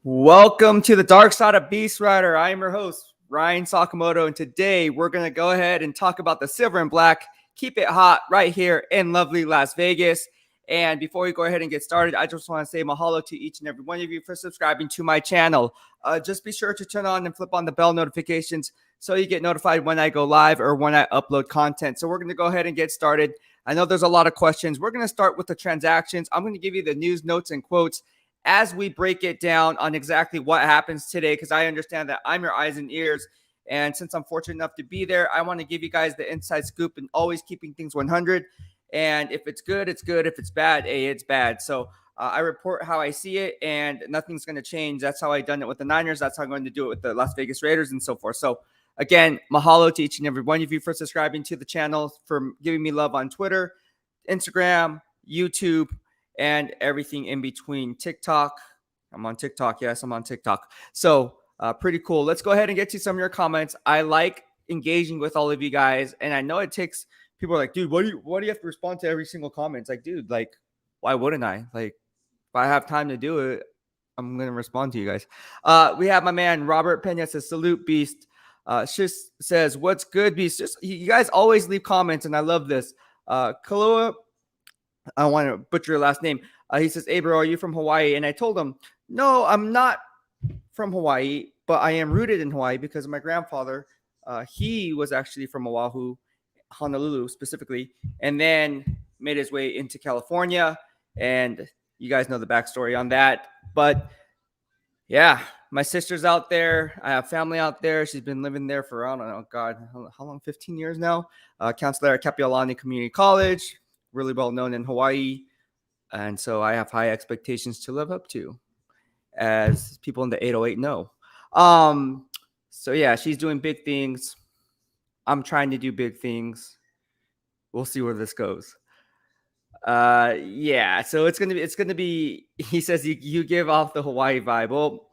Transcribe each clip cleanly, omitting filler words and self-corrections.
Welcome to the dark side of BEASTwriter. I am your host, Ryan Sakamoto, and today we're going to go ahead and talk about the silver and black. Keep it hot right here in lovely Las Vegas. And before we go ahead and get started, I just want to say mahalo to each and every one of you for subscribing to my channel. Just be sure to turn on and flip on the bell notifications so you get notified when I go live or when I upload content. So we're going to go ahead and get started. I know there's a lot of questions. We're going to start with the transactions. I'm going to give you the news, notes, and quotes as we break it down on exactly what happens today, because I understand that I'm your eyes and ears. And since I'm fortunate enough to be there, I want to give you guys the inside scoop and always keeping things 100. And if it's good, it's good. If it's bad, it's bad. So I report how I see it, and nothing's going to change. That's how I done it with the Niners. That's how I'm going to do it with the Las Vegas Raiders and so forth. So again, mahalo to each and every one of you for subscribing to the channel, for giving me love on Twitter, Instagram, YouTube, and everything in between. TikTok. I'm on TikTok. Yes, I'm on TikTok. So pretty cool. Let's go ahead and get to some of your comments. I like engaging with all of you guys, and I know it takes people are like, dude, why do you have to respond to every single comment? It's like, dude, like, why wouldn't I? Like, if I have time to do it, I'm gonna respond to you guys. We have my man Robert Pena says, salute Beast. Shis says, what's good, Beast? Just you guys always leave comments, and I love this. Kalua, I want to butcher your last name. He says, hey, bro, are you from Hawaii? And I told him, no, I'm not from Hawaii, but I am rooted in Hawaii because my grandfather, he was actually from Oahu, Honolulu specifically, and then made his way into California. And you guys know the backstory on that. But yeah, my sister's out there. I have family out there. She's been living there for, I don't know, God, how long? 15 years now. Counselor at Kapiolani Community College, really well known in Hawaii. And so I have high expectations to live up to, as people in the 808 know. So yeah, she's doing big things. I'm trying to do big things. We'll see where this goes. Yeah, so it's gonna be. He says you give off the Hawaii vibe. Well,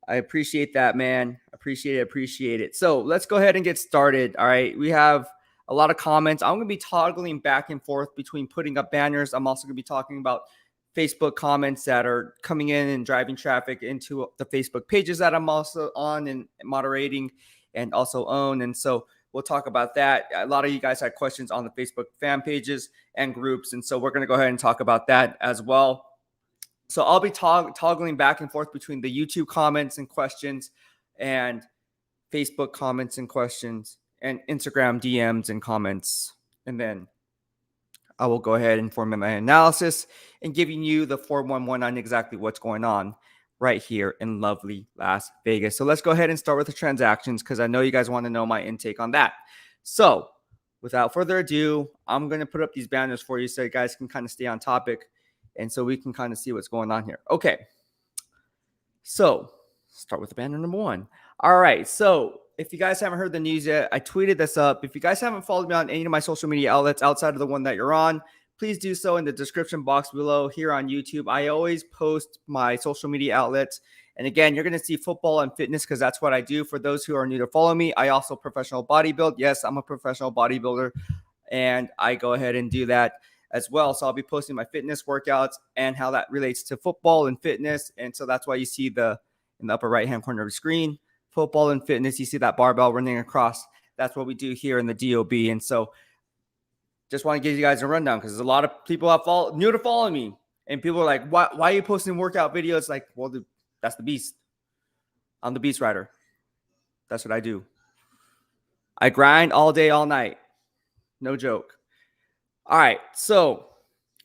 I appreciate that, man. Appreciate it. So let's go ahead and get started. All right, we have a lot of comments. I'm going to be toggling back and forth between putting up banners. I'm also going to be talking about Facebook comments that are coming in and driving traffic into the Facebook pages that I'm also on and moderating and also own. And so we'll talk about that. A lot of you guys had questions on the Facebook fan pages and groups. And so we're going to go ahead and talk about that as well. So I'll be toggling back and forth between the YouTube comments and questions and Facebook comments and questions and Instagram DMs and comments. And then I will go ahead and form my analysis and giving you the 411 on exactly what's going on right here in lovely Las Vegas. So let's go ahead and start with the transactions, because I know you guys want to know my intake on that. So without further ado, I'm going to put up these banners for you so you guys can kind of stay on topic, and so we can kind of see what's going on here. Okay. So start with the banner number one. All right. So if you guys haven't heard the news yet, I tweeted this up. If you guys haven't followed me on any of my social media outlets outside of the one that you're on, please do so in the description box below here on YouTube. I always post my social media outlets. And again, you're going to see football and fitness because that's what I do. For those who are new to follow me, I also professional bodybuild. Yes, I'm a professional bodybuilder, and I go ahead and do that as well. So I'll be posting my fitness workouts and how that relates to football and fitness. And so that's why you see in the upper right-hand corner of the screen, football and fitness. You see that barbell running across. That's what we do here in the DOB. And so just want to give you guys a rundown, because there's a lot of people new to follow me. And people are like, why are you posting workout videos? Like, well, that's the beast. I'm the BEASTwriter. That's what I do. I grind all day, all night. No joke. All right, so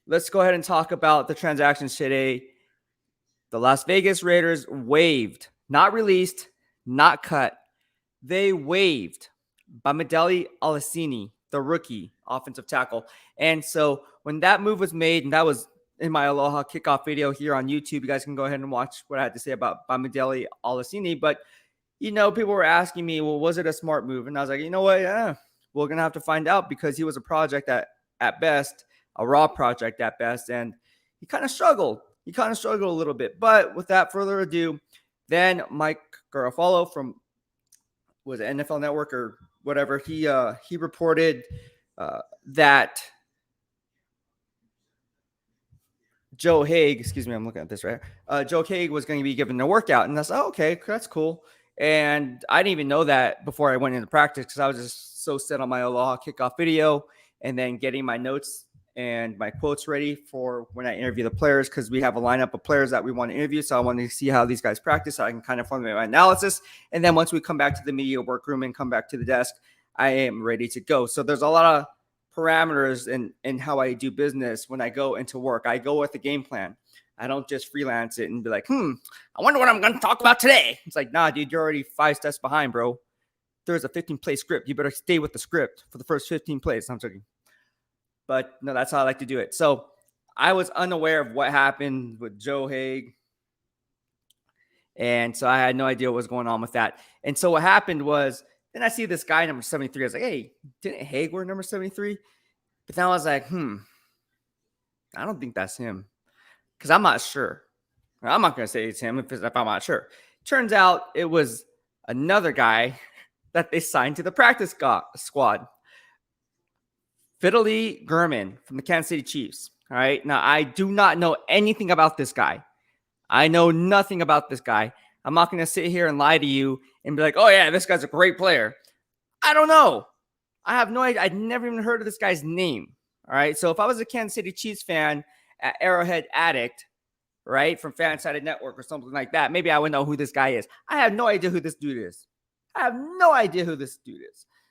let's go ahead and talk about the transactions today. The Las Vegas Raiders waived, not released, not cut. They waived Bamidele Alasini, the rookie offensive tackle. And so when that move was made, and that was in my Aloha kickoff video here on YouTube, you guys can go ahead and watch what I had to say about Bamidele Alasini. But, you know, people were asking me, well, was it a smart move? And I was like, you know what? Yeah, we're going to have to find out, because he was a project at best, a raw project at best. And he kind of struggled. A little bit. But without further ado, then Mike Garofalo from was it NFL Network or whatever, he reported that Joe Hague, excuse me, I'm looking at this right. Joe Hague was going to be given a workout, and I said, oh, okay, that's cool. And I didn't even know that before I went into practice because I was just so set on my Aloha kickoff video and then getting my notes and my quotes ready for when I interview the players, because we have a lineup of players that we want to interview. So I wanted to see how these guys practice so I can kind of formulate my analysis. And then once we come back to the media workroom and come back to the desk, I am ready to go. So there's a lot of parameters in how I do business when I go into work. I go with a game plan. I don't just freelance it and be like, I wonder what I'm going to talk about today. It's like, nah, dude, you're already 5 steps behind, bro. There's a 15-play script. You better stay with the script for the first 15 plays. I'm joking. But no, that's how I like to do it. So I was unaware of what happened with Joe Hague. And so I had no idea what was going on with that. And so what happened was, then I see this guy, number 73. I was like, hey, didn't Hague wear number 73? But then I was like, I don't think that's him, because I'm not sure. I'm not going to say it's him if I'm not sure. Turns out it was another guy that they signed to the practice squad. Fiddly Gurman from the Kansas City Chiefs. All right. Now, I do not know anything about this guy. I know nothing about this guy. I'm not going to sit here and lie to you and be like, oh, yeah, this guy's a great player. I don't know. I have no idea. I'd never even heard of this guy's name. All right. So if I was a Kansas City Chiefs fan at Arrowhead Addict, right, from Fansided Network or something like that, maybe I would know who this guy is. I have no idea who this dude is.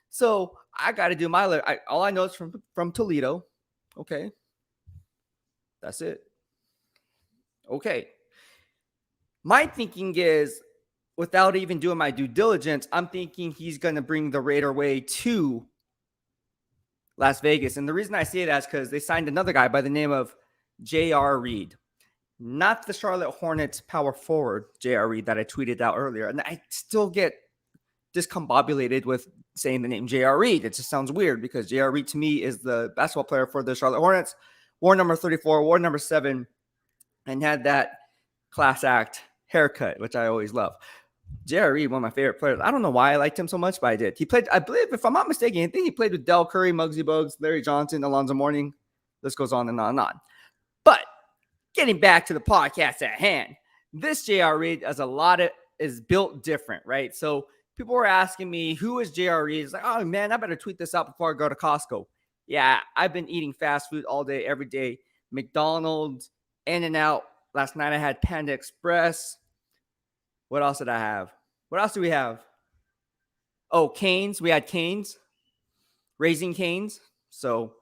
So I got to do my all I know is from Toledo. Okay. That's it. Okay. My thinking is, without even doing my due diligence, I'm thinking he's going to bring the Raider way to Las Vegas. And the reason I say that is because they signed another guy by the name of J.R. Reed. Not the Charlotte Hornets power forward, J.R. Reed, that I tweeted out earlier. And I still get discombobulated with saying the name J.R. Reed. It just sounds weird because J.R. Reed to me is the basketball player for the Charlotte Hornets, wore number 34, wore number 7, and had that class act haircut, which I always love. J.R. Reed, one of my favorite players. I don't know why I liked him so much, but I did. He played, I believe, if I'm not mistaken, I think he played with Del Curry, Muggsy Bogues, Larry Johnson, Alonzo Mourning. This goes on and on and on. But getting back to the podcast at hand, this J.R. Reed is built different, right? So people were asking me, who is J.R. Reed? It's like, oh, man, I better tweet this out before I go to Costco. Yeah, I've been eating fast food all day, every day. McDonald's, In-N-Out. Last night I had Panda Express. What else did I have? What else do we have? Oh, Cane's. We had Cane's. Raising Cane's. So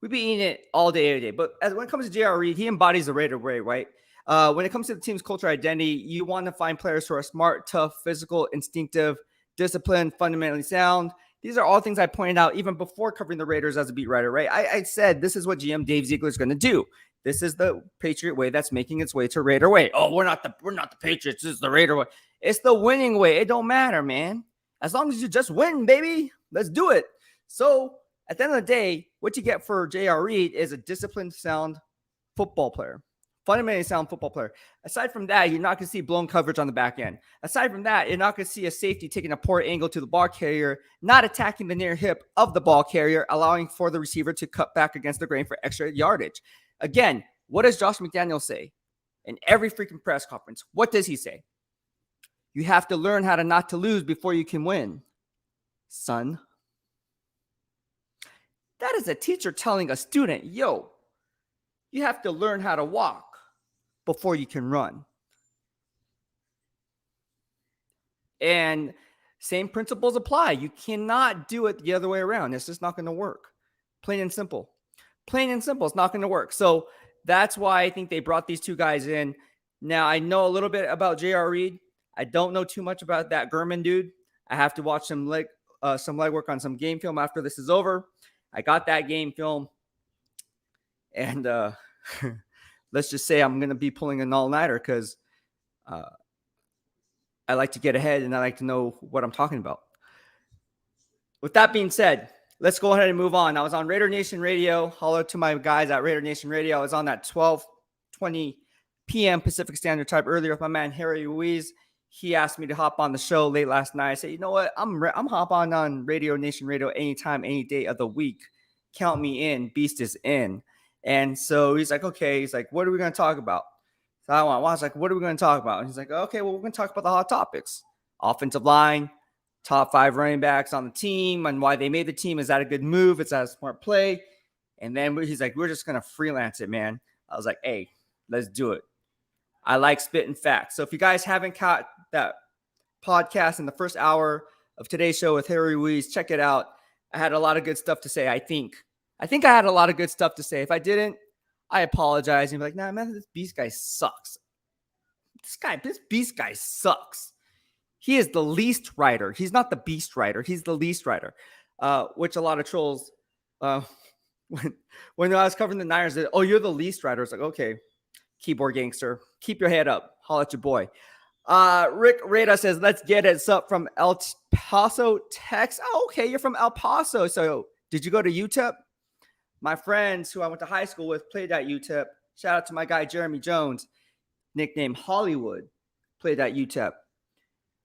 we've been eating it all day, every day. But when it comes to J.R. Reed, he embodies the Raider way, right? When it comes to the team's culture identity, you want to find players who are smart, tough, physical, instinctive, disciplined, fundamentally sound. These are all things I pointed out even before covering the Raiders as a beat writer, right? I said this is what GM Dave Ziegler is going to do. This is the Patriot way that's making its way to Raider way. Oh, we're not the Patriots. This is the Raider way. It's the winning way. It don't matter, man. As long as you just win, baby. Let's do it. So at the end of the day, what you get for J.R. Reed is a disciplined, sound football player. Fundamentally sound football player. Aside from that, you're not going to see blown coverage on the back end. Aside from that, you're not going to see a safety taking a poor angle to the ball carrier, not attacking the near hip of the ball carrier, allowing for the receiver to cut back against the grain for extra yardage. Again, what does Josh McDaniels say in every freaking press conference? What does he say? You have to learn how to not to lose before you can win, son. That is a teacher telling a student, yo, you have to learn how to walk before you can run. And same principles apply. You cannot do it the other way around. It's just not going to work. Plain and simple. Plain and simple. It's not going to work. So that's why I think they brought these two guys in. Now, I know a little bit about J.R. Reed. I don't know too much about that Gurman dude. I have to watch some legwork on some game film after this is over. I got that game film. And let's just say I'm going to be pulling an all-nighter because I like to get ahead and I like to know what I'm talking about. With that being said, let's go ahead and move on. I was on Raider Nation Radio. Holler to my guys at Raider Nation Radio. I was on that 12:20 p.m. Pacific Standard Time earlier with my man Harry Ruiz. He asked me to hop on the show late last night. I said, you know what? I'm hop on Radio Nation Radio anytime, any day of the week. Count me in. Beast is in. And so he's like, okay. He's like, what are we going to talk about? So I was like, what are we going to talk about? And he's like, okay, well, we're going to talk about the hot topics. Offensive line, top 5 running backs on the team, and why they made the team. Is that a good move? Is that a smart play? And then he's like, we're just going to freelance it, man. I was like, hey, let's do it. I like spitting facts. So if you guys haven't caught that podcast in the first hour of today's show with Harry Ruiz, check it out. I had a lot of good stuff to say. I think I had a lot of good stuff to say. If I didn't, I apologize. And be like, nah, man, this beast guy sucks. This beast guy sucks. He is the least writer. He's not the beast writer. He's the least writer, which a lot of trolls, when I was covering the Niners, said, oh, you're the least writer. It's like, okay, keyboard gangster, keep your head up. Holla at your boy. Rick Rada says, let's get it. Up from El Paso, Texas. Oh, okay, you're from El Paso. So did you go to UTEP? My friends who I went to high school with played at UTEP. Shout out to my guy, Jeremy Jones, nicknamed Hollywood, played at UTEP.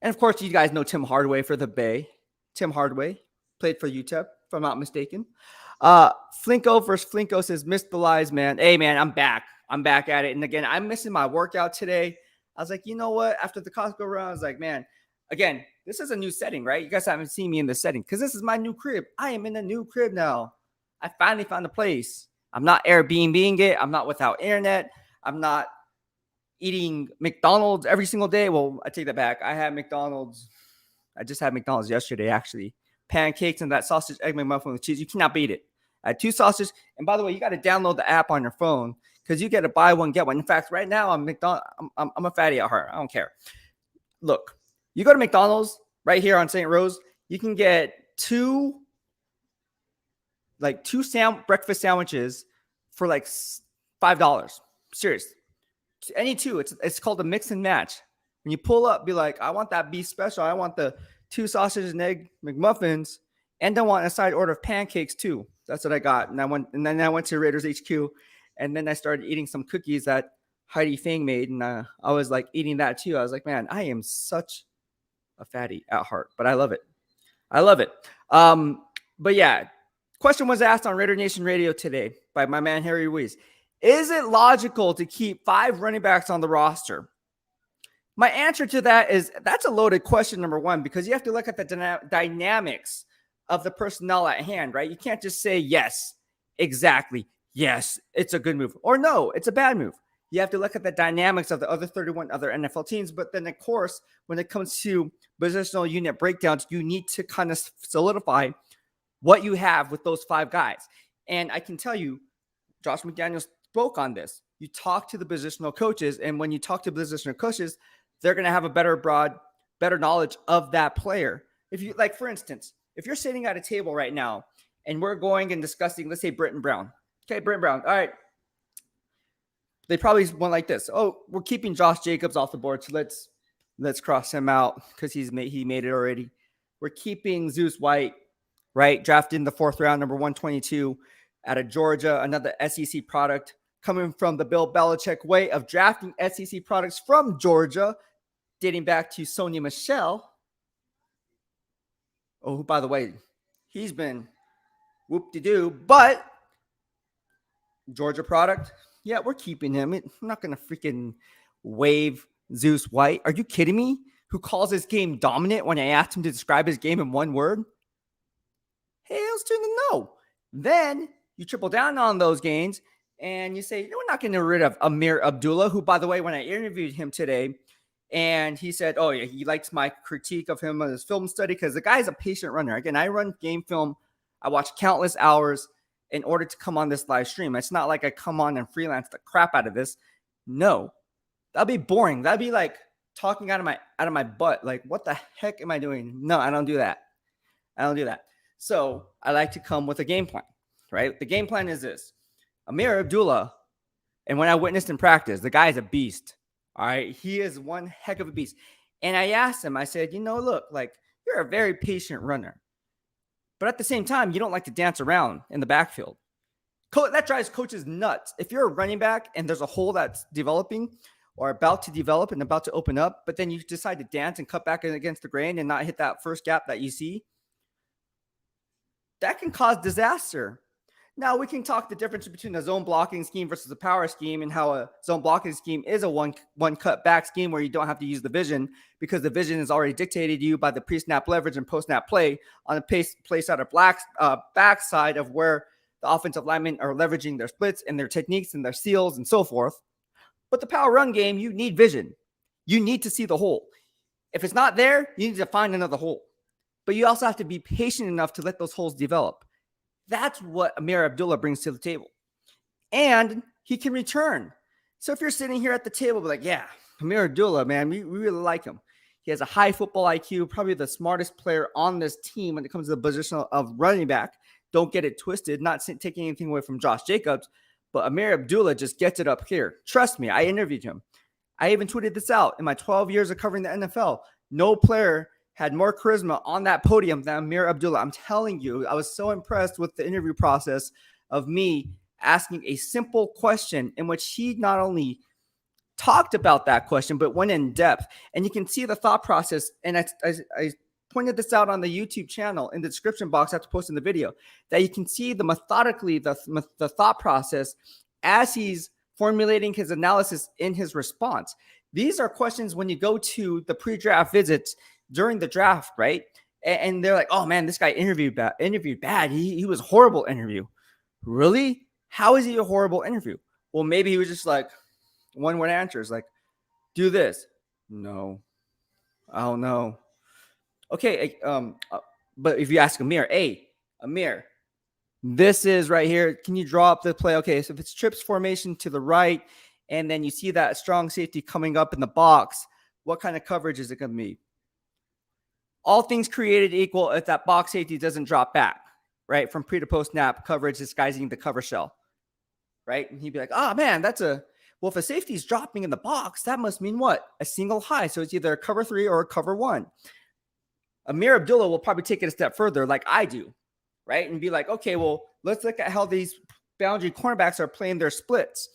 And of course, you guys know Tim Hardaway for the Bay. Tim Hardaway played for UTEP, if I'm not mistaken. Flinko versus Flinko says, missed the lies, man. Hey, man, I'm back. I'm back at it. And again, I'm missing my workout today. I was like, you know what? After the Costco run, I was like, man, again, this is a new setting, right? You guys haven't seen me in this setting because this is my new crib. I am in a new crib now. I finally found a place. I'm not Airbnb-ing it. I'm not without internet. I'm not eating McDonald's every single day. Well, I take that back. I had McDonald's. I just had McDonald's yesterday, actually. Pancakes and that sausage egg McMuffin with cheese. You cannot beat it. I had 2 sausages. And by the way, you got to download the app on your phone because you get to buy one, get one. In fact, right now, I'm a fatty at heart. I don't care. Look, you go to McDonald's right here on St. Rose, you can get 2 breakfast sandwiches for like $5. Serious. Any 2. It's called a mix and match. When you pull up, be like, I want that beef special. I want the 2 sausages and egg McMuffins, and I want a side order of pancakes too. That's what I got. And then I went to Raiders HQ, and then I started eating some cookies that Heidi Fang made, and I was like eating that too. I was like, man, I am such a fatty at heart, but I love it. I love it. But yeah, question was asked on Raider Nation Radio today by my man Harry Ruiz. Is it logical to keep 5 running backs on the roster? My answer to that is that's a loaded question, number one, because you have to look at the dynamics of the personnel at hand, right? You can't just say, yes, exactly. Yes, it's a good move. Or no, it's a bad move. You have to look at the dynamics of the other 31 other NFL teams. But then, of course, when it comes to positional unit breakdowns, you need to kind of solidify what you have with those 5 guys. And I can tell you, Josh McDaniels spoke on this. You talk to the positional coaches, and when you talk to positional coaches, they're going to have a better knowledge of that player. If you, like, for instance, if you're sitting at a table right now and we're going and discussing, let's say, Britton Brown. Okay, Britton Brown. All right. They probably went like this. Oh, we're keeping Josh Jacobs off the board, so let's cross him out because he made it already. We're keeping Zeus White, right? Drafted in the 4th round, number 122 out of Georgia, another SEC product coming from the Bill Belichick way of drafting SEC products from Georgia, dating back to Sonia Michelle. Oh, by the way, he's been whoop-de-doo, but Georgia product, yeah, we're keeping him. I'm not going to freaking waive Zeus White. Are you kidding me? Who calls his game dominant when I asked him to describe his game in one word? Hails to the no. Then you triple down on those gains and you say, we're not getting rid of Amir Abdullah, who, by the way, when I interviewed him today, and he said, oh, yeah, he likes my critique of him on his film study because the guy's a patient runner. Again, I run game film. I watch countless hours in order to come on this live stream. It's not like I come on and freelance the crap out of this. No, that'd be boring. That'd be like talking out of my butt. Like, what the heck am I doing? No, I don't do that. So I like to come with a game plan, right? The game plan is this. Amir Abdullah, and when I witnessed in practice, the guy is a beast. All right. He is one heck of a beast. And I asked him, I said, look, like, you're a very patient runner. But at the same time, you don't like to dance around in the backfield. That drives coaches nuts. If you're a running back and there's a hole that's developing or about to develop and about to open up, but then you decide to dance and cut back against the grain and not hit that first gap that you see, that can cause disaster. Now we can talk the difference between a zone blocking scheme versus a power scheme, and how a zone blocking scheme is a one cut back scheme where you don't have to use the vision, because the vision is already dictated to you by the pre-snap leverage and post-snap play on the play side of back side of where the offensive linemen are leveraging their splits and their techniques and their seals and so forth. But the power run game, you need vision. You need to see the hole. If it's not there, you need to find another hole. But you also have to be patient enough to let those holes develop. That's what Ameer Abdullah brings to the table. And he can return. So if you're sitting here at the table, be like, yeah, Ameer Abdullah, man, we really like him. He has a high football IQ, probably the smartest player on this team when it comes to the position of running back. Don't get it twisted, not taking anything away from Josh Jacobs, but Ameer Abdullah just gets it up here. Trust me, I interviewed him. I even tweeted this out. In my 12 years of covering the NFL, no player had more charisma on that podium than Ameer Abdullah. I'm telling you, I was so impressed with the interview process of me asking a simple question in which he not only talked about that question, but went in depth. And you can see the thought process. And I pointed this out on the YouTube channel in the description box after posting the video, that you can see the thought process as he's formulating his analysis in his response. These are questions when you go to the pre-draft visits during the draft, right? And they're like, oh man, this guy interviewed bad. He was a horrible interview. Really? How is he a horrible interview? Well, maybe he was just like, one-word answers, like, do this. No. I don't know. Okay, but if you ask Ameer, hey, Ameer, this is right here. Can you draw up the play? Okay, so if it's trips formation to the right, and then you see that strong safety coming up in the box, what kind of coverage is it going to be? All things created equal if that box safety doesn't drop back, right? From pre to post snap coverage disguising the cover shell, right? And he'd be like, oh man, well, if a safety is dropping in the box, that must mean what? A single high. So it's either a cover 3 or a cover 1. Ameer Abdullah will probably take it a step further like I do, right? And be like, okay, well, let's look at how these boundary cornerbacks are playing their splits.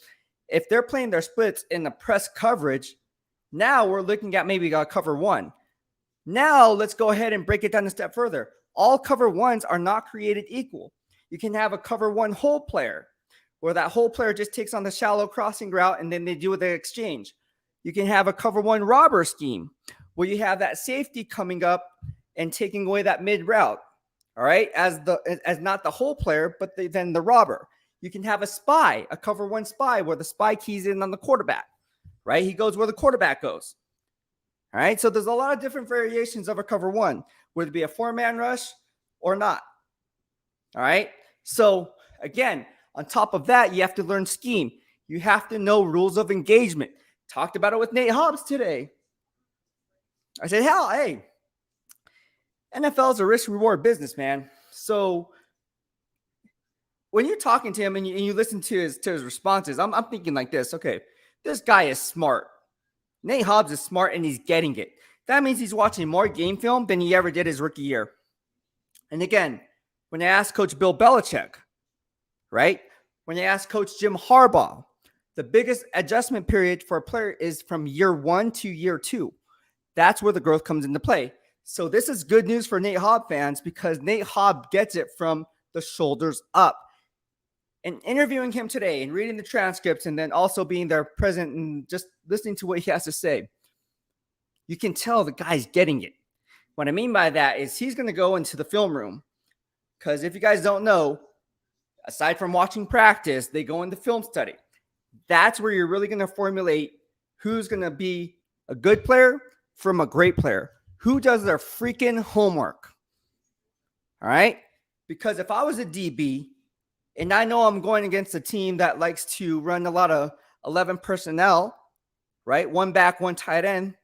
If they're playing their splits in the press coverage, now we're looking at maybe a cover 1. Now let's go ahead and break it down a step further. All cover 1s are not created equal. You can have a cover 1 hole player where that hole player just takes on the shallow crossing route and then they do the exchange. You can have a cover 1 robber scheme where you have that safety coming up and taking away that mid route. All right, as not the hole player, but then the robber. You can have a spy, a cover 1 spy, where the spy keys in on the quarterback, right? He goes where the quarterback goes. All right, so there's a lot of different variations of a cover 1, whether it be a 4-man rush or not. All right, so again, on top of that, you have to learn scheme. You have to know rules of engagement. Talked about it with Nate Hobbs today. I said, hell, hey, NFL is a risk-reward business, man. So when you're talking to him and you listen to his responses, I'm thinking like this. Okay, this guy is smart. Nate Hobbs is smart and he's getting it. That means he's watching more game film than he ever did his rookie year. And again, when I asked Coach Bill Belichick, right? When I asked Coach Jim Harbaugh, the biggest adjustment period for a player is from year 1 to year 2. That's where the growth comes into play. So this is good news for Nate Hobbs fans because Nate Hobbs gets it from the shoulders up. And interviewing him today and reading the transcripts and then also being there present and just listening to what he has to say, you can tell the guy's getting it. What I mean by that is he's going to go into the film room because if you guys don't know, aside from watching practice, they go into film study. That's where you're really going to formulate who's going to be a good player from a great player. Who does their freaking homework? All right? Because if I was a DB and I know I'm going against a team that likes to run a lot of 11 personnel, right? 1 back, 1 tight end,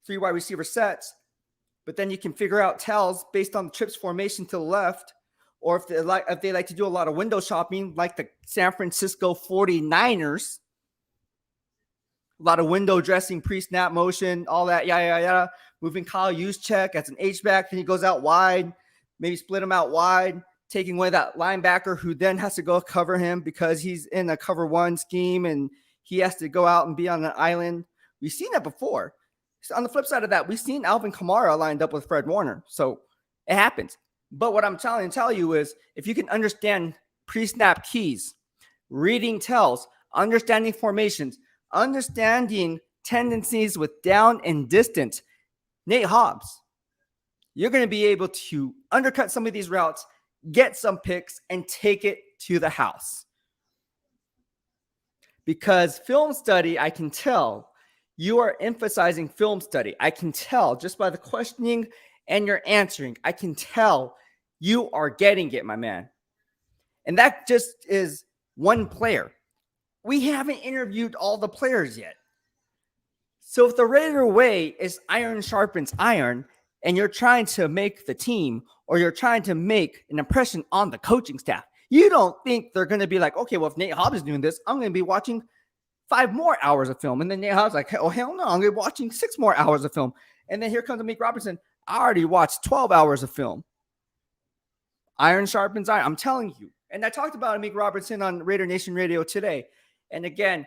3 wide receiver sets, but then you can figure out tells based on the trips formation to the left, or if they like to do a lot of window shopping like the San Francisco 49ers, a lot of window dressing, pre-snap motion, all that, yada. Moving Kyle Juszczyk as an H-back, then he goes out wide, maybe split him out wide, taking away that linebacker who then has to go cover him because he's in a cover 1 scheme and he has to go out and be on an island. We've seen that before. So on the flip side of that, we've seen Alvin Kamara lined up with Fred Warner. So it happens. But what I'm trying to tell you is if you can understand pre-snap keys, reading tells, understanding formations, understanding tendencies with down and distance. Nate Hobbs, you're going to be able to undercut some of these routes, get some picks, and take it to the house. Because film study, I can tell you are emphasizing film study. I can tell just by the questioning and your answering. I can tell you are getting it, my man. And that just is one player. We haven't interviewed all the players yet. So if the Raider way is iron sharpens iron, and you're trying to make the team or you're trying to make an impression on the coaching staff, you don't think they're going to be like, okay, well, if Nate Hobbs is doing this, I'm going to be watching 5 more hours of film. And then Nate Hobbs is like, oh, hell no, I'm going to be watching 6 more hours of film. And then here comes Amik Robertson. I already watched 12 hours of film. Iron sharpens iron. I'm telling you. And I talked about Amik Robertson on Raider Nation Radio today. And again,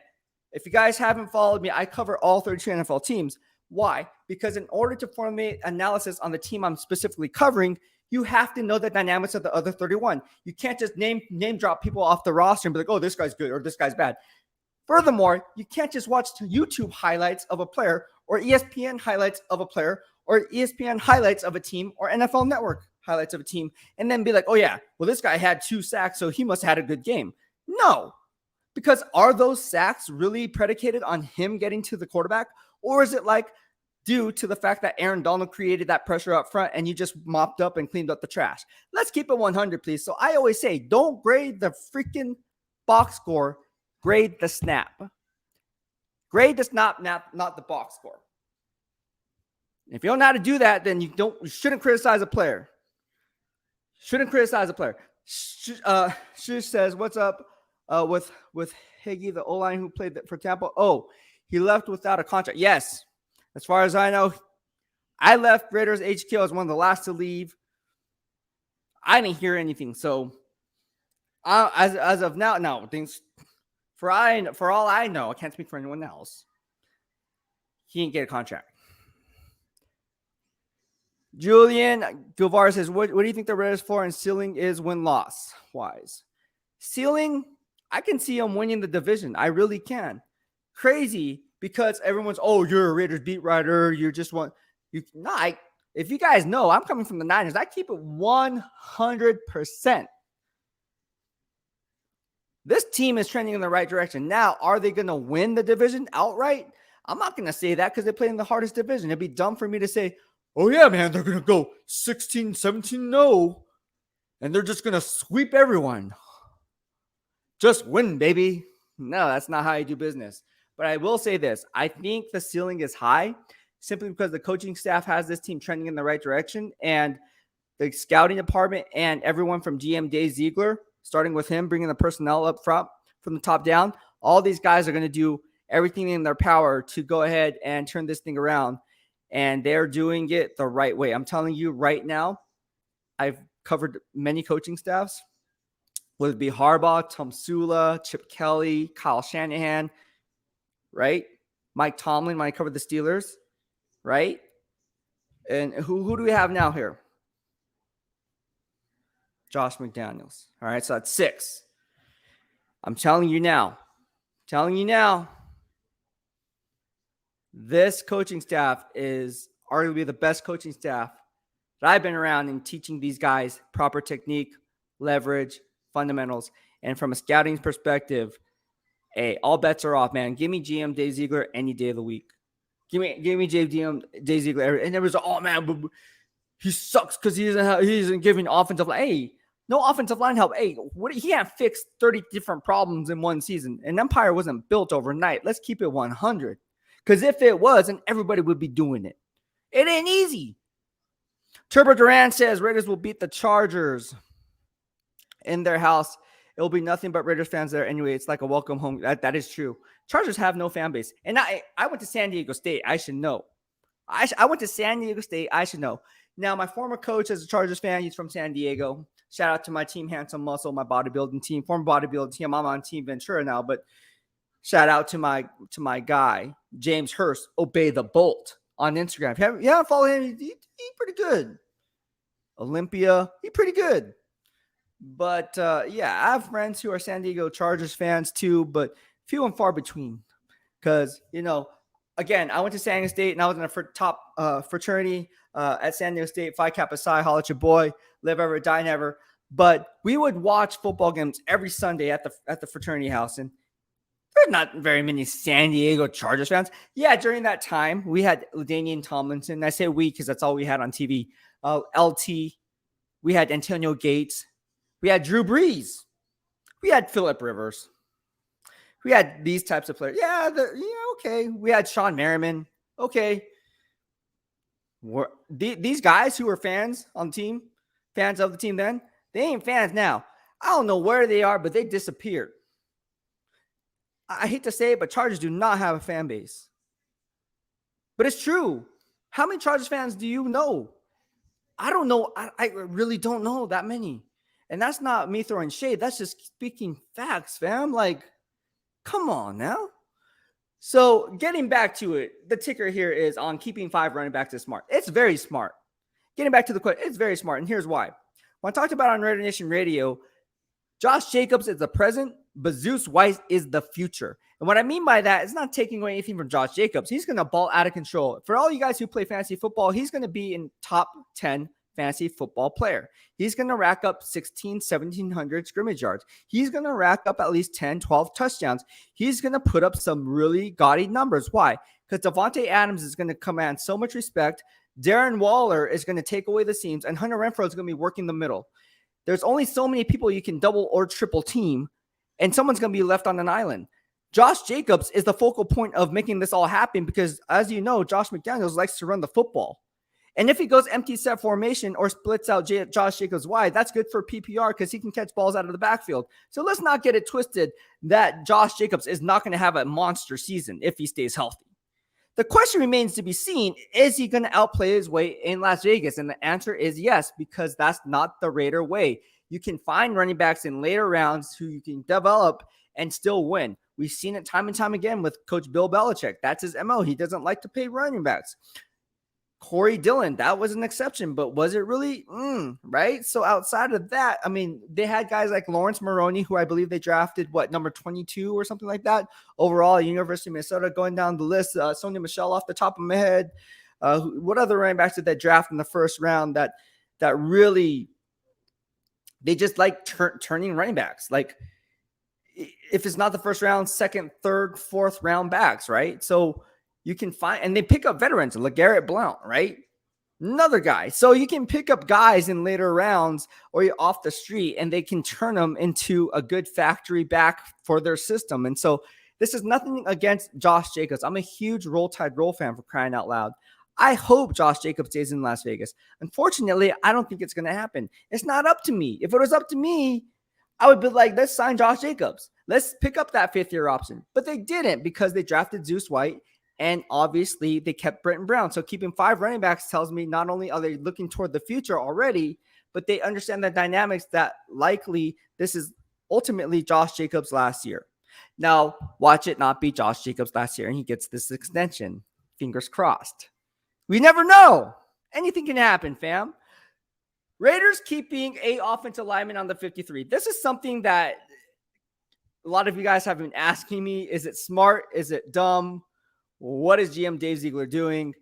if you guys haven't followed me, I cover all 32 NFL teams. Why? Because in order to formulate analysis on the team I'm specifically covering, you have to know the dynamics of the other 31. You can't just name drop people off the roster and be like, oh, this guy's good or this guy's bad. Furthermore, you can't just watch YouTube highlights of a player or ESPN highlights of a player or ESPN highlights of a team or NFL Network highlights of a team and then be like, oh, yeah, well, this guy had 2 sacks, so he must have had a good game. No, because are those sacks really predicated on him getting to the quarterback? Or is it like due to the fact that Aaron Donald created that pressure up front and you just mopped up and cleaned up the trash? Let's keep it 100, please. So I always say, don't grade the freaking box score, grade the snap. Grade the snap, not the box score. If you don't know how to do that, then you shouldn't criticize a player. Shouldn't criticize a player. Shush says, what's up with Higgy, the O-line who played for Tampa? Oh, he left without a contract. Yes. As far as I know, I left Raiders HQ. I was one of the last to leave. I didn't hear anything. So as of now, no. Things for all I know, I can't speak for anyone else. He didn't get a contract. Julian Guevara says, what do you think the Raiders' floor and ceiling is win-loss wise? Ceiling, I can see them winning the division. I really can. Crazy because everyone's, oh, you're a Raiders beat writer. You just want you. No, if you guys know, I'm coming from the Niners. I keep it 100%. This team is trending in the right direction. Now, are they going to win the division outright? I'm not going to say that because they play in the hardest division. It'd be dumb for me to say, oh, yeah, man, they're going to go 16, 17-0, and they're just going to sweep everyone. Just win, baby. No, that's not how you do business. But I will say this. I think the ceiling is high simply because the coaching staff has this team trending in the right direction, and the scouting department and everyone from GM Dave Ziegler, starting with him, bringing the personnel up front from the top down, all these guys are going to do everything in their power to go ahead and turn this thing around. And they're doing it the right way. I'm telling you right now, I've covered many coaching staffs, whether it be Harbaugh, Tom Sula, Chip Kelly, Kyle Shanahan, right? Mike Tomlin when I covered the Steelers, right? And who do we have now here? Josh McDaniels. All right, so that's 6. I'm telling you now, this coaching staff is arguably the best coaching staff that I've been around in teaching these guys proper technique, leverage, fundamentals. And from a scouting perspective, hey, all bets are off, man. Give me GM Dave Ziegler any day of the week. Give me GM Dave Ziegler. And there was, oh, man, he sucks because he isn't giving offensive line. Hey, no offensive line help. Hey, he can't fix 30 different problems in one season. An empire wasn't built overnight. Let's keep it 100. Because if it was, then everybody would be doing it. It ain't easy. Turbo Duran says Raiders will beat the Chargers in their house. It will be nothing but Raiders fans there anyway. It's like a welcome home. That is true. Chargers have no fan base. And I went to San Diego State. I should know. I went to San Diego State. I should know. Now, my former coach is a Chargers fan. He's from San Diego. Shout out to my team, Handsome Muscle, my bodybuilding team, former bodybuilding team. I'm on Team Ventura now, but shout out to my guy, James Hurst, Obey the Bolt on Instagram. If you haven't followed him, he's pretty good. Olympia, he's pretty good. But yeah, I have friends who are San Diego Chargers fans too, but few and far between. Because, again, I went to San Diego State and I was in a top fraternity at San Diego State, Phi Kappa Psi, holla at your boy, live ever, die never. But we would watch football games every Sunday at the fraternity house. And there's not very many San Diego Chargers fans. Yeah, during that time, we had LaDainian Tomlinson. I say we because that's all we had on TV. LT. We had Antonio Gates. We had Drew Brees. We had Phillip Rivers. We had these types of players. Yeah, okay. We had Sean Merriman. Okay. These guys who were fans on the team, fans of the team then, they ain't fans now. I don't know where they are, but they disappeared. I hate to say it, but Chargers do not have a fan base. But it's true. How many Chargers fans do you know? I don't know. I really don't know that many. And that's not me throwing shade. That's just speaking facts, fam. Like, come on now. So getting back to it, the ticker here is on keeping 5 running backs is smart. It's very smart. Getting back to the question, it's very smart. And here's why. When I talked about on Raider Nation Radio, Josh Jacobs is the present, but Zeus White is the future. And what I mean by that is not taking away anything from Josh Jacobs. He's going to ball out of control. For all you guys who play fantasy football, he's going to be in top 10 fantasy football player. He's going to rack up 1,700 scrimmage yards. He's going to rack up at least 10, 12 touchdowns. He's going to put up some really gaudy numbers. Why? Because Devontae Adams is going to command so much respect. Darren Waller is going to take away the seams, and Hunter Renfrow is going to be working the middle. There's only so many people you can double or triple team, and someone's going to be left on an island. Josh Jacobs is the focal point of making this all happen because, as you know, Josh McDaniels likes to run the football. And if he goes empty set formation or splits out Josh Jacobs wide, that's good for PPR because he can catch balls out of the backfield. So let's not get it twisted that Josh Jacobs is not going to have a monster season if he stays healthy. The question remains to be seen, is he going to outplay his way in Las Vegas? And the answer is yes, because that's not the Raider way. You can find running backs in later rounds who you can develop and still win. We've seen it time and time again with Coach Bill Belichick. That's his MO. He doesn't like to pay running backs. Corey Dillon, that was an exception, but was it really? Right? So outside of that, I mean, they had guys like Lawrence Maroney, who I believe they drafted, number 22 or something like that, overall at University of Minnesota, going down the list. Sonia Michelle off the top of my head. What other running backs did they draft in the first round that really, they just like turning running backs? Like, if it's not the first round, second, third, fourth round backs, right? So you can find, and they pick up veterans, LeGarrette Blount, right? Another guy. So you can pick up guys in later rounds or you're off the street and they can turn them into a good factory back for their system. And so this is nothing against Josh Jacobs. I'm a huge Roll Tide Roll fan, for crying out loud. I hope Josh Jacobs stays in Las Vegas. Unfortunately, I don't think it's going to happen. It's not up to me. If it was up to me, I would be like, let's sign Josh Jacobs. Let's pick up that 5th-year option. But they didn't because they drafted Zeus White. And obviously, they kept Brenton Brown. So keeping 5 running backs tells me not only are they looking toward the future already, but they understand the dynamics that likely this is ultimately Josh Jacobs last year. Now, watch it not be Josh Jacobs last year and he gets this extension. Fingers crossed. We never know. Anything can happen, fam. Raiders keeping a offensive lineman on the 53. This is something that a lot of you guys have been asking me. Is it smart? Is it dumb? What is GM Dave Ziegler doing?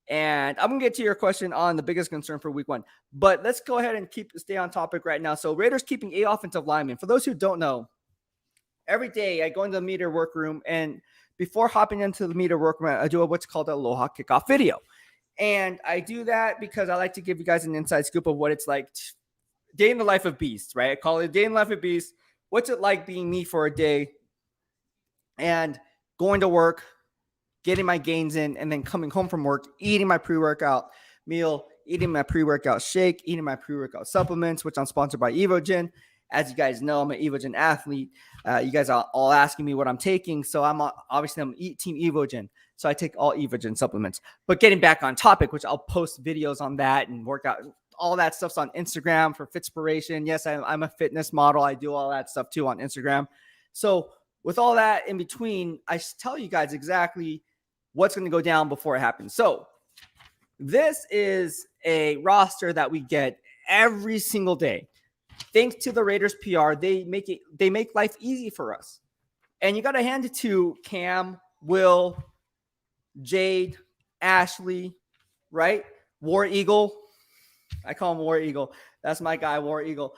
And I'm going to get to your question on the biggest concern for week 1. But let's go ahead and stay on topic right now. So Raiders keeping a offensive lineman. For those who don't know, every day I go into the media workroom, and before hopping into the media workroom, I do what's called an Aloha kickoff video. And I do that because I like to give you guys an inside scoop of what it's like. Day in the life of Beast, right? I call it Day in the life of Beast. What's it like being me for a day and going to work, getting my gains in, and then coming home from work, eating my pre-workout meal, eating my pre-workout shake, eating my pre-workout supplements, which I'm sponsored by EVOGEN. As you guys know, I'm an EVOGEN athlete. You guys are all asking me what I'm taking. So I'm Team EVOGEN. So I take all EVOGEN supplements. But getting back on topic, which I'll post videos on that and workout, all that stuff's on Instagram for Fitspiration. Yes, I'm a fitness model. I do all that stuff too on Instagram. So with all that in between, I tell you guys exactly what's going to go down before it happens. So this is a roster that we get every single day. thanks to the Raiders PR, they make life easy for us. And you got to hand it to Cam, Will, Jade, Ashley, right? War Eagle. I call him War Eagle. That's my guy, War Eagle.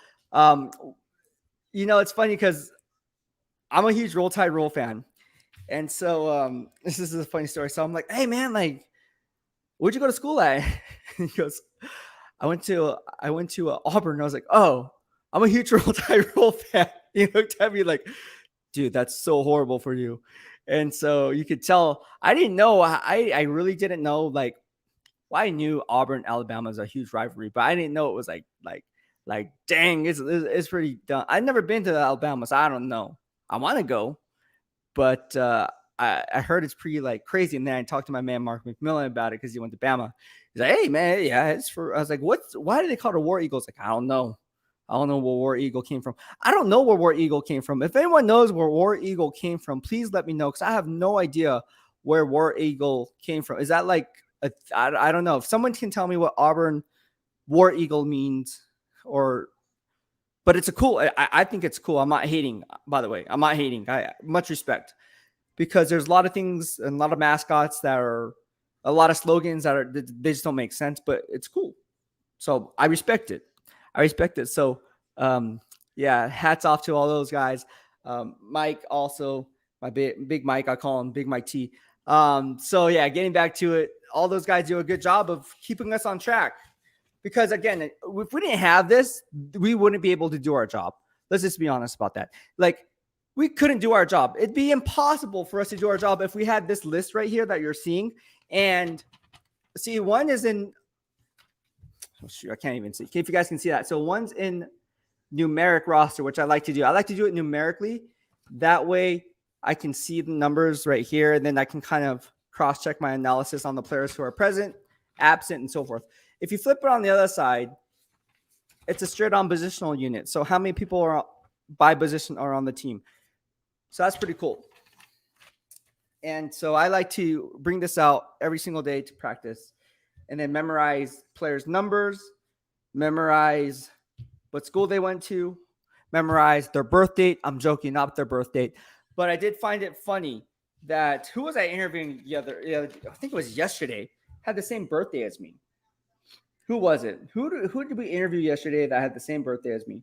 It's funny because I'm a huge Roll Tide Roll fan. And so this is a funny story. So I'm like, hey, man, like, where'd you go to school at? He goes, I went to Auburn. And I was like, oh, I'm a huge Roll Tide Roll fan. He looked at me like, dude, that's so horrible for you. And so you could tell, I didn't know, I really didn't know, like, well, I knew Auburn, Alabama is a huge rivalry, but I didn't know it was like, dang, it's pretty dumb. I've never been to Alabama, so I don't know. I want to go, but I heard it's pretty like crazy. And then I talked to my man Mark McMillan about it because he went to Bama. He's like, hey man, yeah, it's for. I was like, why do they call it a War Eagle? It's like, I don't know. I don't know where War Eagle came from. I don't know where War Eagle came from. If anyone knows where War Eagle came from, please let me know, because I have no idea where War Eagle came from. Is that like I don't know. If someone can tell me what Auburn War Eagle means, but it's a cool. I think it's cool. I'm not hating, by the way. I'm not hating. Much respect, because there's a lot of things and a lot of mascots that are a lot of slogans they just don't make sense, but it's cool. So I respect it. So, yeah, hats off to all those guys. Mike also, my big Mike, I call him Big Mike T. So yeah, getting back to it, all those guys do a good job of keeping us on track, because again, if we didn't have this, we wouldn't be able to do our job. Let's just be honest about that. Like, we couldn't do our job. It'd be impossible for us to do our job if we had this list right here that you're seeing. And see, one is in, oh, shoot, I can't even see. If you guys can see that. So one's in numeric roster, which I like to do. I like to do it numerically. That way I can see the numbers right here, and then I can kind of cross-check my analysis on the players who are present, absent, and so forth. If you flip it on the other side, it's a straight-on positional unit. So how many people are by position are on the team? So that's pretty cool. And so I like to bring this out every single day to practice, and then memorize players' numbers, memorize what school they went to, memorize their birth date. I'm joking, not their birth date. But I did find it funny that, who was I interviewing I think it was yesterday, had the same birthday as me. Who was it? Who did we interview yesterday that had the same birthday as me?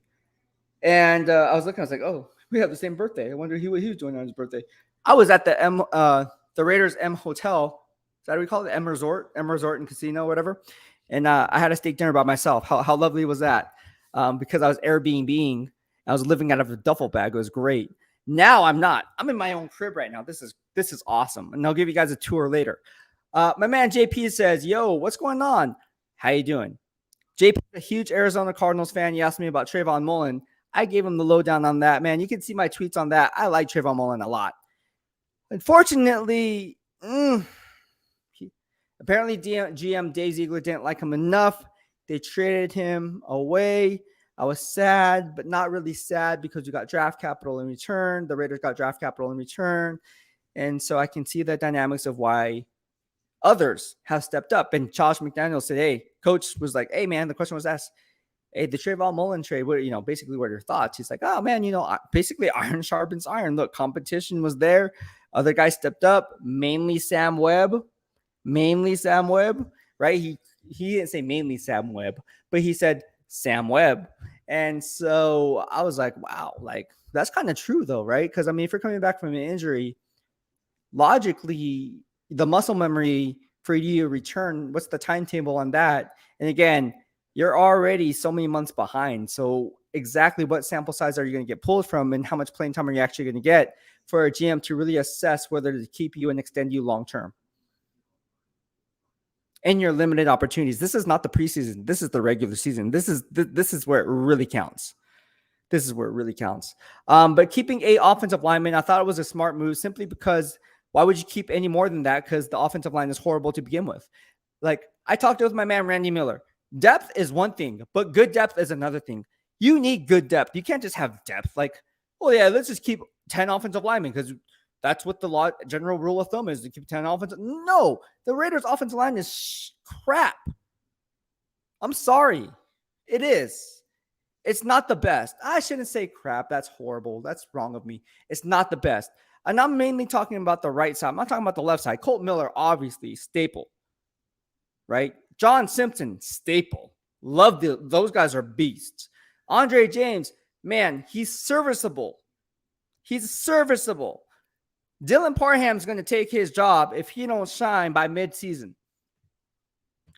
And I was looking, I was like, oh, we have the same birthday. I wonder what he was doing on his birthday. I was at the Raiders M Hotel. Is that what we call it? M Resort and Casino, whatever. And I had a steak dinner by myself. How lovely was that? Because I was Airbnb-ing. I was living out of a duffel bag. It was great. Now I'm not. I'm in my own crib right now. This is awesome. And I'll give you guys a tour later. My man JP says, yo, what's going on? How you doing? JP, a huge Arizona Cardinals fan. He asked me about Trayvon Mullen. I gave him the lowdown on that, man. You can see my tweets on that. I like Trayvon Mullen a lot. Unfortunately, apparently GM Dave Ziegler didn't like him enough. They traded him away. I was sad, but not really sad, because we got draft capital in return. The Raiders got draft capital in return. And so I can see the dynamics of why others have stepped up. And Josh McDaniels said, hey, coach was like, hey, man, the question was asked, hey, the Trayvon Mullen trade, basically what are your thoughts? He's like, oh, man, basically iron sharpens iron. Look, competition was there. Other guys stepped up, mainly Sam Webb, right? He didn't say mainly Sam Webb, but he said Sam Webb. And so I was like, wow, like, that's kind of true though, right? Because I mean, if you're coming back from an injury, logically, the muscle memory for you to return, what's the timetable on that? And again, you're already so many months behind. So exactly what sample size are you going to get pulled from, and how much playing time are you actually going to get for a GM to really assess whether to keep you and extend you long-term? And your limited opportunities. This is not the preseason. This is the regular season. This is where it really counts. But keeping 8 offensive linemen, I thought it was a smart move, simply because why would you keep any more than that? Because the offensive line is horrible to begin with. Like, I talked with my man Randy Miller. Depth is one thing, but good depth is another thing. You need good depth. You can't just have depth. Like, oh yeah, let's just keep 10 offensive linemen because that's what the general rule of thumb is, to keep 10 offensive. No, the Raiders offensive line is crap. I'm sorry. It is. It's not the best. I shouldn't say crap. That's horrible. That's wrong of me. It's not the best. And I'm mainly talking about the right side. I'm not talking about the left side. Colt Miller, obviously, staple, right? John Simpson, staple. Love those guys are beasts. Andre James, man, he's serviceable. He's serviceable. Dylan Parham's going to take his job if he don't shine by midseason.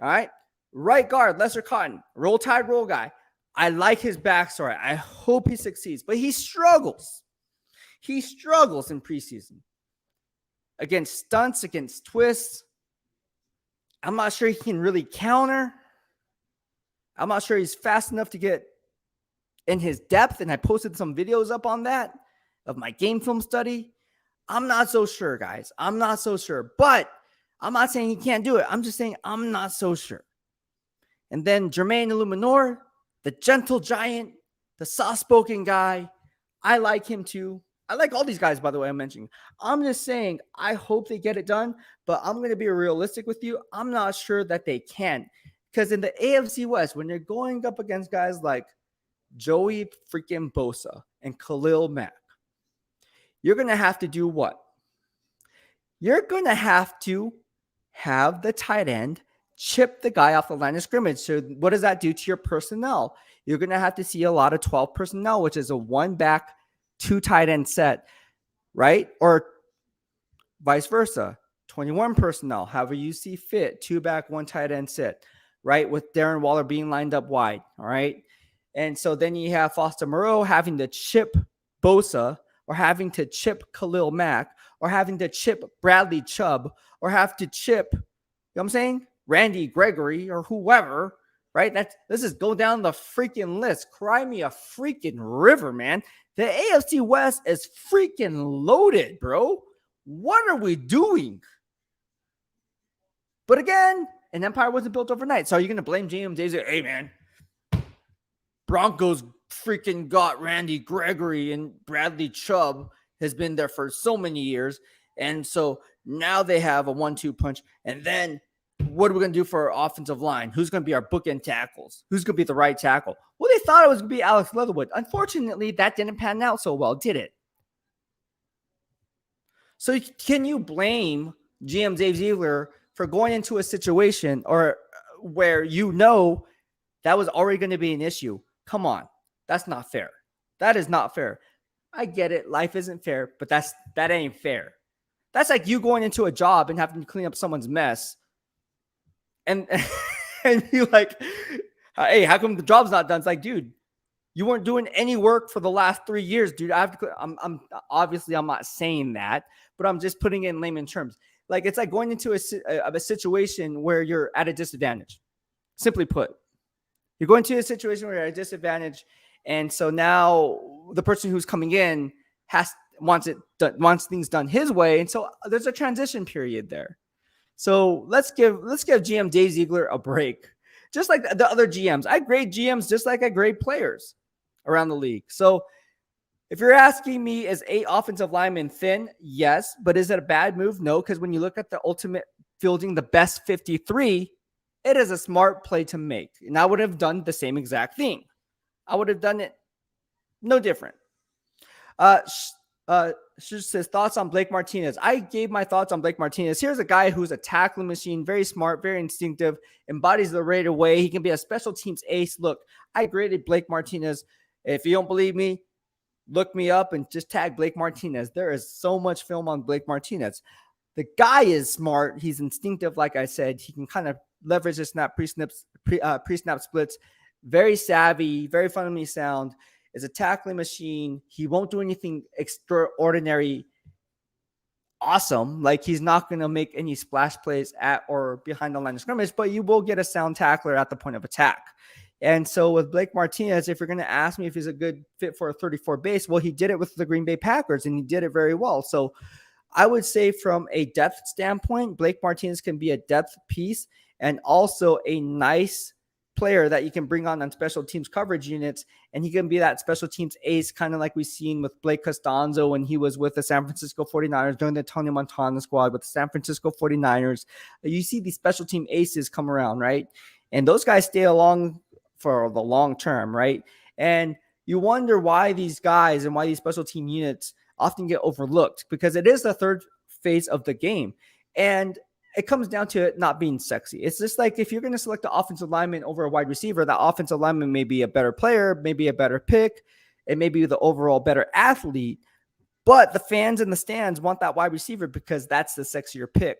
All right? Right guard, Lester Cotton, roll tide, roll guy. I like his backstory. I hope he succeeds, but he struggles. He struggles in preseason against stunts, against twists. I'm not sure he can really counter. I'm not sure he's fast enough to get in his depth, and I posted some videos up on that of my game film study. I'm not so sure, guys. I'm not so sure, but I'm not saying he can't do it. I'm just saying I'm not so sure. And then Jermaine Illuminor, the gentle giant, the soft-spoken guy. I like him too. I like all these guys, by the way, I'm mentioning. I'm just saying I hope they get it done, but I'm going to be realistic with you. I'm not sure that they can. Because in the AFC West, when you're going up against guys like Joey freaking Bosa and Khalil Mack, you're going to have to do what? You're going to have the tight end chip the guy off the line of scrimmage. So what does that do to your personnel? You're going to have to see a lot of 12 personnel, which is a one back, two tight end set, right? Or vice versa, 21 personnel, however you see fit, two back, one tight end set, right? With Darren Waller being lined up wide, all right? And so then you have Foster Moreau having to chip Bosa, or having to chip Khalil Mack, or having to chip Bradley Chubb, or have to chip, you know what I'm saying? Randy Gregory or whoever, right? Let's just go down the freaking list. Cry me a freaking river, man. The AFC West is freaking loaded, bro. What are we doing? But again, an empire wasn't built overnight. So are you going to blame James Daisy? Hey, man, Broncos freaking got Randy Gregory, and Bradley Chubb has been there for so many years. And so now they have a 1-2 punch. And then what are we going to do for our offensive line? Who's going to be our bookend tackles? Who's going to be the right tackle? Well, they thought it was going to be Alex Leatherwood. Unfortunately, that didn't pan out so well, did it? So can you blame GM Dave Ziegler for going into a situation or where you know that was already going to be an issue? Come on. That's not fair. That is not fair. I get it. Life isn't fair, but that ain't fair. That's like you going into a job and having to clean up someone's mess. And you're like, hey, how come the job's not done? It's like, dude, you weren't doing any work for the last 3 years, dude. I'm obviously I'm not saying that, but I'm just putting it in layman terms. Like, it's like going into a situation where you're at a disadvantage. Simply put, you're going to a situation where you're at a disadvantage, and so now the person who's coming in wants things done his way, and so there's a transition period there. So let's give GM Dave Ziegler a break. Just like the other GMs. I grade GMs just like I grade players around the league. So if you're asking me, is 8 offensive linemen thin? Yes. But is it a bad move? No, because when you look at the ultimate fielding the best 53, it is a smart play to make. And I would have done the same exact thing. I would have done it no different. She says, thoughts on Blake Martinez. I gave my thoughts on Blake Martinez. Here's a guy who's a tackling machine, very smart, very instinctive, embodies the right away. He can be a special teams ace. Look, I graded Blake Martinez. If you don't believe me, look me up and just tag Blake Martinez. There is so much film on Blake Martinez. The guy is smart. He's instinctive, like I said. He can kind of leverage the pre-snap splits. Very savvy, very fundamentally sound. Is a tackling machine. He won't do anything extraordinary awesome. Like, he's not going to make any splash plays at or behind the line of scrimmage, but you will get a sound tackler at the point of attack. And so with Blake Martinez, if you're going to ask me if he's a good fit for a 34 base, well, he did it with the Green Bay Packers, and he did it very well. So I would say from a depth standpoint, Blake Martinez can be a depth piece and also a nice player that you can bring on special teams coverage units, and he can be that special teams ace, kind of like we've seen with Blake Costanzo when he was with the San Francisco 49ers during the Tony Montana squad with the San Francisco 49ers. You see these special team aces come around, right? And those guys stay along for the long term, right? And you wonder why these guys and why these special team units often get overlooked, because it is the third phase of the game. And it comes down to it not being sexy. It's just like if you're going to select the offensive lineman over a wide receiver, that offensive lineman may be a better player, maybe a better pick, it may be the overall better athlete, but the fans in the stands want that wide receiver because that's the sexier pick.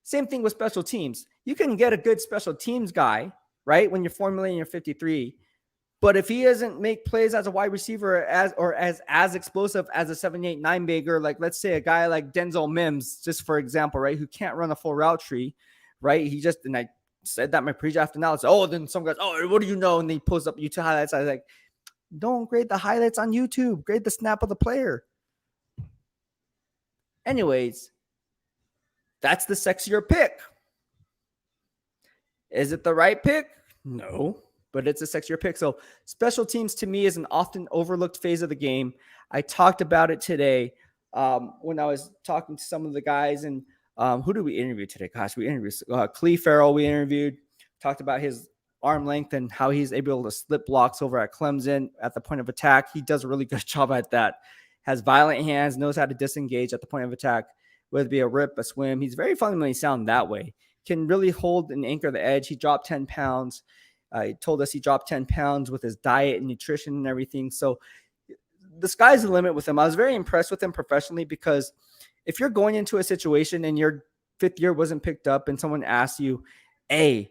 Same thing with special teams. You can get a good special teams guy, right, when you're formulating your 53, but if he doesn't make plays as a wide receiver as explosive as a 7-8-9 bagger, like let's say a guy like Denzel Mims, just for example, right, who can't run a full route tree, right? He just, and I said that in my pre-draft analysis. Oh, then some guys, oh, what do you know? And he pulls up YouTube highlights. I was like, don't grade the highlights on YouTube. Grade the snap of the player. Anyways, that's the sexier pick. Is it the right pick? No, but it's a sexier pick. So special teams to me is an often overlooked phase of the game. I talked about it today when I was talking to some of the guys. And who did we interview today? Gosh, we interviewed Clee Farrell. We interviewed, talked about his arm length and how he's able to slip blocks over at Clemson at the point of attack. He does a really good job at that. Has violent hands, knows how to disengage at the point of attack, whether it be a rip, a swim. He's very fundamentally sound that way. Can really hold and anchor the edge. He dropped 10 pounds. He told us he dropped 10 pounds with his diet and nutrition and everything. So the sky's the limit with him. I was very impressed with him professionally, because if you're going into a situation and your fifth year wasn't picked up and someone asks you, hey,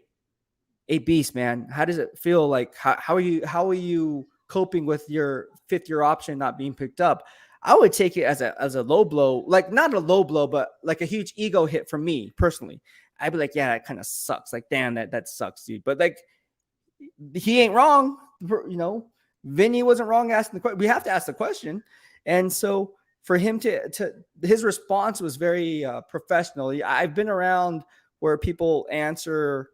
Beast, man, how does it feel? Like, how are you coping with your fifth year option not being picked up? I would take it as a low blow, like not a low blow, but like a huge ego hit for me personally. I'd be like, yeah, that kind of sucks. Like, damn, that sucks, dude. But like, he ain't wrong. You know, Vinny wasn't wrong asking the question. We have to ask the question. And so for him to his response was very professional. I've been around where people answer,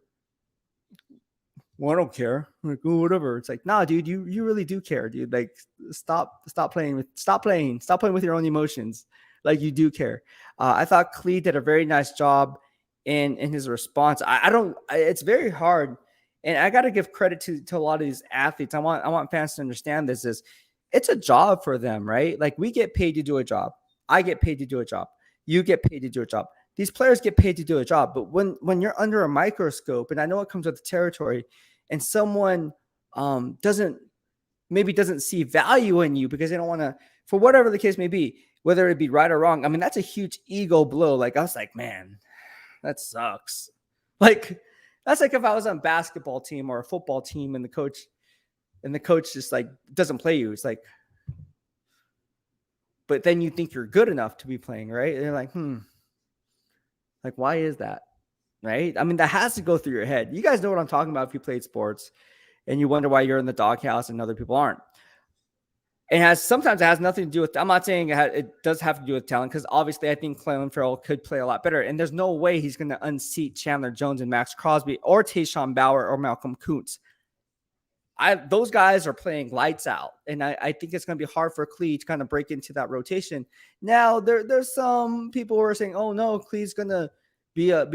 well, I don't care. I'm like, oh, whatever. It's like, nah, dude, you really do care, dude. Like, stop playing with your own emotions. Like, you do care. I thought Clee did a very nice job in his response. It's very hard. And I got to give credit to a lot of these athletes. I want fans to understand this is, it's a job for them, right? Like, we get paid to do a job. I get paid to do a job. You get paid to do a job. These players get paid to do a job. But when you're under a microscope, and I know it comes with the territory, and someone doesn't see value in you because they don't want to, for whatever the case may be, whether it be right or wrong. I mean, that's a huge ego blow. Like, I was like, man, that sucks. Like, that's like if I was on a basketball team or a football team and the coach just like doesn't play you. It's like, but then you think you're good enough to be playing, right? And you're like, like, why is that? Right? I mean, that has to go through your head. You guys know what I'm talking about if you played sports and you wonder why you're in the doghouse and other people aren't. Sometimes it has nothing to do with, I'm not saying it does have to do with talent, because obviously I think Clelin Ferrell could play a lot better. And there's no way he's going to unseat Chandler Jones and Max Crosby or Tayshaun Bauer or Malcolm Kuntz. Those guys are playing lights out. And I think it's going to be hard for Clee to kind of break into that rotation. Now, there's some people who are saying, oh no, Clee's going to be a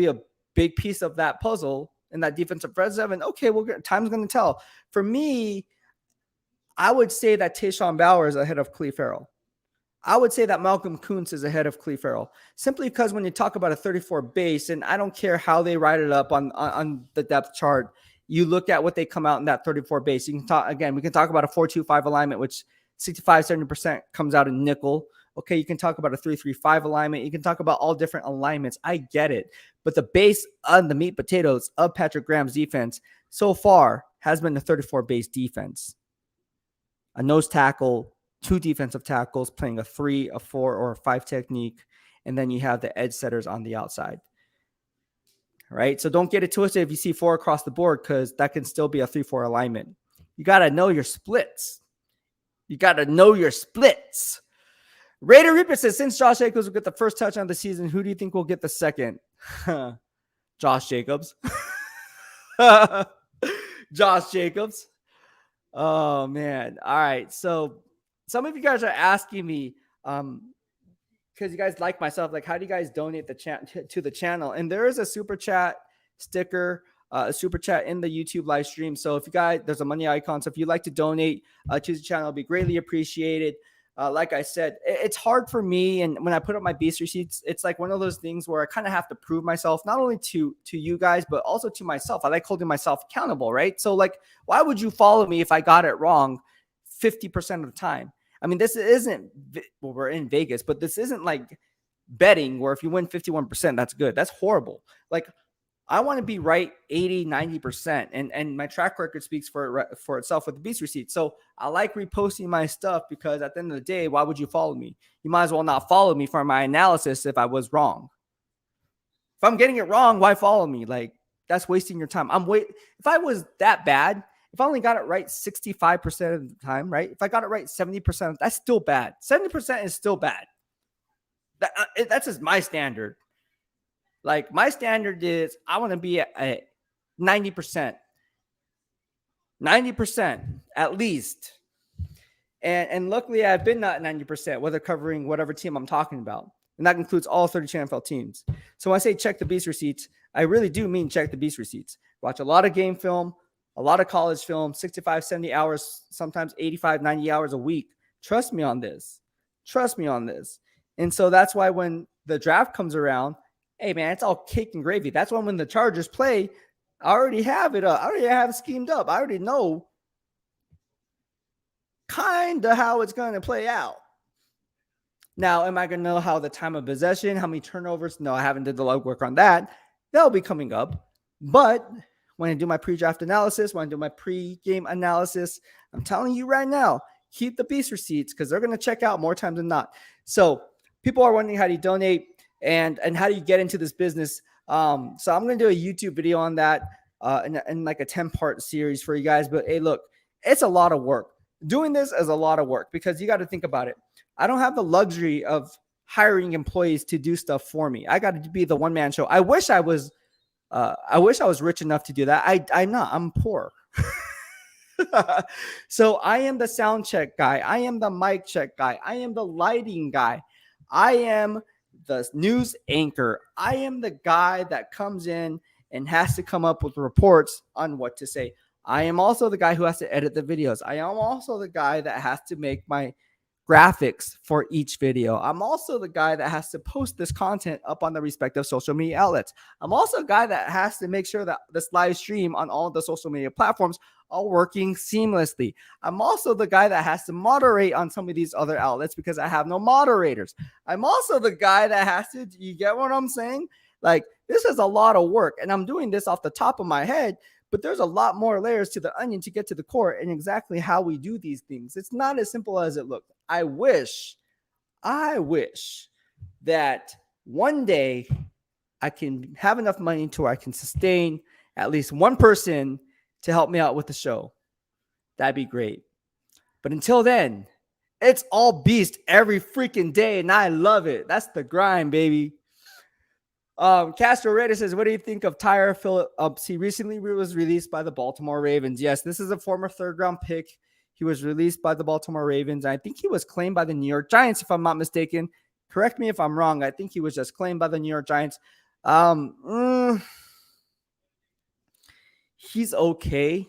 big piece of that puzzle in that defensive front seven. Okay, well, time's going to tell. For me, I would say that Tayshaun Bauer is ahead of Clee Farrell. I would say that Malcolm Kuntz is ahead of Clee Farrell, simply because when you talk about a 34 base, and I don't care how they write it up on the depth chart, you look at what they come out in that 34 base. You can talk, again, we can talk about a 4-2-5 alignment, which 65-70% comes out in nickel. Okay, you can talk about a 3-3-5 alignment. You can talk about all different alignments. I get it. But the base on the meat potatoes of Patrick Graham's defense so far has been the 34 base defense. A nose tackle, 2 defensive tackles playing a 3, a 4, or a 5 technique, and then you have the edge setters on the outside. All right, so don't get it twisted if you see 4 across the board, because that can still be a 3-4 alignment. You got to know your splits. Raider Reaper says, since Josh Jacobs will get the first touchdown of the season, who do you think will get the second? Josh Jacobs. Josh Jacobs. Oh, man. All right. So some of you guys are asking me, because you guys like myself, like, how do you guys donate to the channel? And there is a super chat sticker a super chat in the YouTube live stream. So if you guys, there's a money icon. So if you'd like to donate to the channel, it'd be greatly appreciated. Like I said, it's hard for me. And when I put up my Beast receipts, it's like one of those things where I kind of have to prove myself, not only to you guys, but also to myself. I like holding myself accountable, right? So like, why would you follow me if I got it wrong 50% of the time? I mean, this isn't, well, we're in Vegas, but this isn't like betting where if you win 51%, that's good. That's horrible. Like, I want to be right 80, 90%. And my track record speaks for itself with the Beast receipt. So I like reposting my stuff because at the end of the day, why would you follow me? You might as well not follow me for my analysis if I was wrong. If I'm getting it wrong, why follow me? Like, that's wasting your time. If I was that bad, if I only got it right 65% of the time, right? If I got it right 70%, that's still bad. 70% is still bad. That's just my standard. Like, my standard is I want to be at 90%. 90% at least. And luckily I've been not 90%, whether covering whatever team I'm talking about. And that includes all 32 NFL teams. So when I say check the Beast receipts, I really do mean check the Beast receipts. Watch a lot of game film, a lot of college film, 65, 70 hours, sometimes 85, 90 hours a week. Trust me on this. Trust me on this. And so that's why when the draft comes around, hey, man, it's all cake and gravy. That's when the Chargers play, I already have it up. I already have it schemed up. I already know kind of how it's going to play out. Now, am I going to know how the time of possession, how many turnovers? No, I haven't did the legwork on that. That'll be coming up. But when I do my pre-draft analysis, when I do my pre-game analysis, I'm telling you right now, keep the Beast receipts because they're going to check out more times than not. So people are wondering, how do you donate and how do you get into this business? So I'm going to do a YouTube video on that in like a 10-part series for you guys. But hey, look, it's a lot of work. Doing this is a lot of work because you got to think about it. I don't have the luxury of hiring employees to do stuff for me. I got to be the one-man show. I wish I was rich enough to do that. I'm not. I'm poor. So I am the sound check guy. I am the mic check guy. I am the lighting guy. I am the news anchor. I am the guy that comes in and has to come up with reports on what to say. I am also the guy who has to edit the videos. I am also the guy that has to make my graphics for each video. I'm also the guy that has to post this content up on the respective social media outlets. I'm also a guy that has to make sure that this live stream on all the social media platforms are working seamlessly. I'm also the guy that has to moderate on some of these other outlets because I have no moderators. I'm also the guy that has to, you get what I'm saying? Like, this is a lot of work, and I'm doing this off the top of my head, but there's a lot more layers to the onion to get to the core and exactly how we do these things. It's not as simple as it looks. I wish that one day I can have enough money to where I can sustain at least one person to help me out with the show. That'd be great. But until then, it's all Beast every freaking day, and I love it. That's the grind, baby. Castro Reyes says, what do you think of Tyre Phillips? He recently was released by the Baltimore Ravens. Yes, this is a former third-round pick. He was released by the Baltimore Ravens. I think he was claimed by the New York Giants, if I'm not mistaken. Correct me if I'm wrong. I think he was just claimed by the New York Giants. He's okay.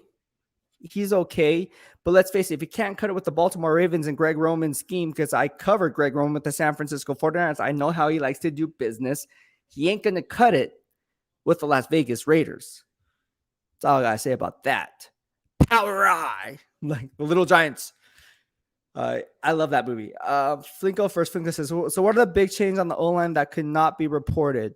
He's okay. But let's face it, if you can't cut it with the Baltimore Ravens and Greg Roman's scheme, because I covered Greg Roman with the San Francisco 49ers, I know how he likes to do business. He ain't going to cut it with the Las Vegas Raiders. That's all I got to say about that. Power Eye. Like the Little Giants. I love that movie. Flinko says, so what are the big changes on the O-line that could not be reported?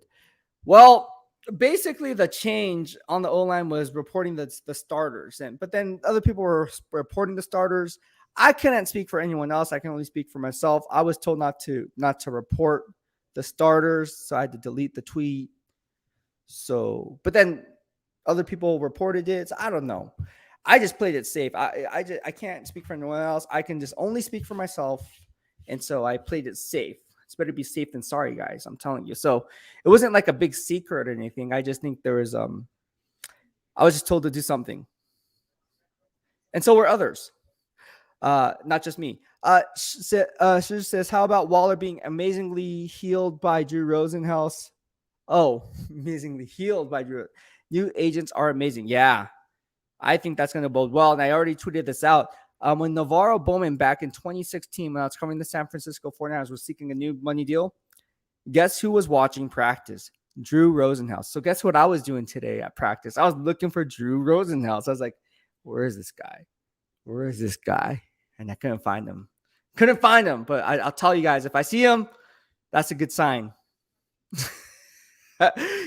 Well, basically the change on the O-line was reporting the starters. But then other people were reporting the starters. I couldn't speak for anyone else. I can only speak for myself. I was told not to report the starters, so I had to delete the tweet. So, but then other people reported it. So I don't know. I just played it safe. I can't speak for anyone else. I can just only speak for myself, and so I played it safe. It's better to be safe than sorry, guys. I'm telling you. So it wasn't like a big secret or anything. I just think there was I was just told to do something, and so were others. Not just me. She says, how about Waller being amazingly healed by Drew Rosenhaus? Oh, amazingly healed by Drew. New agents are amazing. Yeah, I think that's going to bode well. And I already tweeted this out. When Navarro Bowman back in 2016, when I was covering the San Francisco 49ers, was seeking a new money deal, guess who was watching practice? Drew Rosenhaus. So guess what I was doing today at practice? I was looking for Drew Rosenhaus. I was like, where is this guy? Where is this guy? And I couldn't find him. But I'll tell you guys, if I see him, that's a good sign.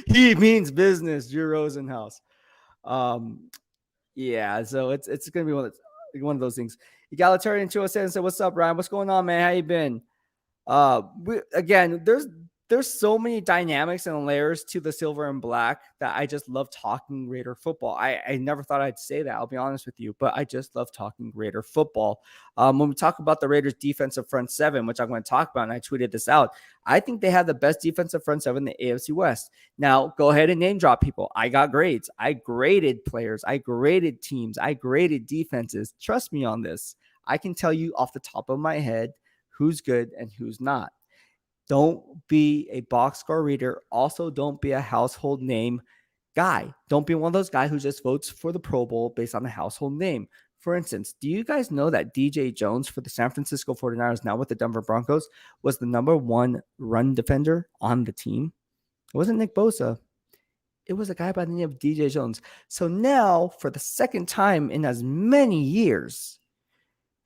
He means business, Drew Rosenhaus. Yeah, so it's gonna be one of those things. Egalitarian 207 said, "What's up, Ryan? What's going on, man? How you been?" Again, there's so many dynamics and layers to the silver and black that I just love talking Raider football. I never thought I'd say that, I'll be honest with you, but I just love talking Raider football. When we talk about the Raiders defensive front seven, which I'm going to talk about, and I tweeted this out, I think they have the best defensive front seven in the AFC West. Now, go ahead and name drop people. I got grades. I graded players. I graded teams. I graded defenses. Trust me on this. I can tell you off the top of my head who's good and who's not. Don't be a box score reader. Also, don't be a household name guy. Don't be one of those guys who just votes for the Pro Bowl based on a household name. For instance, do you guys know that DJ Jones for the San Francisco 49ers, now with the Denver Broncos, was the number one run defender on the team? It wasn't Nick Bosa. It was a guy by the name of DJ Jones. So now, for the second time in as many years,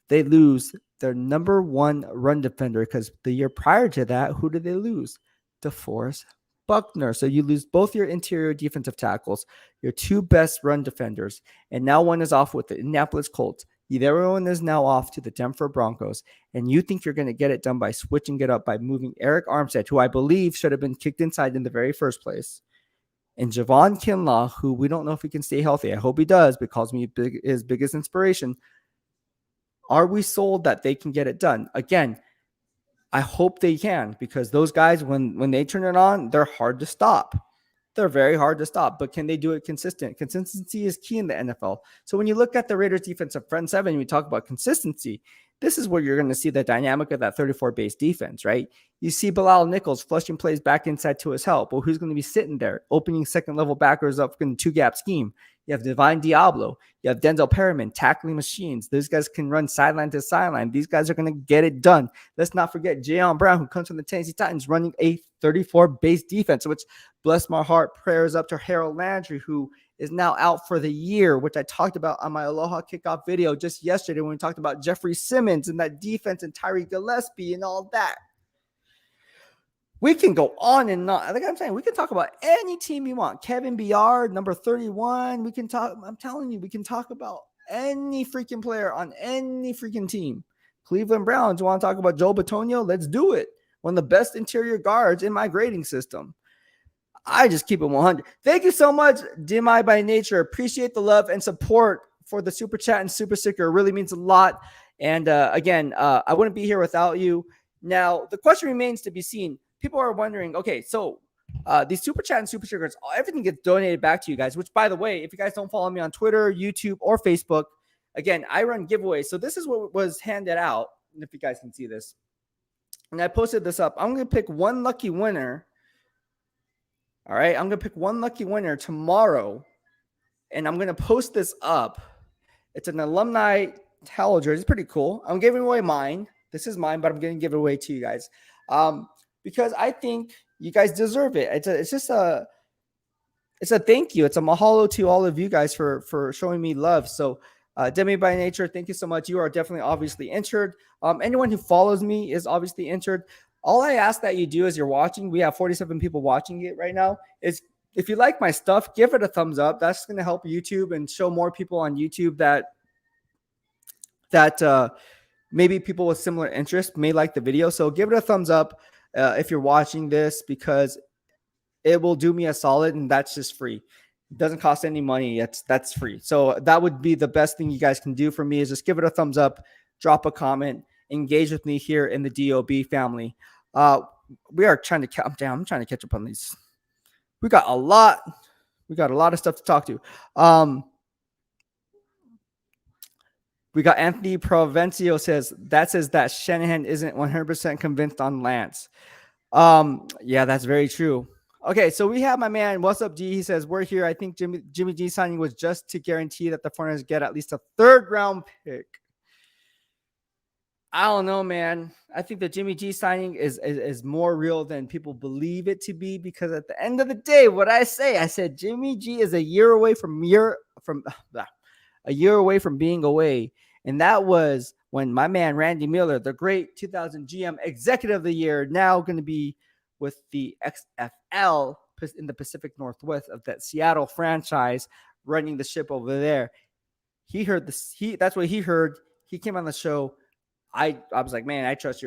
they lose their number one run defender, because the year prior to that, who did they lose? DeForest Buckner. So you lose both your interior defensive tackles, your two best run defenders, and now one is off with the Indianapolis Colts. Everyone is now off to the Denver Broncos, and you think you're going to get it done by switching it up by moving Eric Armstead, who I believe should have been kicked inside in the very first place, and Javon Kinlaw, who we don't know if he can stay healthy. I hope he does, but calls me his biggest inspiration. Are we sold that they can get it done? Again, I hope they can, because those guys, when they turn it on, they're hard to stop. They're very hard to stop, but can they do it consistent? Consistency is key in the NFL. So when you look at the Raiders defensive front seven, and we talk about consistency, this is where you're going to see the dynamic of that 34 base defense, right? You see Bilal Nichols flushing plays back inside to his help. Well, who's going to be sitting there opening second level backers up in the two gap scheme? You have Divine Diablo. You have Denzel Perryman, tackling machines. Those guys can run sideline to sideline. These guys are going to get it done. Let's not forget Jayon Brown, who comes from the Tennessee Titans, running a 34 base defense, which, bless my heart, prayers up to Harold Landry, who is now out for the year, which I talked about on my Aloha kickoff video just yesterday when we talked about Jeffrey Simmons and that defense and Tyree Gillespie and all that. We can go on and on. Like I'm saying, we can talk about any team you want. Kevin Byard, number 31. We can talk. I'm telling you, we can talk about any freaking player on any freaking team. Cleveland Browns, you want to talk about Joe Bitonio? Let's do it. One of the best interior guards in my grading system. I just keep it 100. Thank you so much, Dimai by Nature. Appreciate the love and support for the super chat and super sticker. It really means a lot. And again, I wouldn't be here without you. Now, the question remains to be seen. People are wondering, okay, so these super chat and super stickers, everything gets donated back to you guys, which, by the way, if you guys don't follow me on Twitter, YouTube, or Facebook, again, I run giveaways. So this is what was handed out, if you guys can see this. And I posted this up. I'm going to pick one lucky winner. All right, I'm going to pick one lucky winner tomorrow, and I'm going to post this up. It's an alumni towel jersey. It's pretty cool. I'm giving away mine. This is mine, but I'm going to give it away to you guys. Because I think you guys deserve it. It's a thank you. It's a mahalo to all of you guys for showing me love. So Demi by Nature, thank you so much. You are definitely obviously entered. Anyone who follows me is obviously entered. All I ask that you do as you're watching, we have 47 people watching it right now, is if you like my stuff, give it a thumbs up. That's going to help YouTube and show more people on YouTube that maybe people with similar interests may like the video. So give it a thumbs up. If you're watching this, because it will do me a solid, and that's just free. It doesn't cost any money. That's free. So that would be the best thing you guys can do for me, is just give it a thumbs up, drop a comment, engage with me here in the DOB family. We are trying to I'm trying to catch up on these. We got a lot of stuff to talk to. We got Anthony Provencio says that Shanahan isn't 100% convinced on Lance. Yeah, that's very true. Okay, so we have my man, what's up, G? He says, we're here. I think Jimmy G signing was just to guarantee that the 49ers get at least a third round pick. I don't know, man. I think the Jimmy G signing is more real than people believe it to be, because at the end of the day, what I said Jimmy G is a year away from being away. And that was when my man Randy Miller, the great 2000 GM Executive of the Year, now going to be with the XFL in the Pacific Northwest of that Seattle franchise, running the ship over there. He heard this. That's what he heard. He came on the show. I was like, man, I trust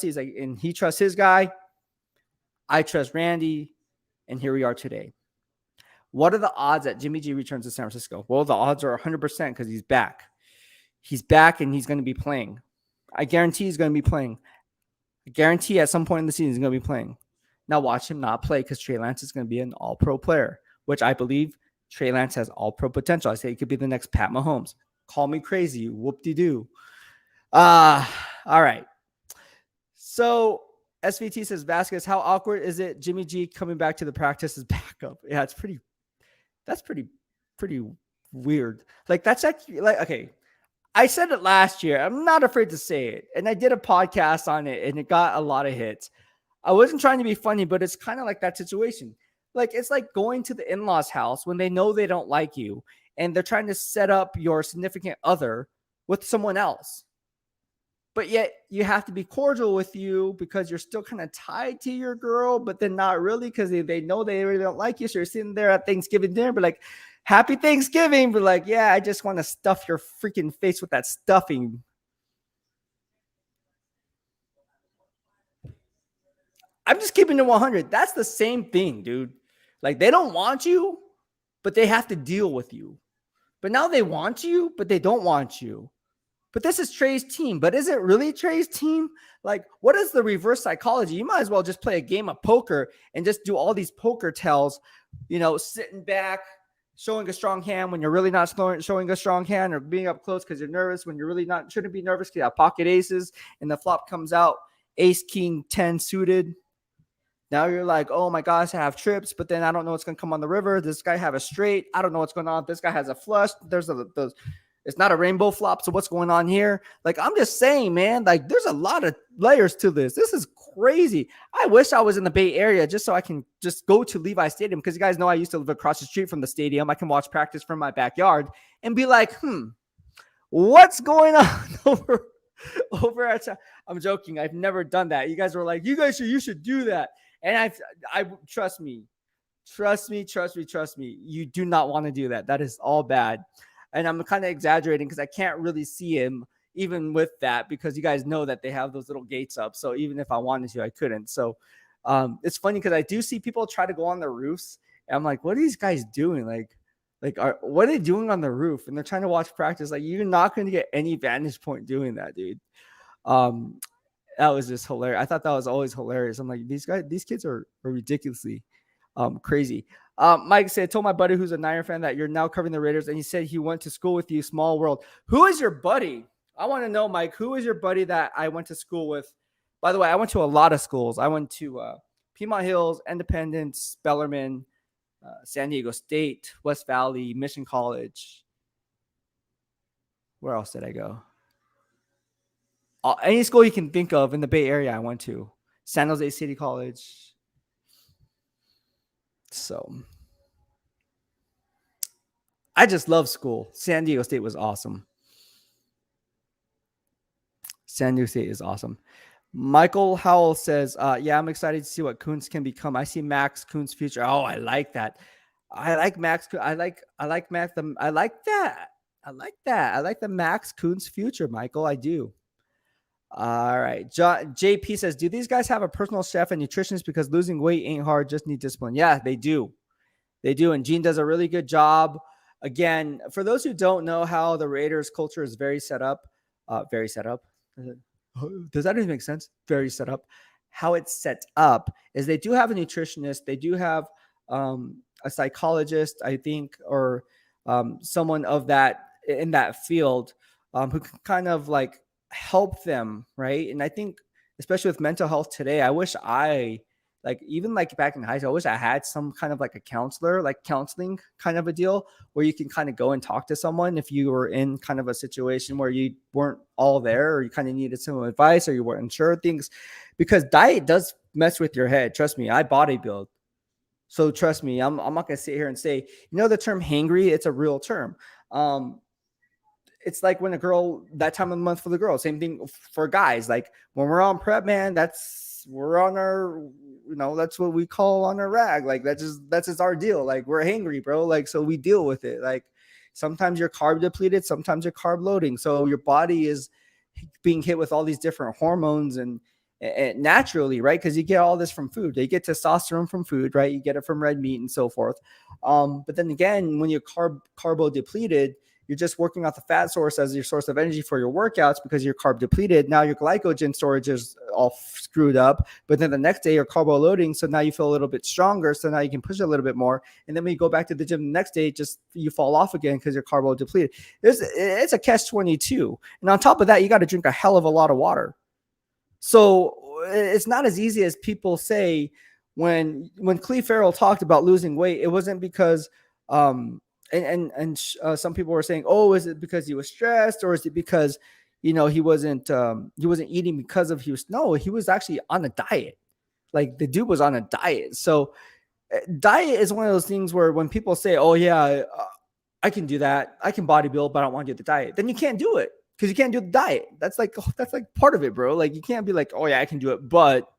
he's like, and he trusts his guy. I trust Randy. And here we are today. What are the odds that Jimmy G returns to San Francisco? Well, the odds are 100% because he's back. He's back and he's going to be playing. I guarantee he's going to be playing. I guarantee at some point in the season he's going to be playing. Now watch him not play, because Trey Lance is going to be an all-pro player, which I believe Trey Lance has all-pro potential. I say he could be the next Pat Mahomes. Call me crazy. Whoop-de-doo. All right. So SVT says, Vasquez, how awkward is it? Jimmy G coming back to the practice as backup. Yeah, that's pretty weird. Like, that's actually like, okay. I said it last year. I'm not afraid to say it. And I did a podcast on it and it got a lot of hits. I wasn't trying to be funny, but it's kind of like that situation. Like, it's like going to the in-laws house when they know they don't like you and they're trying to set up your significant other with someone else. But yet you have to be cordial with you because you're still kind of tied to your girl, but then not really, because they know they really don't like you. So you're sitting there at Thanksgiving dinner, but like, happy Thanksgiving. But like, yeah, I just want to stuff your freaking face with that stuffing. I'm just keeping it 100. That's the same thing, dude. Like, they don't want you, but they have to deal with you. But now they want you, but they don't want you. But this is Trey's team. But is it really Trey's team? Like, what is the reverse psychology? You might as well just play a game of poker and just do all these poker tells, sitting back, showing a strong hand when you're really not showing a strong hand, or being up close because you're nervous when you're really shouldn't be nervous because you have pocket aces and the flop comes out ace, king, 10 suited. Now you're like, oh my gosh, I have trips, but then I don't know what's going to come on the river. This guy have a straight. I don't know what's going on. This guy has a flush. It's not a rainbow flop. So what's going on here? Like, I'm just saying, man, like, there's a lot of layers to this. This is crazy. I wish I was in the Bay Area just so I can just go to Levi Stadium, because you guys know I used to live across the street from the stadium. I can watch practice from my backyard and be like, what's going on over at I'm joking. I've never done that. You guys were like, you should do that. And I trust me. You do not want to do that. That is all bad. And I'm kind of exaggerating because I can't really see him even with that, because you guys know that they have those little gates up. So even if I wanted to, I couldn't. So it's funny because I do see people try to go on the roofs. And I'm like, what are these guys doing? What are they doing on the roof? And they're trying to watch practice. Like, you're not going to get any vantage point doing that, dude. That was just hilarious. I thought that was always hilarious. I'm like, these kids are ridiculously crazy. Mike said, told my buddy who's a Niner fan that you're now covering the Raiders, and he said he went to school with you. Small world. Who is your buddy? I want to know, Mike, who is your buddy that I went to school with? By the way, I went to a lot of schools. I went to Piedmont Hills, Independence, Bellarmine, San Diego State, West Valley, Mission College. Where else did I go? Any school you can think of in the Bay Area I went to. San Jose City College. So I just love school. San Diego State was awesome. San Diego State is awesome. Michael Howell says, yeah, I'm excited to see what Kuntz can become. I see Max Kuntz future. Oh, I like that. I like Max. I like Max. I like that. I like the Max Kuntz future, Michael. I do. All right. JP says, do these guys have a personal chef and nutritionist? Because losing weight ain't hard, just need discipline. Yeah, they do. And Gene does a really good job. Again, for those who don't know how the Raiders culture is very set up. Does that even make sense? Very set up. How it's set up is they do have a nutritionist. They do have a psychologist, I think, or someone of that in that field who can kind of like help them, right? And I think, especially with mental health today, I wish I Like even like back in high school, I wish I had some kind of like a counselor, like counseling kind of a deal where you can kind of go and talk to someone if you were in kind of a situation where you weren't all there, or you kind of needed some advice, or you weren't sure of things, because diet does mess with your head. Trust me, I bodybuild. So trust me, I'm not gonna sit here and say, the term hangry, it's a real term. It's like when a girl, that time of the month for the girl, same thing for guys. Like when we're on prep, man, we're on our, that's what we call on our rag. Like that's just our deal. Like we're hangry, bro. Like, so we deal with it. Like sometimes you're carb depleted, sometimes you're carb loading. So your body is being hit with all these different hormones and naturally, right? Because you get all this from food. You get testosterone from food, right? You get it from red meat and so forth. But then again, when you're carbo depleted, you're just working off the fat source as your source of energy for your workouts because you're carb depleted. Now your glycogen storage is all screwed up. But then the next day you're carbo loading, so now you feel a little bit stronger. So now you can push a little bit more. And then when you go back to the gym the next day, just you fall off again because you're carbo depleted. It's a catch-22. And on top of that, you got to drink a hell of a lot of water. So it's not as easy as people say. When Cleve Farrell talked about losing weight, it wasn't because some people were saying, oh, is it because he was stressed, or is it because he wasn't eating because of no, he was actually on a diet. Like the dude was on a diet. So diet is one of those things where when people say, oh yeah, I can do that, I can bodybuild, but I don't want to do the diet, then you can't do it because you can't do the diet. That's like part of it, bro. Like you can't be like, oh yeah, I can do it, but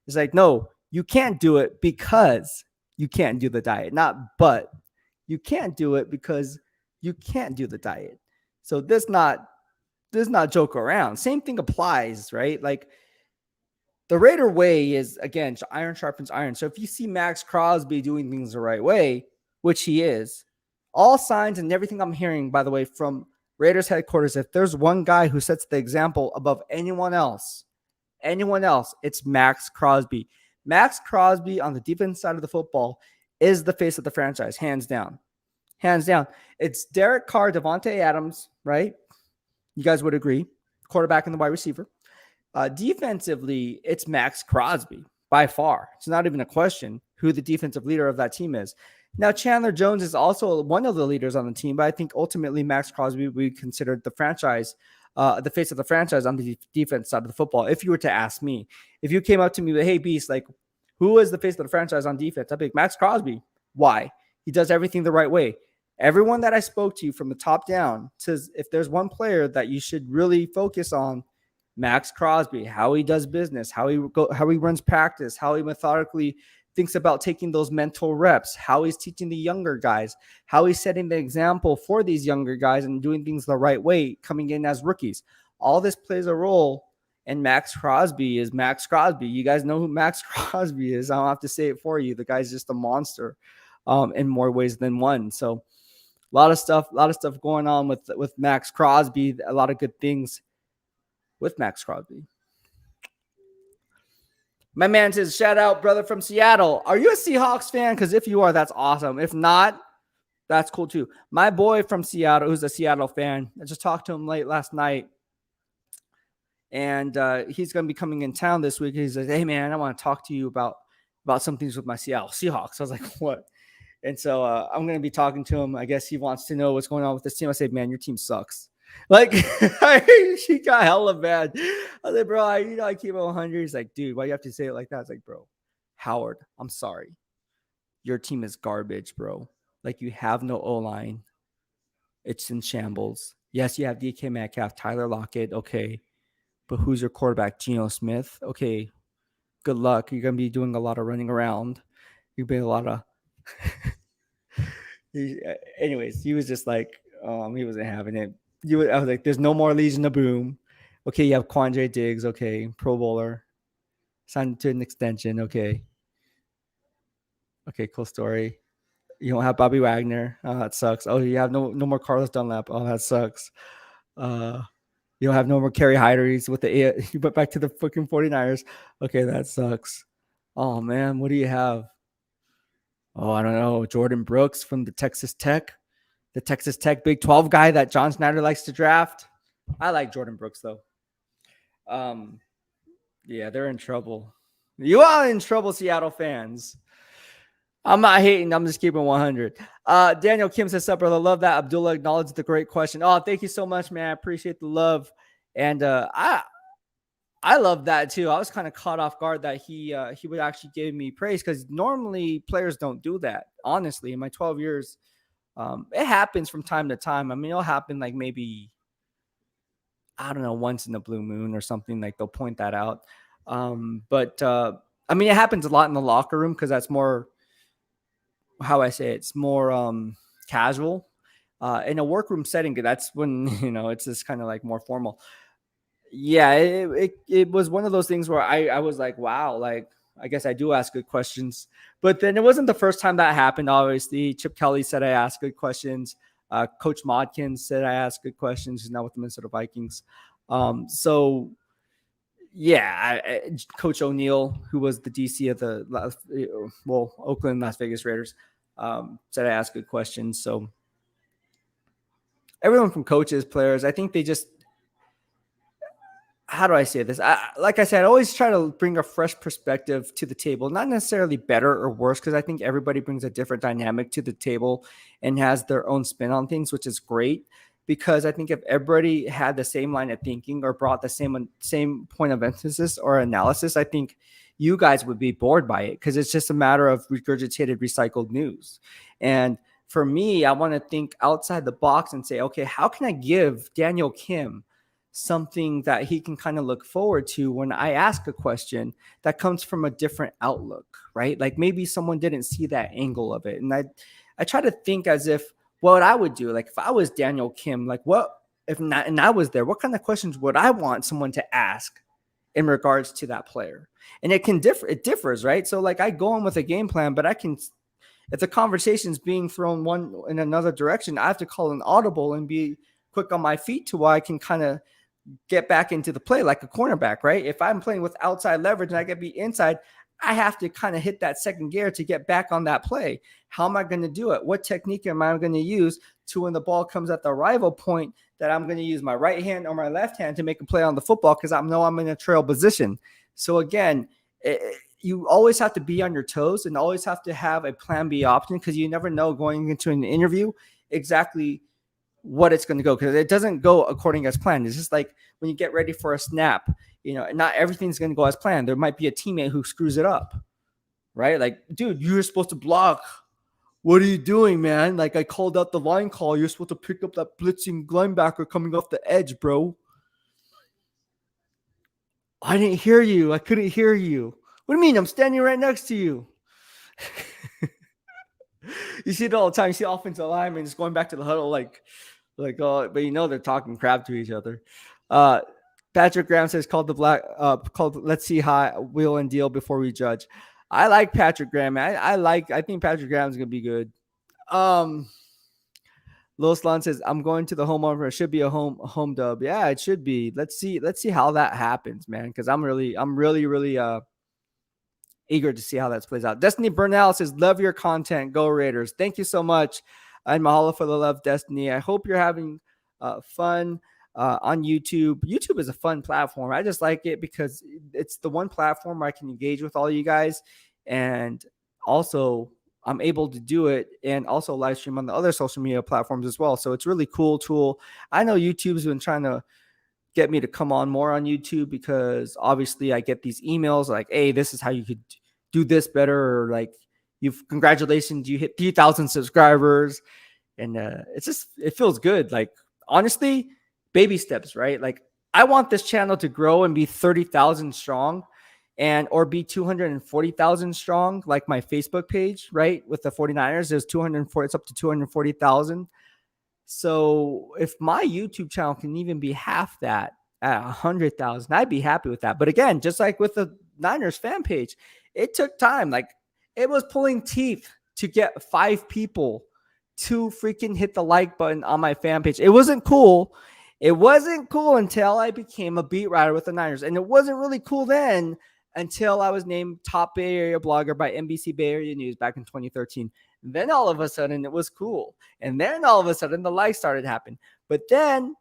it's like, no, you can't do it because you can't do the diet, not but. You can't do it because you can't do the diet. So this not joke around. Same thing applies, right? Like the Raider way is, again, iron sharpens iron. So if you see Max Crosby doing things the right way, which he is, all signs and everything I'm hearing, by the way, from Raiders headquarters, if there's one guy who sets the example above anyone else, it's Max Crosby. Max Crosby on the defense side of the football is the face of the franchise, hands down. Hands down. It's Derek Carr, Devontae Adams, right? You guys would agree. Quarterback and the wide receiver. Defensively, it's Max Crosby by far. It's not even a question who the defensive leader of that team is. Now, Chandler Jones is also one of the leaders on the team, but I think ultimately Max Crosby would be considered the franchise, the face of the franchise on the defense side of the football. If you were to ask me, if you came up to me with, hey, Beast, like, who is the face of the franchise on defense? I'd be like, Max Crosby. Why? He does everything the right way. Everyone that I spoke to from the top down says if there's one player that you should really focus on, Max Crosby, how he does business, how he runs practice, how he methodically thinks about taking those mental reps, how he's teaching the younger guys, how he's setting the example for these younger guys and doing things the right way, coming in as rookies. All this plays a role, and Max Crosby is Max Crosby. You guys know who Max Crosby is. I don't have to say it for you. The guy's just a monster in more ways than one. So a lot of stuff going on with Max Crosby. A lot of good things with Max Crosby. My man says, shout out, brother from Seattle. Are you a Seahawks fan? Because if you are, that's awesome. If not, that's cool too. My boy from Seattle, who's a Seattle fan, I just talked to him late last night. And he's going to be coming in town this week. He says, hey, man, I want to talk to you about some things with my Seattle Seahawks. I was like, what? And so I'm going to be talking to him. I guess he wants to know what's going on with this team. I said, man, your team sucks. Like, she got hella bad. I was like, bro, I keep it 100. He's like, dude, why do you have to say it like that? I was like, bro, Howard, I'm sorry. Your team is garbage, bro. Like, you have no O-line. It's in shambles. Yes, you have DK Metcalf, Tyler Lockett. Okay. But who's your quarterback? Geno Smith? Okay. Good luck. You're going to be doing a lot of running around. You've been a lot of... Anyways, he was just like, he wasn't having it. I was like, there's no more Legion of Boom. Okay, you have Quandre Diggs. Okay, Pro Bowler. Signed to an extension. Okay, cool story. You don't have Bobby Wagner. Oh, that sucks. Oh, you have no more Carlos Dunlap. Oh, that sucks. You don't have no more Kerry Hyder. He's with the you went back to the freaking 49ers. Okay, that sucks. Oh man, what do you have? Oh, I don't know. Jordan Brooks from the Texas Tech Big 12 guy that John Snyder likes to draft. I like Jordan Brooks though. Yeah, they're in trouble. You are in trouble, Seattle fans. I'm not hating. I'm just keeping 100. Daniel Kim says, "Sup, brother? Love that." Abdullah acknowledged the great question. Oh, thank you so much, man. I appreciate the love, and I love that too. I was kind of caught off guard that he would actually give me praise because normally players don't do that. Honestly, in my 12 years, it happens from time to time. I mean, it'll happen like maybe I don't know once in the blue moon or something. Like they'll point that out. But I mean, it happens a lot in the locker room because that's more how I say it, it's more casual. In a workroom setting, that's when it's just kind of like more formal. Yeah, it was one of those things where I was like, wow, like I guess I do ask good questions. But then it wasn't the first time that happened. Obviously, Chip Kelly said I asked good questions. Coach Modkins said I asked good questions. He's now with the Minnesota Vikings. So yeah, Coach O'Neill, who was the DC of the Oakland Las Vegas Raiders, said I asked good questions. So everyone from coaches, players, I think they just, how do I say this? Like I said, I always try to bring a fresh perspective to the table, not necessarily better or worse, because I think everybody brings a different dynamic to the table and has their own spin on things, which is great. Because I think if everybody had the same line of thinking or brought the same point of emphasis or analysis, I think you guys would be bored by it because it's just a matter of regurgitated, recycled news. And for me, I want to think outside the box and say, okay, how can I give Daniel Kim something that he can kind of look forward to when I ask a question that comes from a different outlook, right? Like maybe someone didn't see that angle of it. And I try to think as if what I would do, like if I was Daniel Kim, like what if not, and I was there, what kind of questions would I want someone to ask in regards to that player? And it can differ, it differs, right? So like I go on with a game plan, but I can, if the conversation's being thrown one in another direction, I have to call an audible and be quick on my feet to where I can kind of get back into the play like a cornerback, right? If I'm playing with outside leverage and I get beat inside, I have to kind of hit that second gear to get back on that play. How am I going to do it? What technique am I going to use to when the ball comes at the arrival point that I'm going to use my right hand or my left hand to make a play on the football because I know I'm in a trail position. So again, you always have to be on your toes and always have to have a plan B option because you never know going into an interview exactly what it's going to go because it doesn't go according as planned. It's just like when you get ready for a snap, not everything's going to go as planned. There might be a teammate who screws it up, right? Like, dude, you're supposed to block. What are you doing, man? Like I called out the line call. You're supposed to pick up that blitzing linebacker coming off the edge, bro. I didn't hear you. I couldn't hear you. What do you mean? I'm standing right next to you. You see it all the time. You see offensive linemen just going back to the huddle like, oh, but they're talking crap to each other. Patrick Graham says called let's see how wheel and deal before we judge. I like Patrick Graham. I think Patrick Graham's gonna be good. Lil Slon says I'm going to the home opener. It should be a home dub. Yeah, it should be. Let's see how that happens, man. Because I'm really eager to see how that plays out. Destiny Burnell says, love your content. Go Raiders. Thank you so much. And mahalo for the love, Destiny. I hope you're having fun on YouTube. YouTube is a fun platform. I just like it because it's the one platform where I can engage with all you guys. And also, I'm able to do it and also live stream on the other social media platforms as well. So it's really cool tool. I know YouTube's been trying to get me to come on more on YouTube because obviously I get these emails like, hey, this is how you could do this better. Or like, congratulations, you hit 3,000 subscribers. And it feels good. Like, honestly, baby steps, right? Like, I want this channel to grow and be 30,000 strong or be 240,000 strong, like my Facebook page, right? With the 49ers, there's 240, it's up to 240,000. So if my YouTube channel can even be half that at 100,000, I'd be happy with that. But again, just like with the Niners fan page, it took time. Like it was pulling teeth to get 5 people to freaking hit the like button on my fan page. It wasn't cool. It wasn't cool until I became a beat writer with the Niners. And it wasn't really cool then until I was named top Bay Area blogger by NBC Bay Area News back in 2013. Then all of a sudden it was cool. And then all of a sudden the likes started happening. But then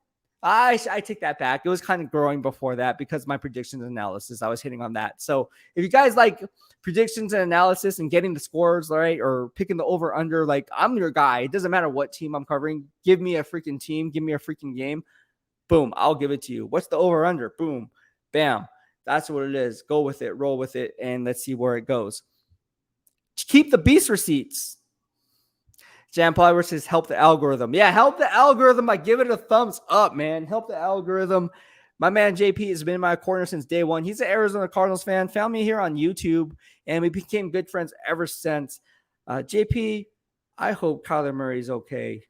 I take that back. It was kind of growing before that because my predictions and analysis, I was hitting on that. So if you guys like predictions and analysis and getting the scores, right, or picking the over under, like I'm your guy. It doesn't matter what team I'm covering. Give me a freaking team. Give me a freaking game. Boom. I'll give it to you. What's the over under? Boom. Bam. That's what it is. Go with it. Roll with it. And let's see where it goes. Keep the beast receipts. Jan Power says, help the algorithm. Yeah, help the algorithm. I give it a thumbs up, man. Help the algorithm. My man JP has been in my corner since day one. He's an Arizona Cardinals fan. Found me here on YouTube, and we became good friends ever since. JP, I hope Kyler Murray's okay.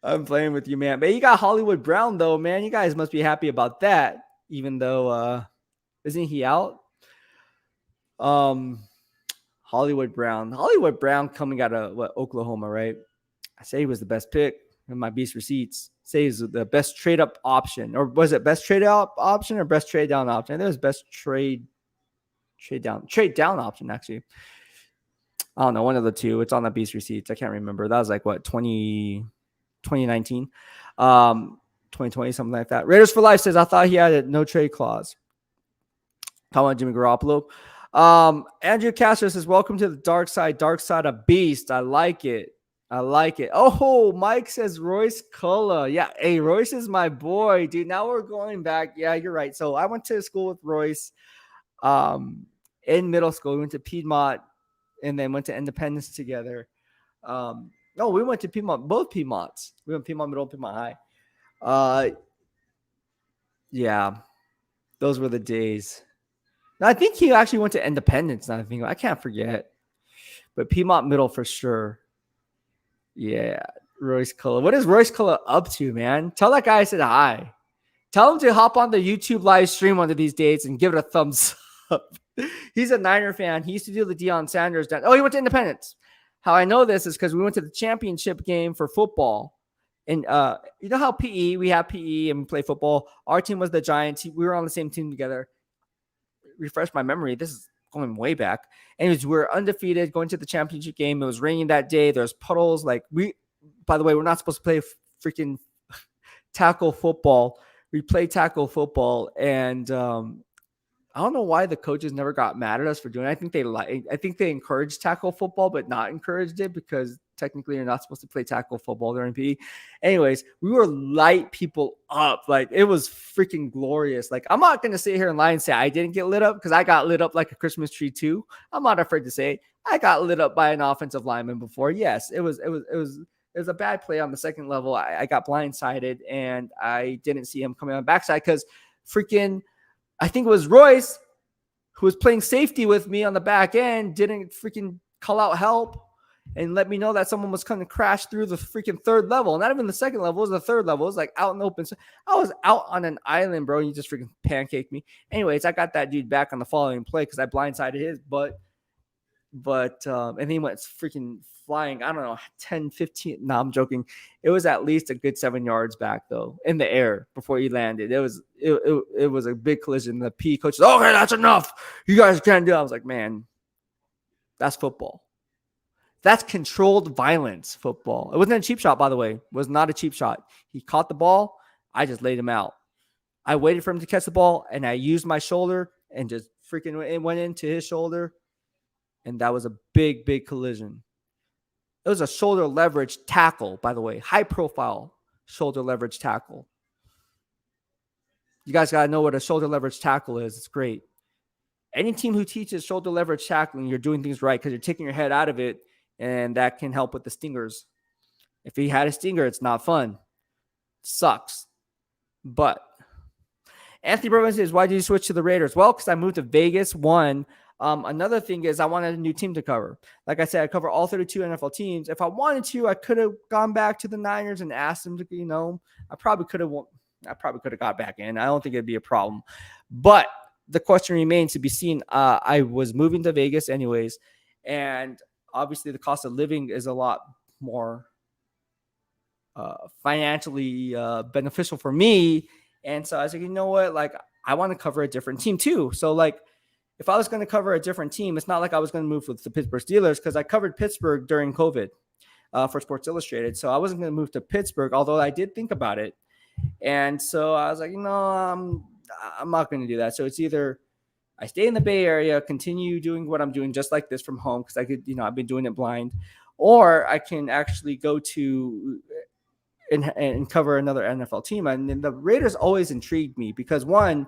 I'm playing with you, man. But you got Hollywood Brown, though, man. You guys must be happy about that, even though isn't he out? Hollywood Brown coming out of Oklahoma, right? I say he was the best pick in my beast receipts. Say he's the best trade up option, or was it best trade up option or best trade down option? I think it was best trade down option, actually. I don't know, one of the two. It's on the beast receipts. I can't remember. That was like what, 2019, 2020, something like that. Raiders for Life says, I thought he had a no trade clause. Talking about Jimmy Garoppolo. Andrew Castro says, welcome to the dark side of beast. I like it. Oh, Mike says Royce Culla. Yeah, hey, Royce is my boy, dude. Now we're going back. Yeah, you're right. So I went to school with Royce in middle school. We went to Piedmont and then went to Independence together. No, we went to Piedmont, both Piedmonts. We went Piedmont Middle, Piedmont High. Yeah, those were the days. I think he actually went to Independence. Now I think I can't forget, but Piedmont Middle for sure. Yeah, Royce Culla. What is Royce Culla up to, man? Tell that guy I said hi. Tell him to hop on the YouTube live stream one of these days and give it a thumbs up. He's a Niner fan. He used to do the Deion Sanders dance. Oh, he went to Independence. How I know this is because we went to the championship game for football. And you know how PE, we have PE and we play football. Our team was the Giants. We were on the same team together. Refresh my memory. This is going way back. Anyways, we were undefeated going to the championship game. It was raining that day. There's puddles. Like by the way, we're not supposed to play freaking tackle football. We play tackle football, and I don't know why the coaches never got mad at us for doing it. I think they encouraged tackle football, but not encouraged it because technically you're not supposed to play tackle football during PE. Anyways, we were light people up. Like, it was freaking glorious. Like, I'm not going to sit here and lie and say I didn't get lit up because I got lit up like a Christmas tree too. I'm not afraid to say it. I got lit up by an offensive lineman before. Yes, it was a bad play on the second level. I got blindsided and I didn't see him coming on the backside because freaking, I think it was Royce who was playing safety with me on the back end, didn't freaking call out help and let me know that someone was going to crash through the freaking third level. Not even the second level, it was the third level. It was like out in the open. So I was out on an island, bro. And you just freaking pancaked me. Anyways, I got that dude back on the following play because I blindsided his butt. But and he went freaking flying, I don't know, 10, 15. No, I'm joking. It was at least a good 7 yards back, though, in the air before he landed. It was a big collision. The P coach said, okay, that's enough. You guys can't do it. I was like, man, that's football. That's controlled violence football. It wasn't a cheap shot, by the way. It was not a cheap shot. He caught the ball. I just laid him out. I waited for him to catch the ball, and I used my shoulder and just freaking went into his shoulder. And that was a big, big collision. It was a shoulder leverage tackle, by the way. High profile shoulder leverage tackle. You guys got to know what a shoulder leverage tackle is. It's great. Any team who teaches shoulder leverage tackling, you're doing things right because you're taking your head out of it, and that can help with the stingers. If he had a stinger, it's not fun. Sucks. But Anthony Burman says, why did you switch to the Raiders? Well, because I moved to Vegas, one. Another thing is I wanted a new team to cover. Like I said, I cover all 32 NFL teams. If I wanted to, I could have gone back to the Niners and asked them to, I probably could have got back in. I don't think it'd be a problem. But the question remains to be seen. I was moving to Vegas anyways, and obviously the cost of living is a lot more financially beneficial for me. And so I was like, you know what? Like, I want to cover a different team too. So like, if I was going to cover a different team, it's not like I was going to move with the Pittsburgh Steelers because I covered Pittsburgh during COVID. for Sports Illustrated. So I wasn't going to move to Pittsburgh, although I did think about it. And so I was like, I'm not going to do that. So it's either I stay in the Bay Area, continue doing what I'm doing just like this from home, because I could, I've been doing it blind, or I can actually go to and cover another NFL team. And the Raiders always intrigued me because, one,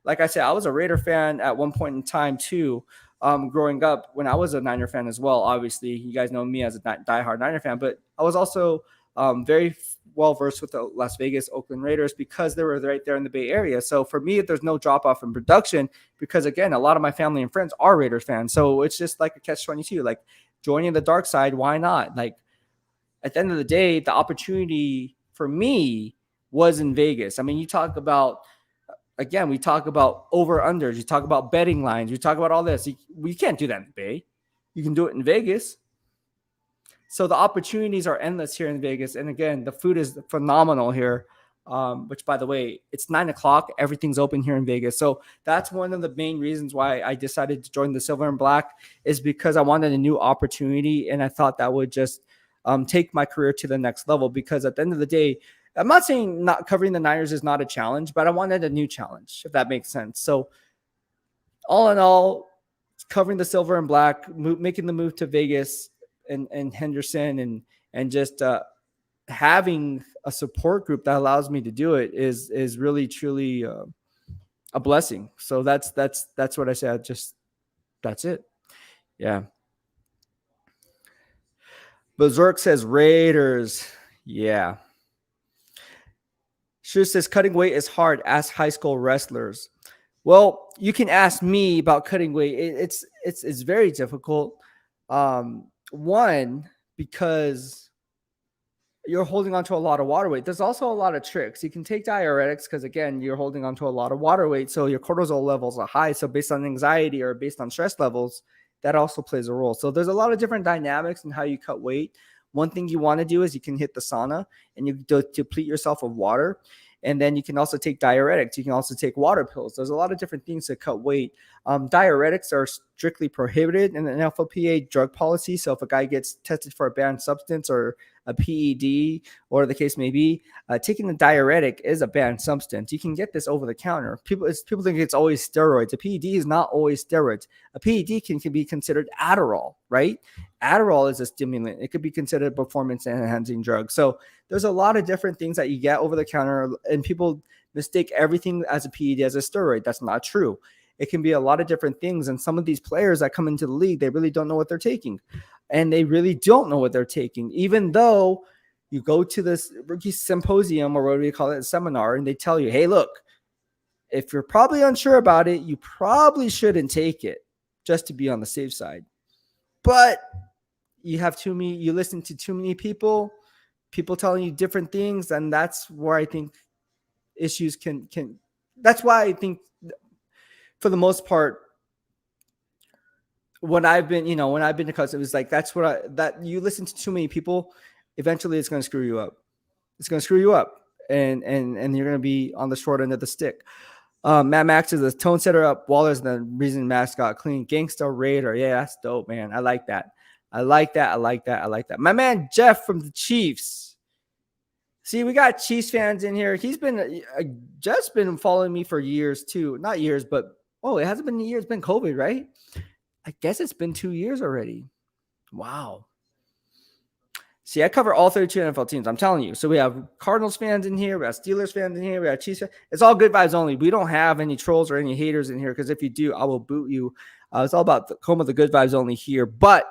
like I said, I was a Raider fan at one point in time too. Growing up, when I was a Niner fan as well. Obviously, you guys know me as a diehard Niner fan, but I was also very well versed with the Las Vegas Oakland Raiders because they were right there in the Bay Area. So for me, there's no drop off in production because, again, a lot of my family and friends are Raiders fans. So it's just like a catch-22. Like, joining the dark side, why not? Like, at the end of the day, the opportunity for me was in Vegas. I mean, you talk about, again, we talk about over-unders. You talk about betting lines. You talk about all this. We can't do that in the Bay. You can do it in Vegas. So the opportunities are endless here in Vegas. And again, the food is phenomenal here, which, by the way, it's 9 o'clock. Everything's open here in Vegas. So that's one of the main reasons why I decided to join the Silver and Black, is because I wanted a new opportunity. And I thought that would just take my career to the next level, because at the end of the day, I'm not saying not covering the Niners is not a challenge, but I wanted a new challenge, if that makes sense. So all in all, covering the Silver and Black, making the move to Vegas and Henderson, and just having a support group that allows me to do it is really truly a blessing. So that's what I said. Just that's it. Yeah. Berserk says Raiders. Yeah. Sure says cutting weight is hard. Ask high school wrestlers. Well, you can ask me about cutting weight. It's very difficult. One, because you're holding on to a lot of water weight. There's also a lot of tricks. You can take diuretics because, again, you're holding on to a lot of water weight. So your cortisol levels are high. So based on anxiety or based on stress levels, that also plays a role. So there's a lot of different dynamics in how you cut weight. One thing you want to do is you can hit the sauna and you deplete yourself of water. And then you can also take diuretics. You can also take water pills. There's a lot of different things to cut weight. Diuretics are strictly prohibited in the NFLPA drug policy. So if a guy gets tested for a banned substance or a PED, or the case may be, taking a diuretic is a banned substance. You can get this over the counter. People think it's always steroids. A PED is not always steroids. A PED can be considered Adderall, right? Adderall is a stimulant. It could be considered a performance-enhancing drug. So there's a lot of different things that you get over the counter, and people mistake everything as a PED as a steroid. That's not true. It can be a lot of different things. And some of these players that come into the league, they really don't know what they're taking. And they really don't know what they're taking, even though you go to this rookie symposium, or what do we call it, a seminar, and they tell you, hey, look, if you're probably unsure about it, you probably shouldn't take it, just to be on the safe side. But you listen to too many people telling you different things, and that's where I think issues can that's why I think, for the most part, when I've been to cuts, it was like, that you listen to too many people, eventually it's going to screw you up. It's going to screw you up, and you're going to be on the short end of the stick. Matt Max is the tone setter up. Waller's the reason Max got clean. Gangsta Raider. Yeah, that's dope, man. I like that. My man Jeff from the Chiefs. See, we got Chiefs fans in here. He's been just been following me for years too. Not years, but it hasn't been a year. It's been COVID, right? I guess it's been 2 years already. Wow. See, I cover all 32 NFL teams. I'm telling you. So we have Cardinals fans in here. We have Steelers fans in here. We have Chiefs fans. It's all good vibes only. We don't have any trolls or any haters in here, because if you do, I will boot you. It's all about the home of the good vibes only here. But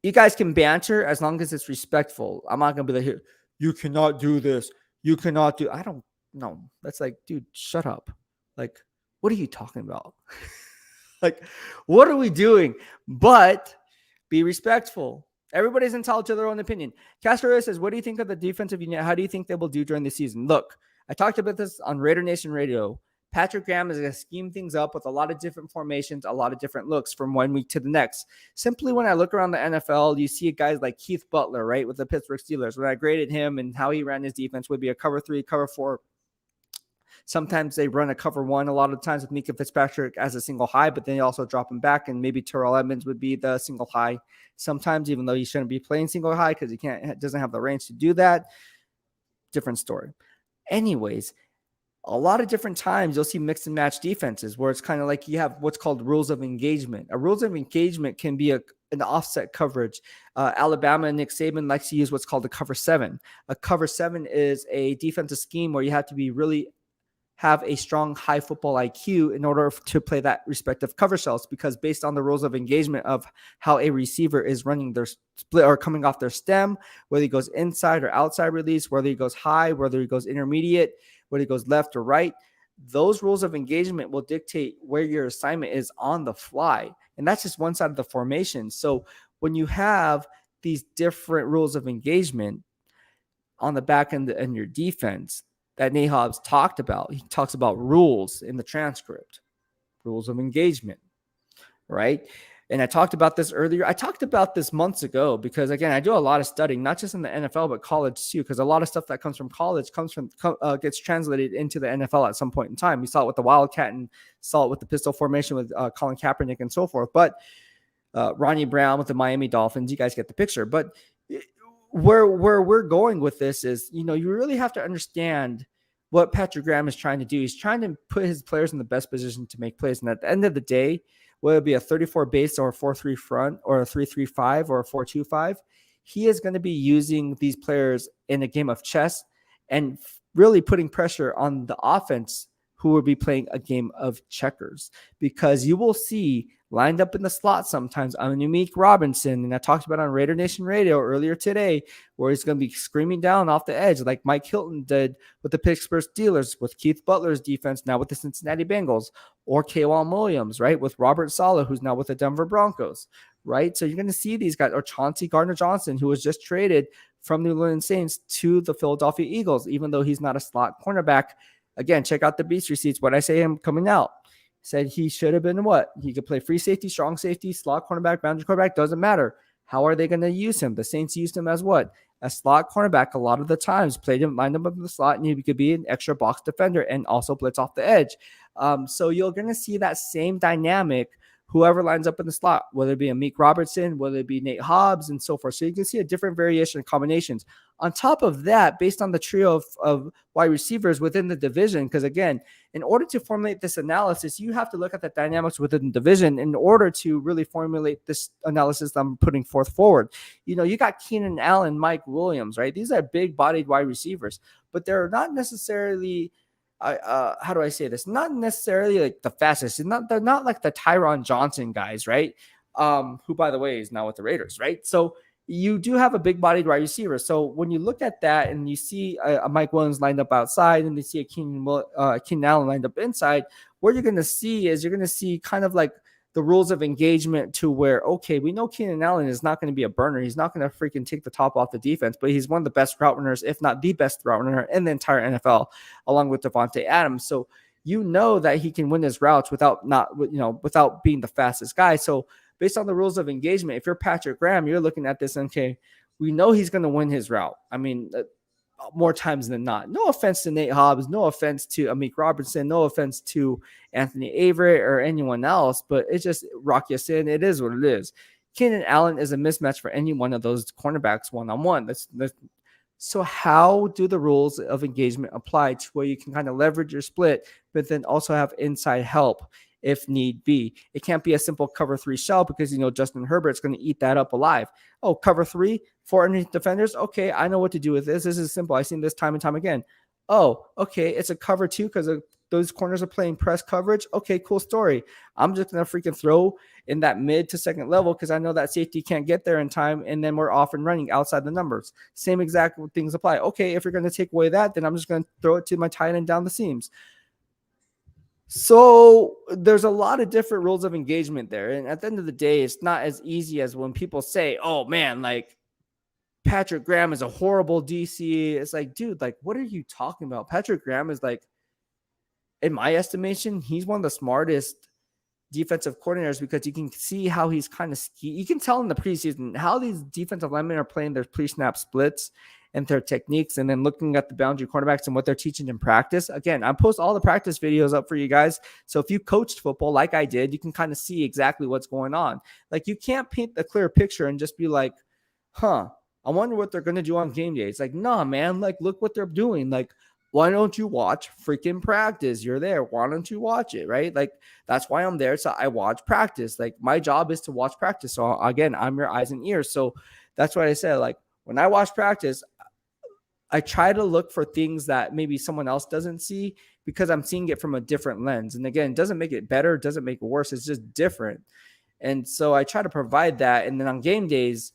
you guys can banter as long as it's respectful. I'm not going to be like, you cannot do this. You cannot do. I don't know. That's like, dude, shut up. Like, what are you talking about? Like, what are we doing? But be respectful. Everybody's entitled to their own opinion. Castro says, what do you think of the defensive unit? How do you think they will do during the season? Look, I talked about this on Raider Nation Radio. Patrick Graham is going to scheme things up with a lot of different formations, a lot of different looks from one week to the next. Simply, when I look around the NFL, you see guys like Keith Butler, right, with the Pittsburgh Steelers. When I graded him and how he ran his defense, would be a cover 3, cover 4 Sometimes they run a cover one a lot of times with Mika Fitzpatrick as a single high, but then they also drop him back, and maybe Terrell Edmonds would be the single high sometimes, even though he shouldn't be playing single high because doesn't have the range to do that. Different story. Anyways, a lot of different times you'll see mix and match defenses where it's kind of like you have what's called rules of engagement. A rules of engagement can be an offset coverage. Alabama and Nick Saban likes to use what's called a cover 7. A cover 7 is a defensive scheme where you have to be really have a strong high football IQ in order to play that respective cover shells, because based on the rules of engagement of how a receiver is running their split or coming off their stem, whether he goes inside or outside release, whether he goes high, whether he goes intermediate, whether he goes left or right, those rules of engagement will dictate where your assignment is on the fly. And that's just one side of the formation. So when you have these different rules of engagement on the back end and your defense, that Nate Hobbs talked about. He talks about rules in the transcript, rules of engagement, right? And I talked about this earlier. I talked about this months ago because, again, I do a lot of studying, not just in the NFL, but college too, because a lot of stuff that comes from college gets translated into the NFL at some point in time. We saw it with the Wildcat and saw it with the pistol formation with Colin Kaepernick and so forth. But Ronnie Brown with the Miami Dolphins, you guys get the picture. But where we're going with this is, you really have to understand what Patrick Graham is trying to do. He's trying to put his players in the best position to make plays. And at the end of the day, whether it be a 34 base or a 4-3 front or a 3-3-5 or a 4-2-5, he is going to be using these players in a game of chess and really putting pressure on the offense, who will be playing a game of checkers, because you will see lined up in the slot sometimes on Unique Robinson. And I talked about on Raider Nation Radio earlier today, where he's going to be screaming down off the edge like Mike Hilton did with the Pittsburgh Steelers, with Keith Butler's defense now with the Cincinnati Bengals, or K'Waun Williams, right, with Robert Saleh, who's now with the Denver Broncos, right? So you're going to see these guys, or Chauncey Gardner-Johnson, who was just traded from New Orleans Saints to the Philadelphia Eagles, even though he's not a slot cornerback. Again, check out the Beast receipts. What I say him coming out. Said he should have been what? He could play free safety, strong safety, slot cornerback, boundary cornerback, doesn't matter. How are they going to use him? The Saints used him as what? A slot cornerback a lot of the times. Played him, lined him up in the slot, and he could be an extra box defender and also blitz off the edge. So you're going to see that same dynamic, whoever lines up in the slot, whether it be Amik Robertson, whether it be Nate Hobbs, and so forth. So you can see a different variation of combinations. On top of that, based on the trio of wide receivers within the division, because again, in order to formulate this analysis, you have to look at the dynamics within the division in order to really formulate this analysis that I'm putting forward. You got Keenan Allen, Mike Williams, right? These are big-bodied wide receivers, but they're not necessarily how do I say this? Not necessarily like the fastest. They're not like the Tyron Johnson guys, right? Who, by the way, is now with the Raiders, right? So you do have a big-bodied wide receiver. So when you look at that and you see a Mike Williams lined up outside and you see a Keenan Allen lined up inside, what you're going to see kind of like the rules of engagement to where, okay, we know Keenan Allen is not going to be a burner. He's not going to freaking take the top off the defense, but he's one of the best route runners, if not the best route runner in the entire NFL, along with Devontae Adams. So that he can win his routes without being the fastest guy. So based on the rules of engagement, if you're Patrick Graham, you're looking at this, okay, we know he's going to win his route. I mean, more times than not. No offense to Nate Hobbs, no offense to Amik Robertson, no offense to Anthony Averett or anyone else, but it's just Rock Ya-Sin. It is what it is. Keenan Allen is a mismatch for any one of those cornerbacks one-on-one. So how do the rules of engagement apply to where you can kind of leverage your split, but then also have inside help if need be? It can't be a simple cover 3 shell because, Justin Herbert's going to eat that up alive. Oh, cover 3, 4 underneath defenders. Okay, I know what to do with this. This is simple. I've seen this time and time again. Oh, okay, it's a cover 2 because those corners are playing press coverage. Okay, cool story. I'm just going to freaking throw in that mid to second level because I know that safety can't get there in time, and then we're off and running outside the numbers. Same exact things apply. Okay, if you're going to take away that, then I'm just going to throw it to my tight end down the seams. So there's a lot of different rules of engagement there. And at the end of the day, it's not as easy as when people say, oh man, like Patrick Graham is a horrible DC. It's like, dude, like, what are you talking about? Patrick Graham is like, in my estimation, he's one of the smartest defensive coordinators because you can see how he's kind of you can tell in the preseason how these defensive linemen are playing their pre-snap splits and their techniques, and then looking at the boundary cornerbacks and what they're teaching in practice. Again, I post all the practice videos up for you guys. So if you coached football like I did, you can kind of see exactly what's going on. Like, you can't paint a clear picture and just be like, I wonder what they're going to do on game day. It's like, nah, man, like, look what they're doing. Like, why don't you watch freaking practice? You're there. Why don't you watch it? Right? Like, that's why I'm there. So I watch practice. Like, my job is to watch practice. So again, I'm your eyes and ears. So that's what I said. Like, when I watch practice, I try to look for things that maybe someone else doesn't see, because I'm seeing it from a different lens. And again, it doesn't make it better. It doesn't make it worse. It's just different. And so I try to provide that. And then on game days,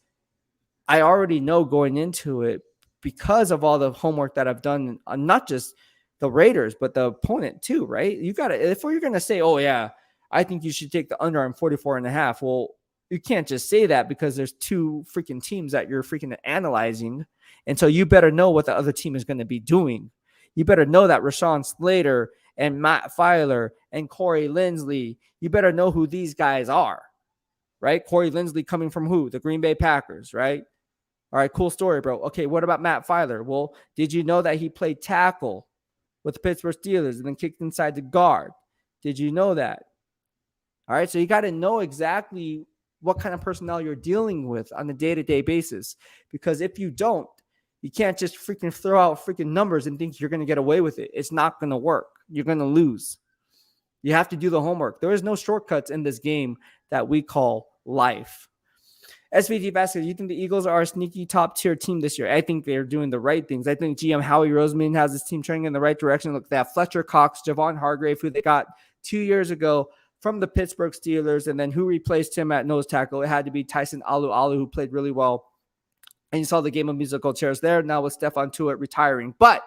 I already know going into it, because of all the homework that I've done on not just the Raiders, but the opponent too, right? You got to, if you're going to say, oh yeah, I think you should take the under on 44.5. Well, you can't just say that, because there's two freaking teams that you're freaking analyzing. And so you better know what the other team is going to be doing. You better know that Rashawn Slater and Matt Filer and Corey Linsley, you better know who these guys are, right? Corey Linsley coming from who? The Green Bay Packers, right? All right, cool story, bro. Okay, what about Matt Filer? Well, did you know that he played tackle with the Pittsburgh Steelers and then kicked inside the guard? Did you know that? All right, so you got to know exactly what kind of personnel you're dealing with on a day-to-day basis, because if you don't, you can't just freaking throw out freaking numbers and think you're going to get away with it. It's not going to work. You're going to lose. You have to do the homework. There is no shortcuts in this game that we call life. SVT Vasquez, you think the Eagles are a sneaky top-tier team this year? I think they're doing the right things. I think GM Howie Roseman has his team trending in the right direction. Look, they have Fletcher Cox, Javon Hargrave, who they got 2 years ago from the Pittsburgh Steelers, and then who replaced him at nose tackle? It had to be Tyson Alualu, who played really well. And you saw the game of musical chairs there, now with Stephon Tuitt retiring. But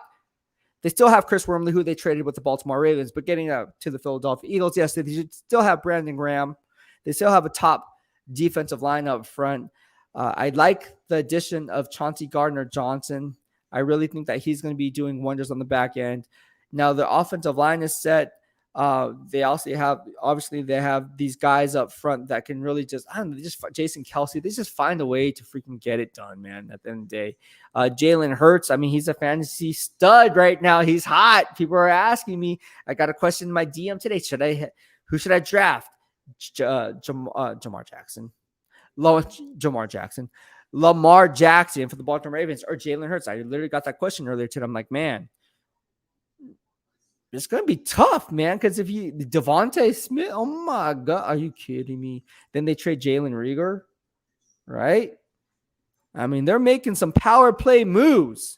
they still have Chris Wormley, who they traded with the Baltimore Ravens. But getting up to the Philadelphia Eagles, yes, they still have Brandon Graham. They still have a top defensive line up front. I like the addition of Chauncey Gardner-Johnson. I really think that he's going to be doing wonders on the back end. Now, the offensive line is set. They also have, obviously, they have these guys up front that can really just, I don't know, Jason Kelce, they just find a way to freaking get it done, man, at the end of the day. Jalen Hurts, I mean, he's a fantasy stud right now. He's hot. People are asking me. I got a question in my DM today. Who should I draft? Lamar Jackson for the Baltimore Ravens, or Jalen Hurts? I literally got that question earlier today. I'm like, man, it's going to be tough, man, because if you Devontae Smith, oh my God, are you kidding me? Then they trade Jalen Reagor, right? I mean, they're making some power play moves.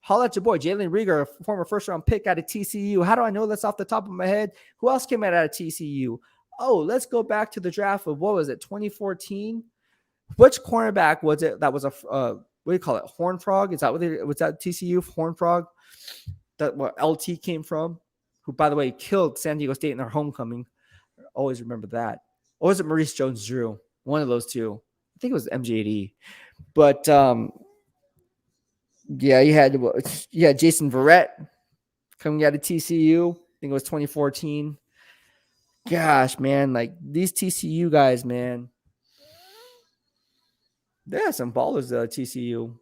Holla at your boy, Jalen Reagor, a former first-round pick out of TCU. How do I know that's off the top of my head? Who else came out of TCU? Oh, let's go back to the draft of, what was it, 2014? Which cornerback was it that was a, what do you call it, Horn Frog? Is that what was that TCU, Horn Frog? That what LT came from? Who, by the way, killed San Diego State in their homecoming. Always remember that. Or was it Maurice Jones-Drew? One of those two. I think it was MJD. But, yeah, you had Jason Verrett coming out of TCU. I think it was 2014. Gosh, man, like these TCU guys, man. They have some ballers at TCU.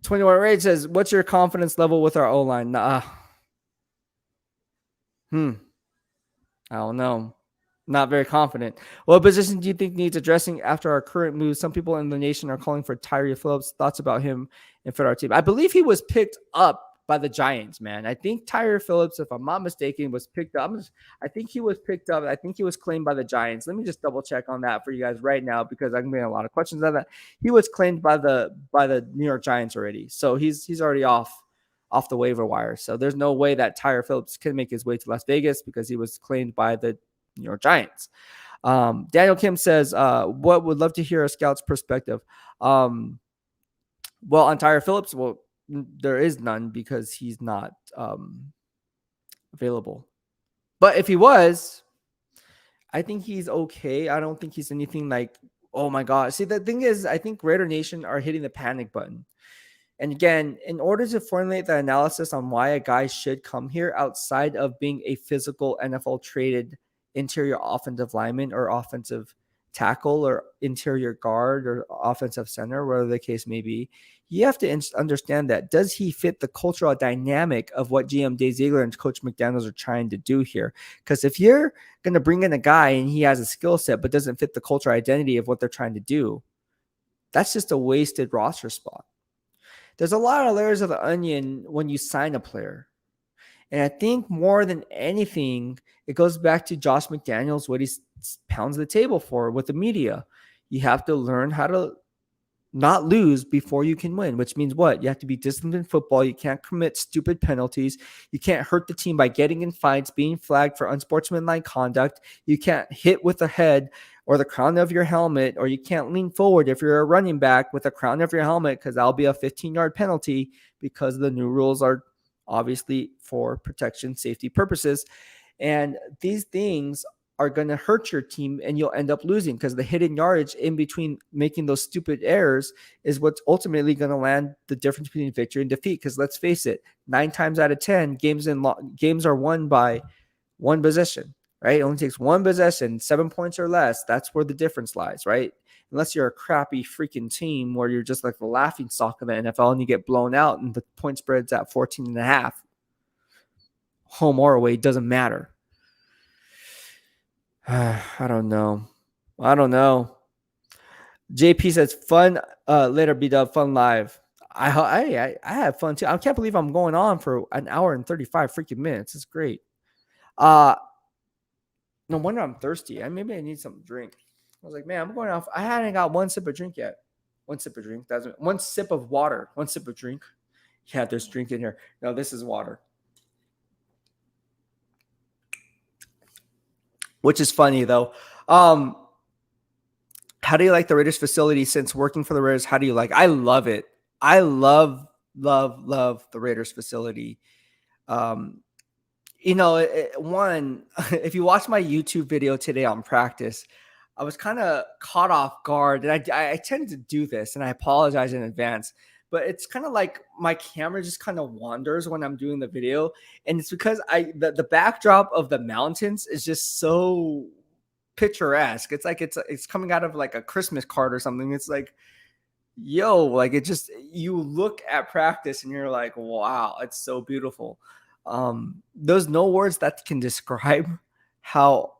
21 Rage says, what's your confidence level with our O-line? I don't know. Not very confident. What position do you think needs addressing after our current moves? Some people in the nation are calling for Tyree Phillips. Thoughts about him and for our team? I believe he was picked up by the Giants, man. I think Tyree Phillips, if I'm not mistaken, was picked up. I think he was picked up. I think he was claimed by the Giants. Let me just double check on that for you guys right now, because I'm getting a lot of questions on that. He was claimed by the New York Giants already. So he's already off the waiver wire. So there's no way that Tyree Phillips can make his way to Las Vegas, because he was claimed by the New York Giants. Daniel Kim says, what would love to hear a scout's perspective. Well, on Tyree Phillips, well, there is none, because he's not available. But if he was, I think he's okay. I don't think he's anything like, oh my God. See, the thing is, I think Raider Nation are hitting the panic button. And again, in order to formulate the analysis on why a guy should come here outside of being a physical NFL traded interior offensive lineman or offensive tackle or interior guard or offensive center, whatever the case may be, you have to understand that does he fit the cultural dynamic of what GM Dave Ziegler and Coach McDaniels are trying to do here? Because if you're going to bring in a guy and he has a skill set but doesn't fit the cultural identity of what they're trying to do, that's just a wasted roster spot. There's a lot of layers of the onion when you sign a player. And I think more than anything, it goes back to Josh McDaniels, what he pounds the table for with the media. You have to learn how to not lose before you can win, which means what? You have to be disciplined in football. You can't commit stupid penalties. You can't hurt the team by getting in fights, being flagged for unsportsmanlike conduct. You can't hit with the head or the crown of your helmet, or you can't lean forward if you're a running back with the crown of your helmet, because that'll be a 15-yard penalty, because the new rules are obviously for protection, safety purposes. And these things are going to hurt your team, and you'll end up losing, because the hidden yardage in between making those stupid errors is what's ultimately going to land the difference between victory and defeat. Because let's face it, 9 times out of 10, games are won by one possession, right? It only takes one possession, 7 points or less. That's where the difference lies, right? Unless you're a crappy freaking team where you're just like the laughing stock of the NFL and you get blown out and the point spread's at 14.5, home or away, doesn't matter. I don't know. JP says fun. Later, B-Dub, fun live. I had fun too. I can't believe I'm going on for an hour and 35 freaking minutes. It's great. No wonder I'm thirsty. Maybe I need some drink. I was like, man, I'm going off. I hadn't got one sip of drink yet. One sip of drink. That's one sip of water. One sip of drink. Yeah, there's drink in here. No, this is water. Which is funny though. How do you like the Raiders facility since working for the Raiders? How do you like? I love it. I love the Raiders facility. One, if you watch my YouTube video today on practice, I was kind of caught off guard, and I tend to do this, and I apologize in advance. But it's kind of like my camera just kind of wanders when I'm doing the video. And it's because the backdrop of the mountains is just so picturesque. It's like it's coming out of like a Christmas card or something. It's like, yo, like it just, you look at practice and you're like, wow, it's so beautiful. There's no words that can describe how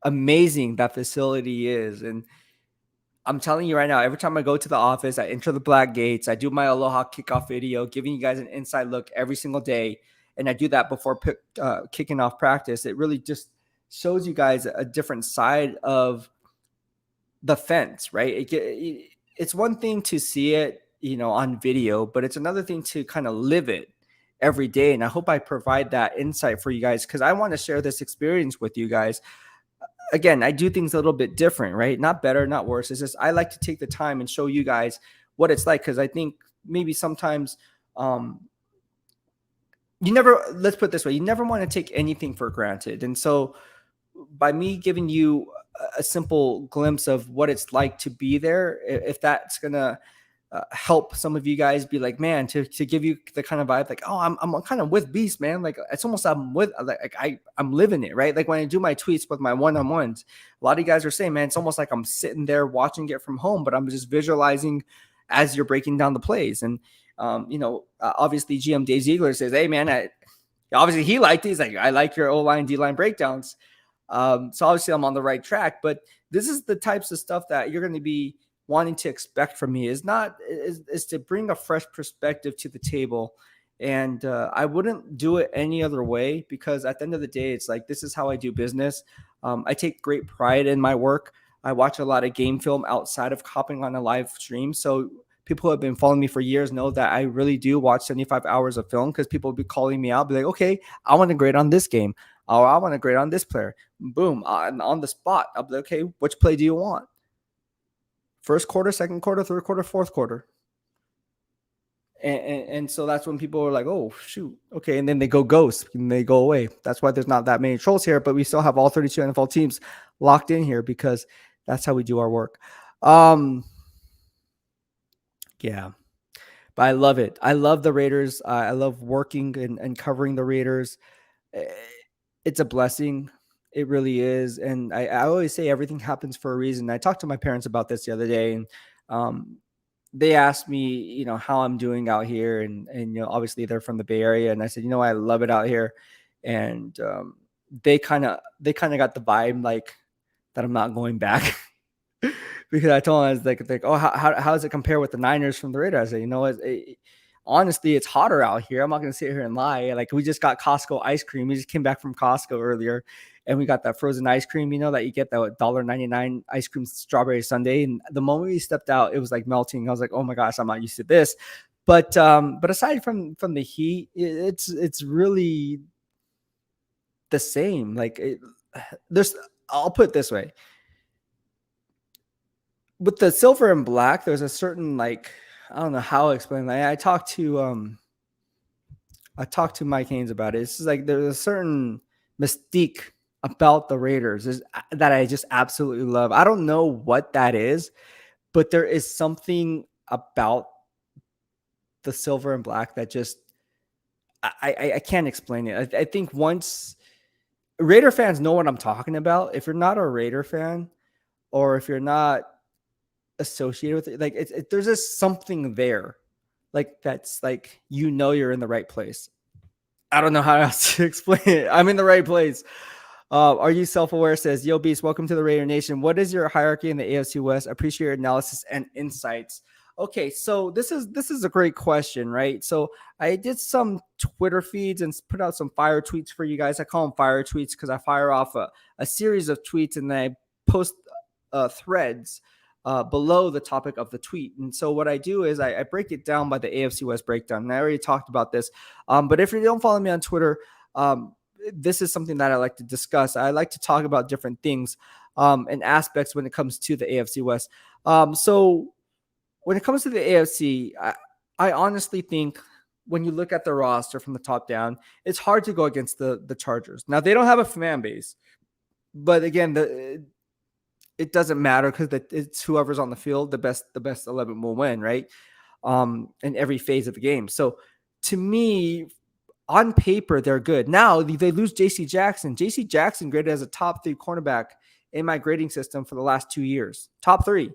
amazing that facility is. And I'm telling you right now, every time I go to the office, I enter the black gates, I do my Aloha kickoff video, giving you guys an inside look every single day. And I do that before kicking off practice. It really just shows you guys a different side of the fence, right? It's one thing to see it, on video, but it's another thing to kind of live it every day. And I hope I provide that insight for you guys, because I want to share this experience with you guys. Again, I do things a little bit different, right? Not better, not worse. It's just I like to take the time and show you guys what it's like, because I think maybe sometimes let's put it this way, you never want to take anything for granted. And so by me giving you a simple glimpse of what it's like to be there, if that's going to help some of you guys be like, man, to give you the kind of vibe, like, oh, I'm kind of with Beast, man. Like it's almost, I'm living it, right? Like when I do my tweets with my one-on-ones, a lot of you guys are saying, man, it's almost like I'm sitting there watching it from home, but I'm just visualizing as you're breaking down the plays. And, obviously GM Dave Ziegler says, hey man, obviously he liked these. Like, I like your O-line, D-line breakdowns. So obviously I'm on the right track, but this is the types of stuff that you're going to be wanting to expect from me, is to bring a fresh perspective to the table. And I wouldn't do it any other way, because at the end of the day, it's like, this is how I do business. I take great pride in my work. I watch a lot of game film outside of hopping on a live stream. So people who have been following me for years know that I really do watch 75 hours of film, because people will be calling me out, be like, okay, I want to grade on this game. Oh, I want to grade on this player. Boom, on the spot. I'll be like, okay, which play do you want? First quarter, second quarter, third quarter, fourth quarter. And so that's when people are like, oh, shoot. Okay. And then they go ghost and they go away. That's why there's not that many trolls here, but we still have all 32 NFL teams locked in here, because that's how we do our work. Yeah. But I love it. I love the Raiders. I love working and covering the Raiders. It's a blessing. It really is. And I always say everything happens for a reason. I talked to my parents about this the other day, and um, they asked me, how I'm doing out here. And, obviously they're from the Bay Area. And I said, I love it out here. And they kind of got the vibe like that I'm not going back. Because I told him, I was like, oh, how does it compare with the Niners from the Raiders? I said, honestly, it's hotter out here. I'm not going to sit here and lie. Like, we just got Costco ice cream. We just came back from Costco earlier, and we got that frozen ice cream, that you get, that $1.99 ice cream strawberry sundae. And the moment we stepped out, it was like melting. I was like, oh my gosh, I'm not used to this. But aside from the heat, it's really the same. Like, I'll put it this way. With the silver and black, there's a certain, like, I don't know how to explain that. I talked to Mike Haynes about it. It's just like there's a certain mystique about the Raiders that I just absolutely love. I don't know what that is, but there is something about the silver and black that just I can't explain it. I think once Raider fans know what I'm talking about. If you're not a Raider fan, or if you're not associated with it, like there's just something there, like that's like, you're in the right place. I don't know how else to explain it. I'm in the right place. Are you self-aware? Says, yo, Beast, welcome to the Raider Nation. What is your hierarchy in the AFC West? Appreciate your analysis and insights. Okay, so this is a great question, right? So I did some Twitter feeds and put out some fire tweets for you guys. I call them fire tweets because I fire off a series of tweets, and then I post threads below the topic of the tweet. And so what I do is I break it down by the AFC West breakdown. And I already talked about this. But if you don't follow me on Twitter, this is something that I like to discuss. I like to talk about different things and aspects when it comes to the AFC West. So when it comes to the AFC, I honestly think when you look at the roster from the top down, it's hard to go against the Chargers. Now, they don't have a fan base, but again, it doesn't matter because it's whoever's on the field, the best 11 will win, right? In every phase of the game. So to me, on paper, they're good. Now they lose JC Jackson. JC Jackson graded as a top 3 cornerback in my grading system for the last 2 years. Top 3.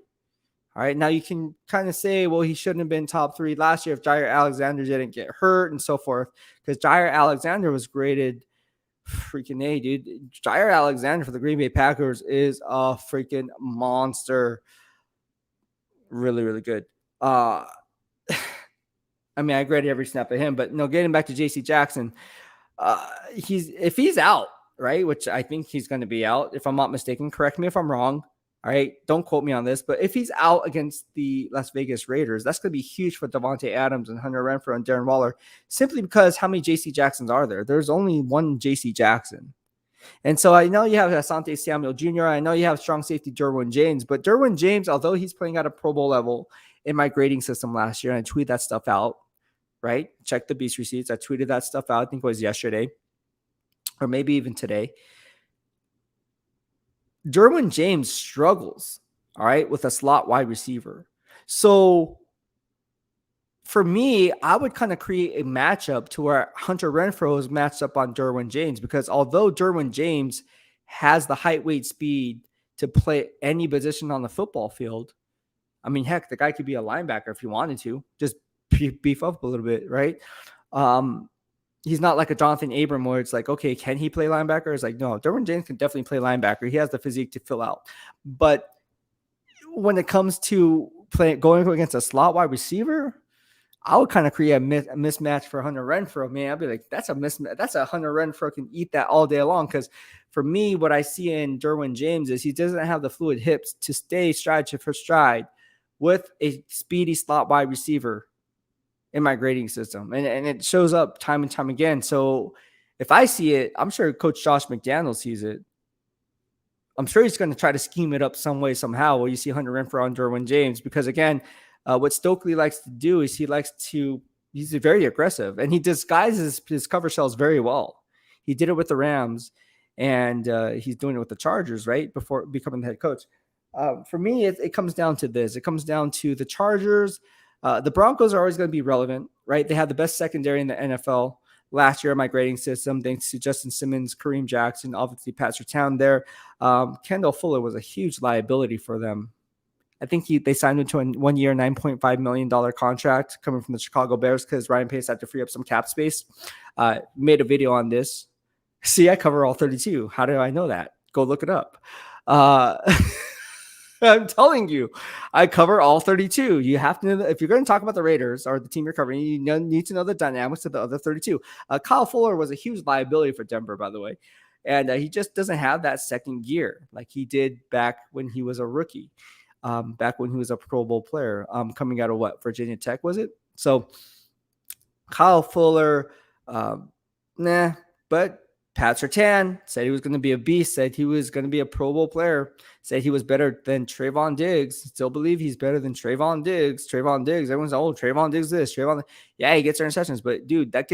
All right. Now you can kind of say, well, he shouldn't have been top 3 last year if Jair Alexander didn't get hurt and so forth, because Jair Alexander was graded freaking A, dude. Jair Alexander for the Green Bay Packers is a freaking monster. Really, really good. I mean, I graded every snap of him, but no, getting back to JC Jackson, if he's out, right, which I think he's going to be out, if I'm not mistaken, correct me if I'm wrong. All right, don't quote me on this, but if he's out against the Las Vegas Raiders, that's going to be huge for Devontae Adams and Hunter Renfrow and Darren Waller, simply because how many JC Jacksons are there? There's only one JC Jackson. And so I know you have Asante Samuel Jr. I know you have strong safety Derwin James, but Derwin James, although he's playing at a Pro Bowl level in my grading system last year, and I tweeted that stuff out, right? Check the Beast receipts. I tweeted that stuff out. I think it was yesterday or maybe even today. Derwin James struggles, all right, with a slot wide receiver. So for me, I would kind of create a matchup to where Hunter Renfrow is matched up on Derwin James, because although Derwin James has the height, weight, speed to play any position on the football field, I mean, heck, the guy could be a linebacker if he wanted to, just beef up a little bit, right? He's not like a Jonathan Abram where it's like, okay, can he play linebacker? It's like, no, Derwin James can definitely play linebacker. He has the physique to fill out. But when it comes to going against a slot wide receiver, I would kind of create a mismatch for Hunter Renfrow, man. I'd be like, that's a mismatch. That's a Hunter Renfrow can eat that all day long. Because for me, what I see in Derwin James is he doesn't have the fluid hips to stay stride for stride with a speedy slot wide receiver in my grading system. And it shows up time and time again. So if I see it, I'm sure Coach Josh McDaniels sees it. I'm sure he's going to try to scheme it up some way, somehow, where you see Hunter Renfrow on Derwin James. Because again, what Stokely likes to do is he's very aggressive, and he disguises his cover shells very well. He did it with the Rams, and he's doing it with the Chargers, right, before becoming the head coach. For me, it comes down to this. It comes down to the Chargers. The Broncos are always going to be relevant, right? They have the best secondary in the NFL. last year in my grading system, thanks to Justin Simmons, Kareem Jackson, obviously Pat Surtain there. Kendall Fuller was a huge liability for them. I think they signed him to a 1 year, $9.5 million contract coming from the Chicago Bears because Ryan Pace had to free up some cap space. Made a video on this. See, I cover all 32. How do I know that? Go look it up. I'm telling you, I cover all 32. You have to know that if you're going to talk about the Raiders or the team you're covering, you need to know the dynamics of the other 32. Kyle Fuller was a huge liability for Denver, by the way. And he just doesn't have that second gear like he did back when he was a rookie, back when he was a Pro Bowl player, coming out of Virginia Tech, was it? So Kyle Fuller, but Pat Surtain said he was going to be a beast, said he was going to be a Pro Bowl player, said he was better than Trayvon Diggs. Still believe he's better than Trayvon Diggs. Trayvon Diggs, everyone's Trayvon Diggs this, yeah, he gets interceptions, but dude, that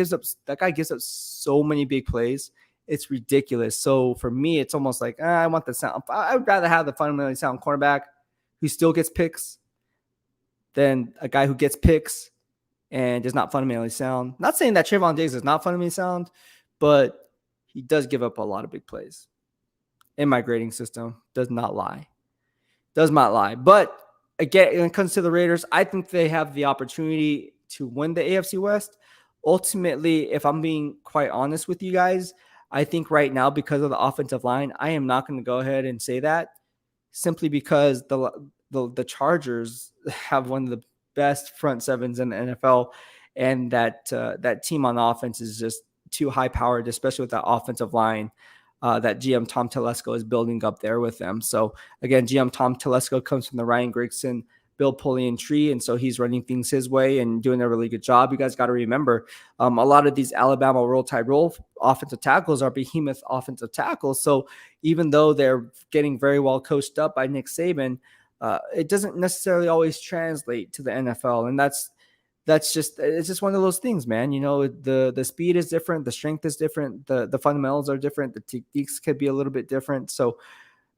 guy gives up so many big plays. It's ridiculous. So for me, it's almost like I want the sound. I would rather have the fundamentally sound cornerback who still gets picks than a guy who gets picks and is not fundamentally sound. Not saying that Trayvon Diggs is not fundamentally sound, but he does give up a lot of big plays. In my grading system, does not lie. But again, when it comes to the Raiders, I think they have the opportunity to win the AFC West. Ultimately, if I'm being quite honest with you guys, I think right now, because of the offensive line, I am not going to go ahead and say that, simply because the Chargers have one of the best front sevens in the NFL, and that team on offense is just too high powered, especially with that offensive line that GM Tom Telesco is building up there with them. So again, GM Tom Telesco comes from the Ryan Grigson, Bill Polian tree, and so he's running things his way and doing a really good job. You guys got to remember, a lot of these Alabama Roll Tide Roll offensive tackles are behemoth offensive tackles. So even though they're getting very well coached up by Nick Saban, it doesn't necessarily always translate to the NFL, and it's just one of those things, man. You know, the speed is different, the strength is different, the fundamentals are different, the techniques could be a little bit different. So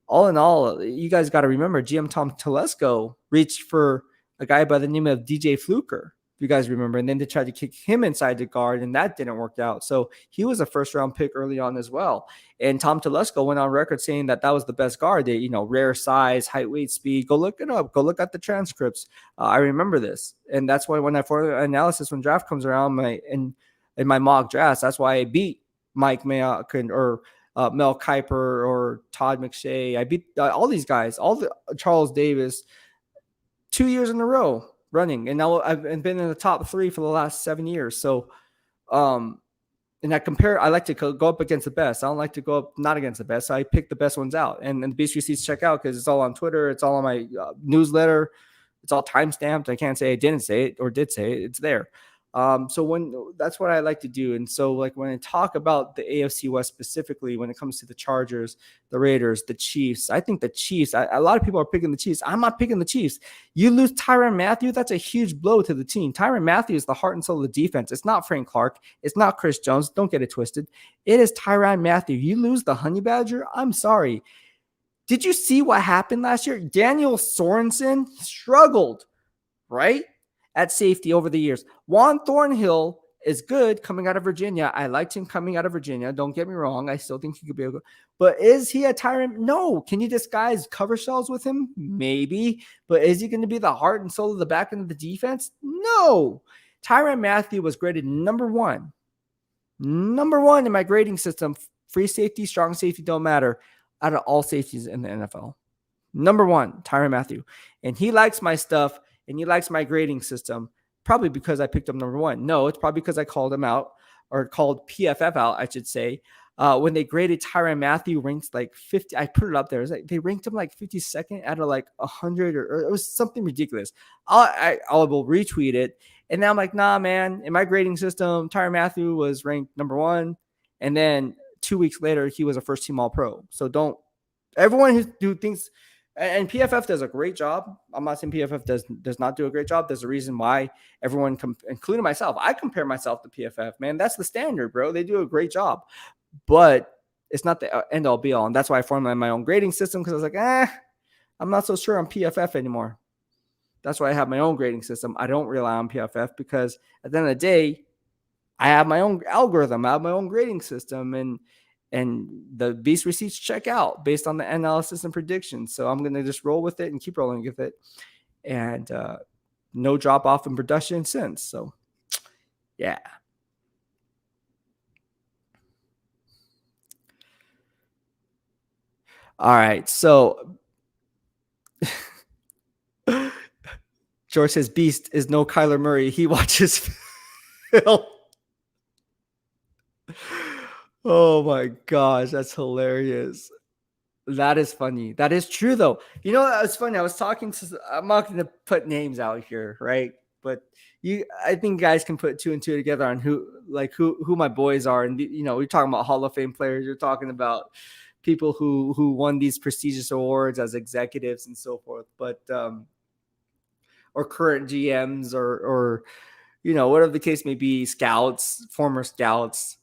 all in all, you guys got to remember, GM Tom Telesco reached for a guy by the name of DJ Fluker, if you guys remember, and then they tried to kick him inside the guard, and that didn't work out. So he was a first-round pick early on as well. And Tom Telesco went on record saying that was the best guard. They, rare size, height, weight, speed. Go look it up. Go look at the transcripts. I remember this, and that's why when analysis when draft comes around, in my mock drafts, that's why I beat Mike Mayock or Mel Kiper or Todd McShay. I beat all these guys, all the Charles Davis, 2 years in a row running. And now I've been in the top 3 for the last 7 years. So, and I like to go up against the best. I don't like to go up not against the best. So I pick the best ones out. And the Beast Receipts check out because it's all on Twitter. It's all on my newsletter. It's all timestamped. I can't say I didn't say it or did say it. It's there. So that's what I like to do. And so like when I talk about the AFC West specifically, when it comes to the Chargers, the Raiders, the Chiefs, I think the Chiefs, a lot of people are picking the Chiefs. I'm not picking the Chiefs. You lose Tyrann Mathieu, that's a huge blow to the team. Tyrann Mathieu is the heart and soul of the defense. It's not Frank Clark. It's not Chris Jones. Don't get it twisted. It is Tyrann Mathieu. You lose the Honey Badger. I'm sorry. Did you see what happened last year? Daniel Sorensen struggled, right? At safety over the years. Juan Thornhill is good coming out of Virginia. I liked him coming out of Virginia. Don't get me wrong. I still think he could be a good. But is he a tyrant? No. Can you disguise cover shells with him? Maybe. But is he going to be the heart and soul of the back end of the defense? No. Tyrann Mathieu was graded number one in my grading system. Free safety, strong safety, don't matter. Out of all safeties in the NFL. Number one, Tyrann Mathieu. And he likes my stuff. And he likes my grading system, probably because I picked him number one. No, it's probably because I called him out, or called PFF out, I should say. When they graded Tyrann Mathieu, ranked like 50. I put it up there. It was like they ranked him like 52nd out of like 100, or it was something ridiculous. I will retweet it. And now I'm like, nah, man. In my grading system, Tyrann Mathieu was ranked number one. And then 2 weeks later, he was a first-team All-Pro. So everyone who thinks – and PFF does a great job. I'm not saying PFF does not do a great job. There's a reason why everyone, including myself, I compare myself to PFF. Man, that's the standard, bro. They do a great job. But it's not the end-all be-all. And that's why I formulated my own grading system, because I was like, I'm not so sure on PFF anymore. That's why I have my own grading system. I don't rely on PFF because at the end of the day, I have my own algorithm. I have my own grading system, and the Beast receipts check out based on the analysis and predictions. So I'm gonna just roll with it and keep rolling with it, and no drop off in production since. So yeah. All right. So George says Beast is no Kyler Murray. He watches film. Oh my gosh, that's hilarious. That is funny. That is true though. You know, that was funny. I was talking to, I'm not going to put names out here, right? But I think guys can put two and two together on who my boys are. And, you know, we're talking about Hall of Fame players. You're talking about people who won these prestigious awards as executives and so forth. But, or current GMs or, you know, whatever the case may be, scouts, former scouts,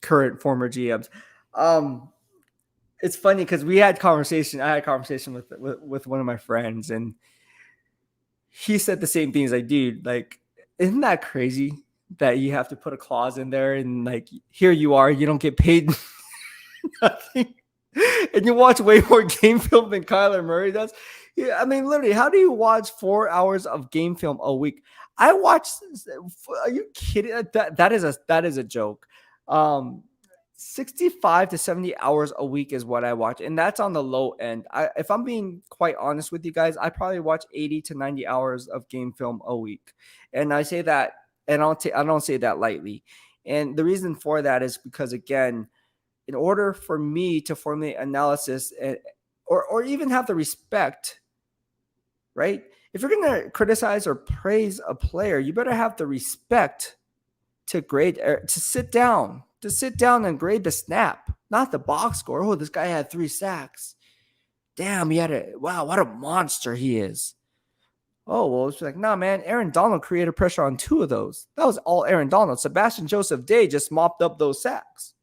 current former GMs. It's funny because I had a conversation with one of my friends, and he said the same things. Like, dude, like, isn't that crazy that you have to put a clause in there and like here you are, you don't get paid nothing, and you watch way more game film than Kyler Murray does. Yeah, I mean, literally, how do you watch 4 hours of game film a week? I watch. Are you kidding? That is a joke. 65 to 70 hours a week is what I watch, and that's on the low end. If I'm being quite honest with you guys, I probably watch 80 to 90 hours of game film a week, and I say that, and I don't say that lightly. And the reason for that is because, again, in order for me to formulate analysis or even have the respect, right? If you're going to criticize or praise a player, you better have the respect to grade, to sit down and grade the snap, not the box score. Oh, this guy had 3 sacks. Damn, wow, what a monster he is. Oh, well, it's like, nah, man, Aaron Donald created pressure on 2 of those. That was all Aaron Donald. Sebastian Joseph Day just mopped up those sacks.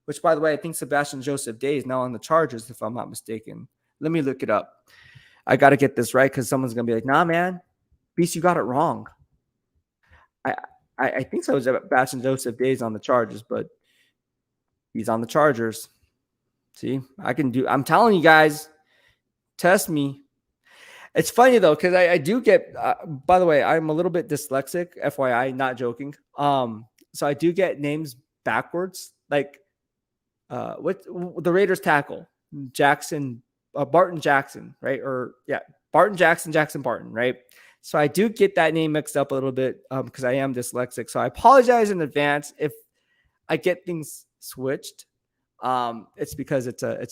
Which, by the way, I think Sebastian Joseph Day is now on the Chargers, if I'm not mistaken. Let me look it up. I got to get this right because someone's going to be like, nah, man, Beast, you got it wrong. I think so. Sebastian Joseph Day is on the Chargers, but he's on the Chargers. See, I'm telling you guys, test me. It's funny though, because I do get, by the way, I'm a little bit dyslexic, FYI, not joking. So I do get names backwards, like what the Raiders tackle, Jackson, Barton Jackson, right? Or yeah, Barton Jackson Barton, right? So I do get that name mixed up a little bit because I am dyslexic. So I apologize in advance if I get things switched. It's because it's a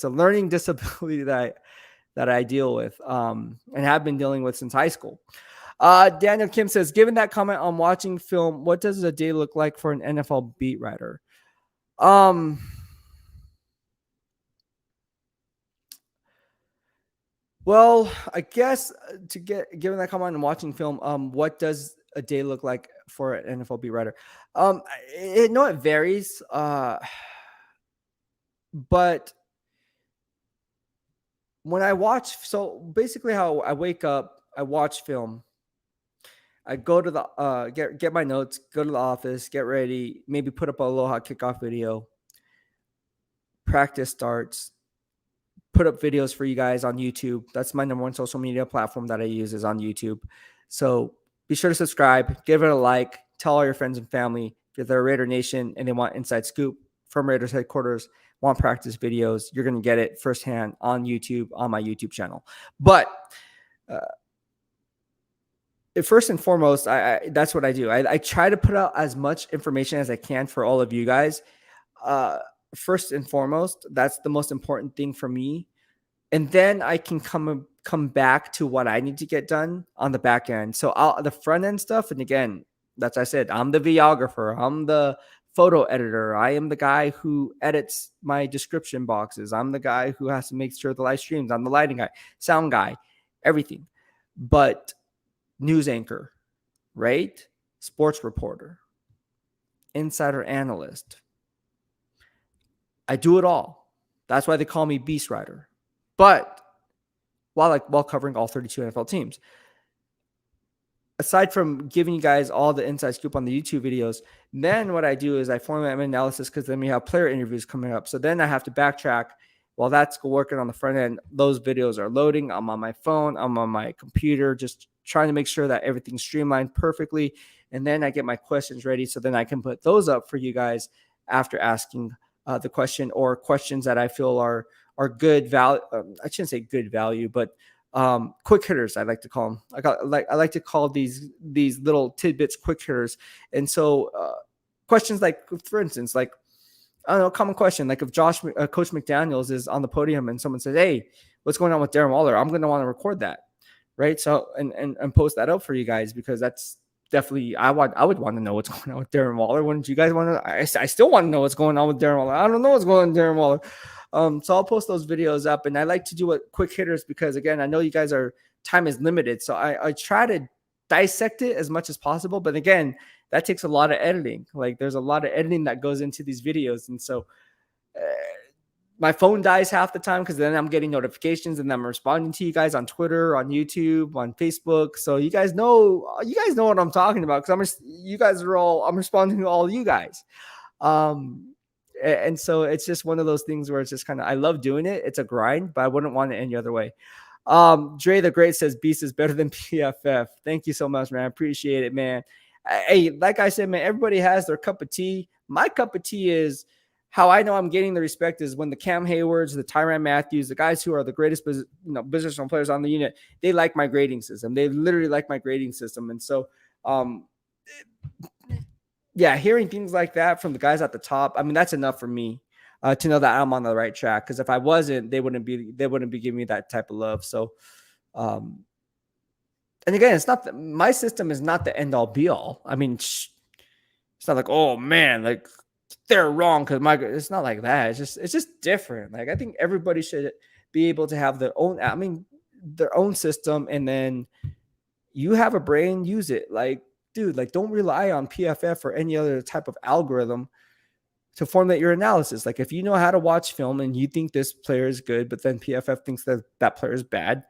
learning disability that I deal with and have been dealing with since high school. Daniel Kim says, given that comment on watching film, what does a day look like for an NFL beat writer? Well, I guess given that comment on watching film, what does a day look like for an NFL beat writer? It varies. But when I watch, so basically how I wake up, I watch film. I go to the get my notes, go to the office, get ready, maybe put up a Aloha kickoff video. Practice starts. Put up videos for you guys on YouTube. That's my number one social media platform that I use is on YouTube. So be sure to subscribe, give it a like, tell all your friends and family if they're a Raider Nation and they want inside scoop from Raiders headquarters, want practice videos, you're going to get it firsthand on YouTube, on my YouTube channel. But first and foremost, that's what I do. I try to put out as much information as I can for all of you guys. First and foremost, that's the most important thing for me. And then I can come back to what I need to get done on the back end. So the front end stuff, and again, that's I said, I'm the videographer, I'm the photo editor, I am the guy who edits my description boxes, I'm the guy who has to make sure the live streams, I'm the lighting guy, sound guy, everything. But news anchor, right? Sports reporter, insider analyst. I do it all. That's why they call me BEASTwriter. But while covering all 32 NFL teams. aside from giving you guys all the inside scoop on the YouTube videos, then what I do is I format my analysis, because then we have player interviews coming up. So then I have to backtrack while that's working on the front end. Those videos are loading. I'm on my phone, I'm on my computer, just trying to make sure that everything's streamlined perfectly. And then I get my questions ready, so then I can put those up for you guys after asking the question, or questions that I feel are good value. I shouldn't say good value, but quick hitters, I like to call them. I like to call these little tidbits quick hitters. And so questions like, for instance, like, I don't know, common question, like if Coach McDaniels is on the podium and someone says, "Hey, what's going on with Darren Waller?" I'm going to want to record that, right? So and post that up for you guys, because that's definitely, I would want to know what's going on with Darren Waller. Wouldn't you guys want to? I still want to know what's going on with Darren Waller. I don't know what's going on with Darren Waller. So I'll post those videos up, and I like to do it quick hitters because, again, I know you guys time is limited, so I try to dissect it as much as possible. But again, that takes a lot of editing. Like, there's a lot of editing that goes into these videos, and so my phone dies half the time, because then I'm getting notifications and I'm responding to you guys on Twitter, on YouTube, on Facebook. So you guys know what I'm talking about, because I'm responding to all you guys. And so it's just one of those things where it's just kind of, I love doing it. It's a grind, but I wouldn't want it any other way. Dre the Great says Beast is better than PFF. Thank you so much, man. I appreciate it, man. Hey, like I said, man, everybody has their cup of tea. My cup of tea is, how I know I'm getting the respect is when the Cam Haywards, the Tyrann Matthews, the guys who are the greatest positional players on the unit, they like my grading system. They literally like my grading system. And so yeah, hearing things like that from the guys at the top, I mean, that's enough for me to know that I'm on the right track. Because if I wasn't, they wouldn't be giving me that type of love. So, and again, my system is not the end all be all. I mean, it's not like, oh man, like they're wrong because it's not like that. It's just different. Like, I think everybody should be able to have their own system, and then you have a brain, use it. Like, dude, like, don't rely on PFF or any other type of algorithm to formulate your analysis. Like, if you know how to watch film and you think this player is good, but then PFF thinks that player is bad,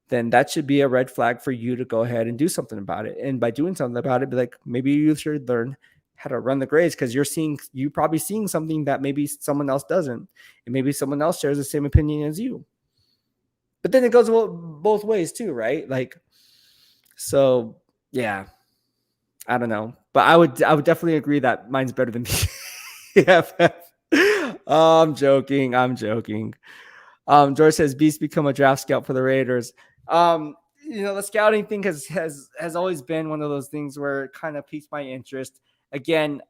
then that should be a red flag for you to go ahead and do something about it. And by doing something about it, be like, maybe you should learn how to run the grades, because you're probably seeing something that maybe someone else doesn't, and maybe someone else shares the same opinion as you. But then it goes both ways too, right? Like, so yeah, I don't know, but I would definitely agree that mine's better than PFF. I'm joking. George says Beast become a draft scout for the Raiders. The scouting thing has always been one of those things where it kind of piques my interest. Again,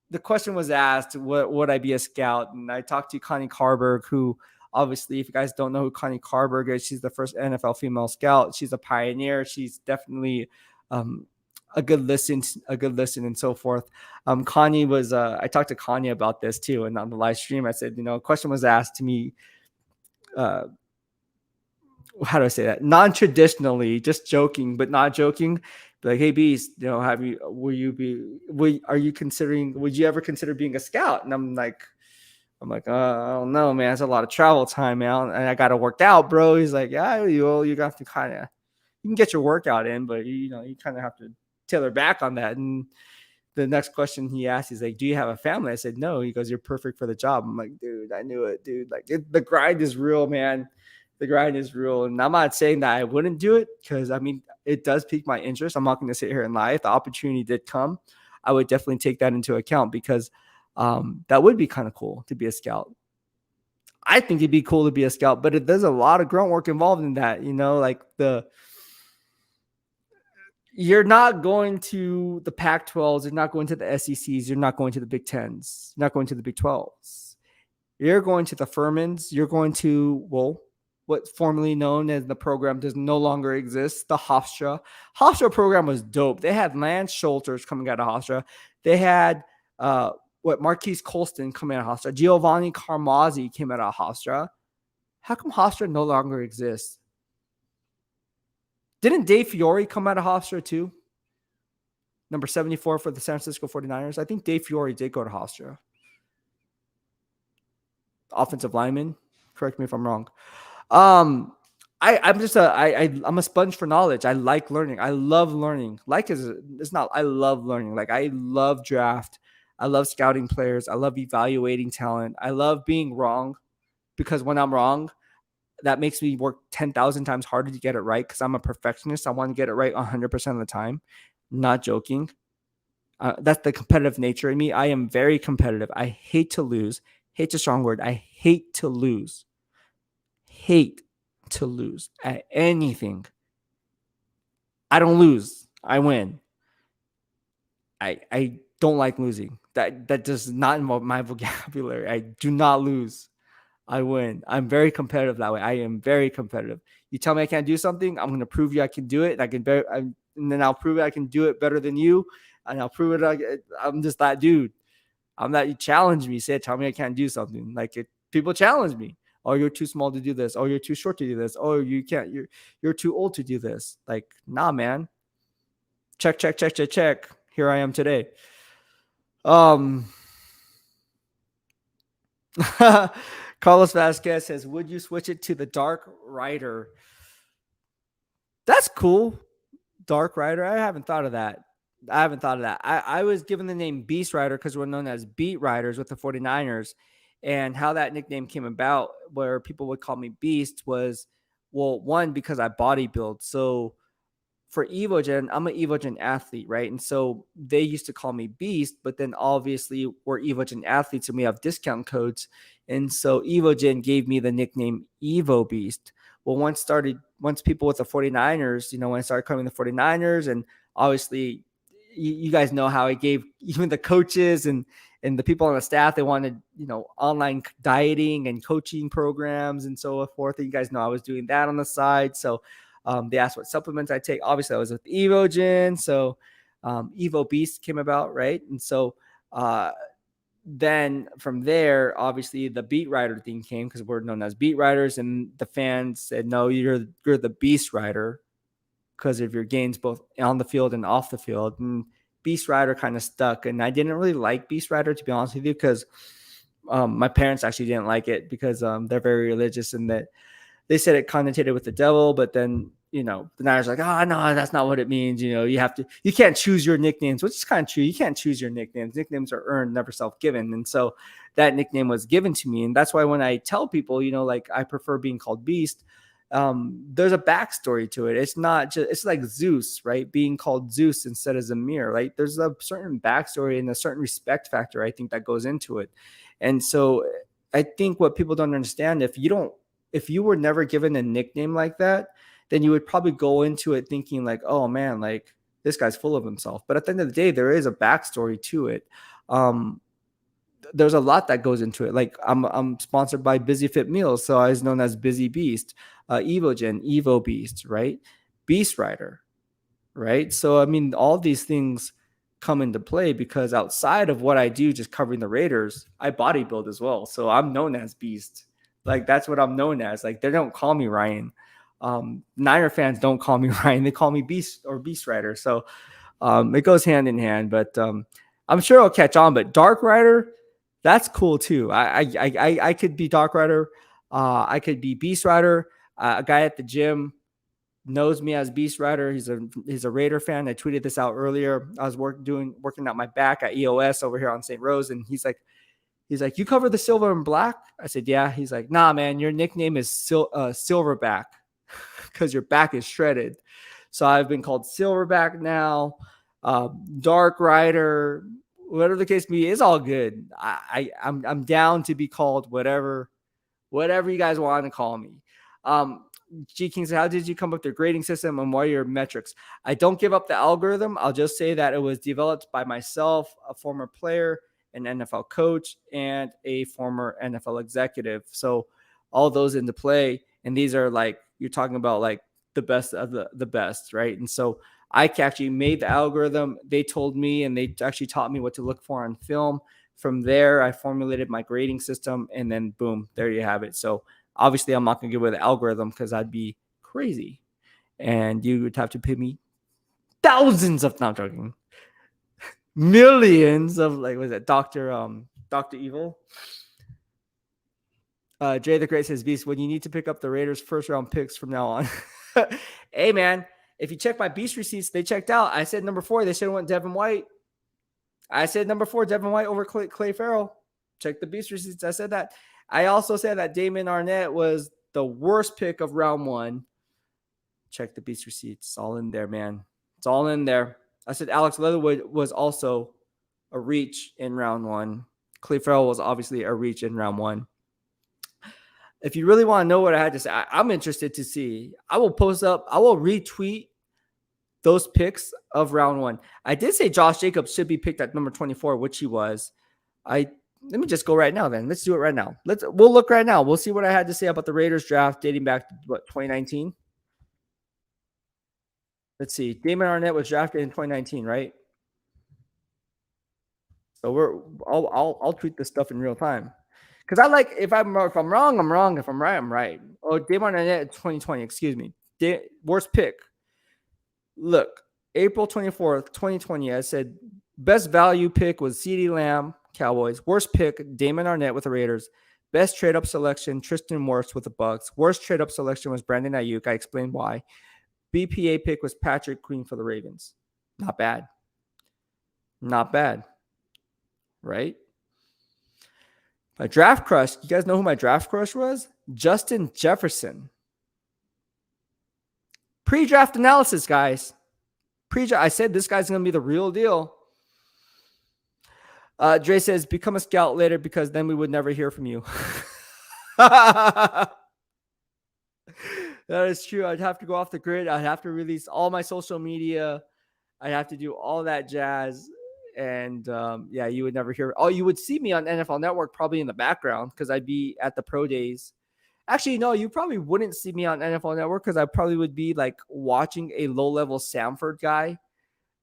the question was asked, would I be a scout? And I talked to Connie Carberg, who, obviously, if you guys don't know who Connie Carberg is, she's the first NFL female scout. She's a pioneer. She's definitely a good listen and so forth. Connie was, I talked to Connie about this too. And on the live stream, I said, a question was asked to me, how do I say that? Non-traditionally, just joking, but not joking. Like, hey, Beast, would you ever consider being a scout? And I'm like, I don't know, man. It's a lot of travel time out, and I got to work out, bro. He's like, yeah, you got to you can get your workout in, but you kind of have to tailor back on that. And the next question he asked, he's like, do you have a family? I said, no. He goes, you're perfect for the job. I'm like, dude, I knew it, dude. Like, the grind is real, man. The grind is real. And I'm not saying that I wouldn't do it, because it does pique my interest. I'm not going to sit here and lie. If the opportunity did come, I would definitely take that into account, because that would be kind of cool to be a scout. I think it'd be cool to be a scout, but there's a lot of grunt work involved in that. Like you're not going to the Pac-12s. You're not going to the SECs. You're not going to the Big Tens. You're not going to the Big 12s. You're going to the Furmans. You're going to, what formerly known as the program does no longer exist, the Hofstra. Hofstra program was dope. They had Lance Schulters coming out of Hofstra. They had Marquise Colston coming out of Hofstra. Giovanni Carmazzi came out of Hofstra. How come Hofstra no longer exists? Didn't Dave Fiore come out of Hofstra too? Number 74 for the San Francisco 49ers. I think Dave Fiore did go to Hofstra. Offensive lineman. Correct me if I'm wrong. I'm a sponge for knowledge. I like learning. I love learning. Like is it's not. I love learning. Like I love draft. I love scouting players. I love evaluating talent. I love being wrong because when I'm wrong, that makes me work 10,000 times harder to get it right because I'm a perfectionist. I want to get it right 100% of the time. Not joking. That's the competitive nature in me. I am very competitive. I hate to lose. Hate's a strong word. I hate to lose. Hate to lose at anything. I don't lose. I win. I don't like losing. That does not involve my vocabulary. I do not lose. I win. I'm very competitive that way. I am very competitive. You tell me I can't do something, I'm going to prove you I can do it. And then I'll prove it I can do it better than you, and I'll prove it. I'm just that dude. I'm that. You challenge me, tell me I can't do something. People challenge me. Oh, you're too small to do this. Oh, you're too short to do this. Oh, you can't. You're too old to do this. Like, nah, man. Check, check, check, check, check. Here I am today. Carlos Vasquez says, would you switch it to the Dark Rider? That's cool. Dark Rider. I haven't thought of that. I was given the name Beast Rider because we're known as beat riders with the 49ers. And how that nickname came about, where people would call me Beast, was, well, one, because I bodybuild. So for EVOGEN, I'm an EVOGEN athlete, right? And so they used to call me Beast, but then obviously we're EVOGEN athletes and we have discount codes. And so EVOGEN gave me the nickname EVOBEAST. Well, once people with the 49ers, when I started covering the 49ers, and obviously you guys know how I gave even the coaches and the people on the staff, they wanted, online dieting and coaching programs and so forth. And you guys know I was doing that on the side. So they asked what supplements I take. Obviously, I was with EVOGEN. So EVOBEAST came about, right? And so then from there, obviously, the beat rider thing came because we're known as beat riders. And the fans said, no, you're the beast rider because of your gains both on the field and off the field. And Beast Rider kind of stuck. And I didn't really like Beast Rider, to be honest with you, because my parents actually didn't like it because they're very religious and that they said it connotated with the devil. But then, the Niners are like, oh, no, that's not what it means. You can't choose your nicknames, which is kind of true. You can't choose your nicknames. Nicknames are earned, never self-given. And so that nickname was given to me. And that's why when I tell people, I prefer being called Beast, there's a backstory to it. It's not just, it's like Zeus, right? Being called Zeus instead of Zamir, right? There's a certain backstory and a certain respect factor, I think, that goes into it. And so I think what people don't understand, if you were never given a nickname like that, then you would probably go into it thinking like, oh man, like this guy's full of himself. But at the end of the day, there is a backstory to it. There's a lot that goes into it. Like I'm sponsored by Busy Fit Meals, so I was known as Busy Beast, EVOGEN, EVOBEAST, right? Beast Rider, right? So I mean, all these things come into play because outside of what I do, just covering the Raiders, I bodybuild as well. So I'm known as Beast. Like that's what I'm known as. Like they don't call me Ryan. Niner fans don't call me Ryan. They call me Beast or Beast Rider. So it goes hand in hand. But I'm sure it'll catch on. But Dark Rider, that's cool too. I could be Dark Rider. I could be Beast Rider. A guy at the gym knows me as Beast Rider. He's a Raider fan. I tweeted this out earlier. I was working out my back at EOS over here on St. Rose, and he's like, you cover the silver and black? I said, yeah. He's like, nah, man, your nickname is Silverback because your back is shredded. So I've been called Silverback now, Dark Rider, whatever the case may be. It's all good. I'm down to be called whatever you guys want to call me. G King said, how did you come up with your grading system and what are your metrics? I don't give up the algorithm. I'll just say that it was developed by myself, a former player, an NFL coach, and a former NFL executive. So all those into play. And these are like, you're talking about like the best of the best, right? And so I actually made the algorithm. They told me, and they actually taught me what to look for on film. From there, I formulated my grading system, and then boom, there you have it. So obviously, I'm not going to give away the algorithm because I'd be crazy. And you would have to pay me thousands of, not joking, millions of, like, was it Dr. Evil? Jay the Great says, Beast, when you need to pick up the Raiders' first round picks from now on. Hey, man, if you check my Beast receipts, they checked out. I said number 4. They should have went Devin White. I said number 4, Devin White over Clay Farrell. Check the Beast receipts. I said that. I also said that Damon Arnett was the worst pick of round 1. Check the Beast receipts. It's all in there, man. It's all in there. I said Alex Leatherwood was also a reach in round 1. Clay Farrell was obviously a reach in round 1. If you really want to know what I had to say, I'm interested to see. I will retweet those picks of round 1. I did say Josh Jacobs should be picked at number 24, which he was. Let me just go right now then. Let's do it right now. We'll look right now. We'll see what I had to say about the Raiders draft dating back to 2019. Let's see. Damon Arnett was drafted in 2019, right? So I'll tweet this stuff in real time. Because I like, if I'm wrong, I'm wrong. If I'm right, I'm right. Oh, Damon Arnett 2020, excuse me. Worst pick. Look, April 24th, 2020, I said best value pick was CeeDee Lamb, Cowboys. Worst pick, Damon Arnett with the Raiders. Best trade-up selection, Tristan Wirfs with the Bucks. Worst trade-up selection was Brandon Ayuk. I explained why. BPA pick was Patrick Queen for the Ravens. Not bad. Not bad. Right? My draft crush, you guys know who my draft crush was? Justin Jefferson. Pre-draft analysis, guys. I said this guy's going to be the real deal. Dre says, become a scout later because then we would never hear from you. That is true. I'd have to go off the grid. I'd have to release all my social media. I'd have to do all that jazz. And yeah, you would never hear. Oh, you would see me on NFL Network probably in the background because I'd be at the pro days. Actually, no, you probably wouldn't see me on NFL Network because I probably would be like watching a low-level Samford guy.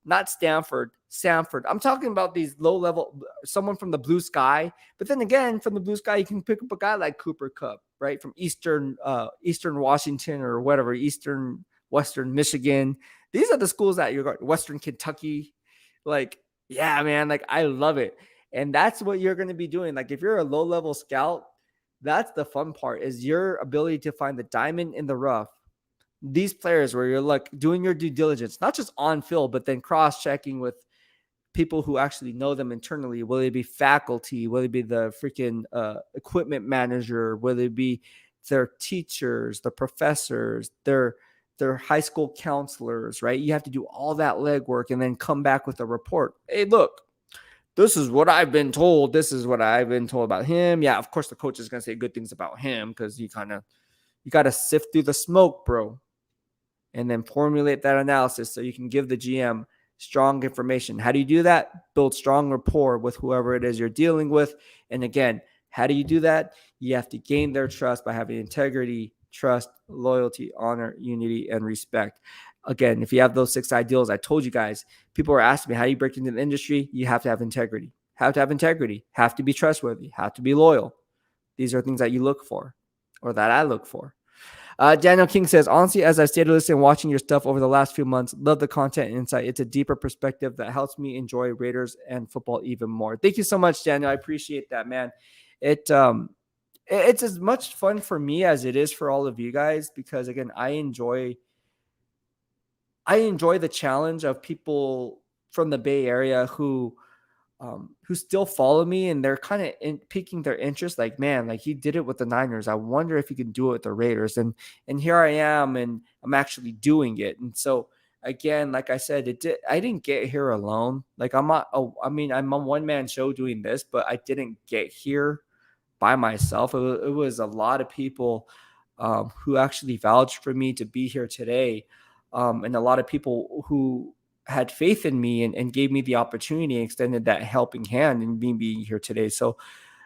Not Stanford, Samford. I'm talking about these low-level, someone from the blue sky. But then again, from the blue sky, you can pick up a guy like Cooper Kupp, right? From Eastern Washington or whatever, Western Michigan. These are the schools that you're going, Western Kentucky. Like, yeah, man, like I love it. And that's what you're going to be doing. Like if you're a low-level scout, that's the fun part is your ability to find the diamond in the rough. These players where you're like doing your due diligence, not just on field, but then cross-checking with people who actually know them internally. Will it be faculty? Will it be the freaking equipment manager? Will it be their teachers, the professors, their high school counselors, right? You have to do all that legwork and then come back with a report. Hey, look, this is what I've been told. This is what I've been told about him. Yeah, of course the coach is going to say good things about him because you got to sift through the smoke, bro, and then formulate that analysis so you can give the GM strong information. How do you do that? Build strong rapport with whoever it is you're dealing with. And again, how do you do that? You have to gain their trust by having integrity, trust, loyalty, honor, unity, and respect. Again, if you have those 6 ideals, I told you guys, people are asking me, how do you break into the industry? You have to have integrity. Have to be trustworthy, have to be loyal. These are things that you look for or that I look for. Daniel King says, honestly, as I stayed listening and watching your stuff over the last few months, love the content and insight. It's a deeper perspective that helps me enjoy Raiders and football even more. Thank you so much, Daniel. I appreciate that, man. It's as much fun for me as it is for all of you guys because, again, I enjoy the challenge of people from the Bay Area who still follow me and they're kind of piquing their interest. Like, man, like he did it with the Niners. I wonder if he can do it with the Raiders. And here I am, and I'm actually doing it. And so again, like I said, I didn't get here alone. Like I'm a one-man show doing this, but I didn't get here by myself. It was a lot of people who actually vouched for me to be here today. And a lot of people who had faith in me and gave me the opportunity and extended that helping hand in me being here today. So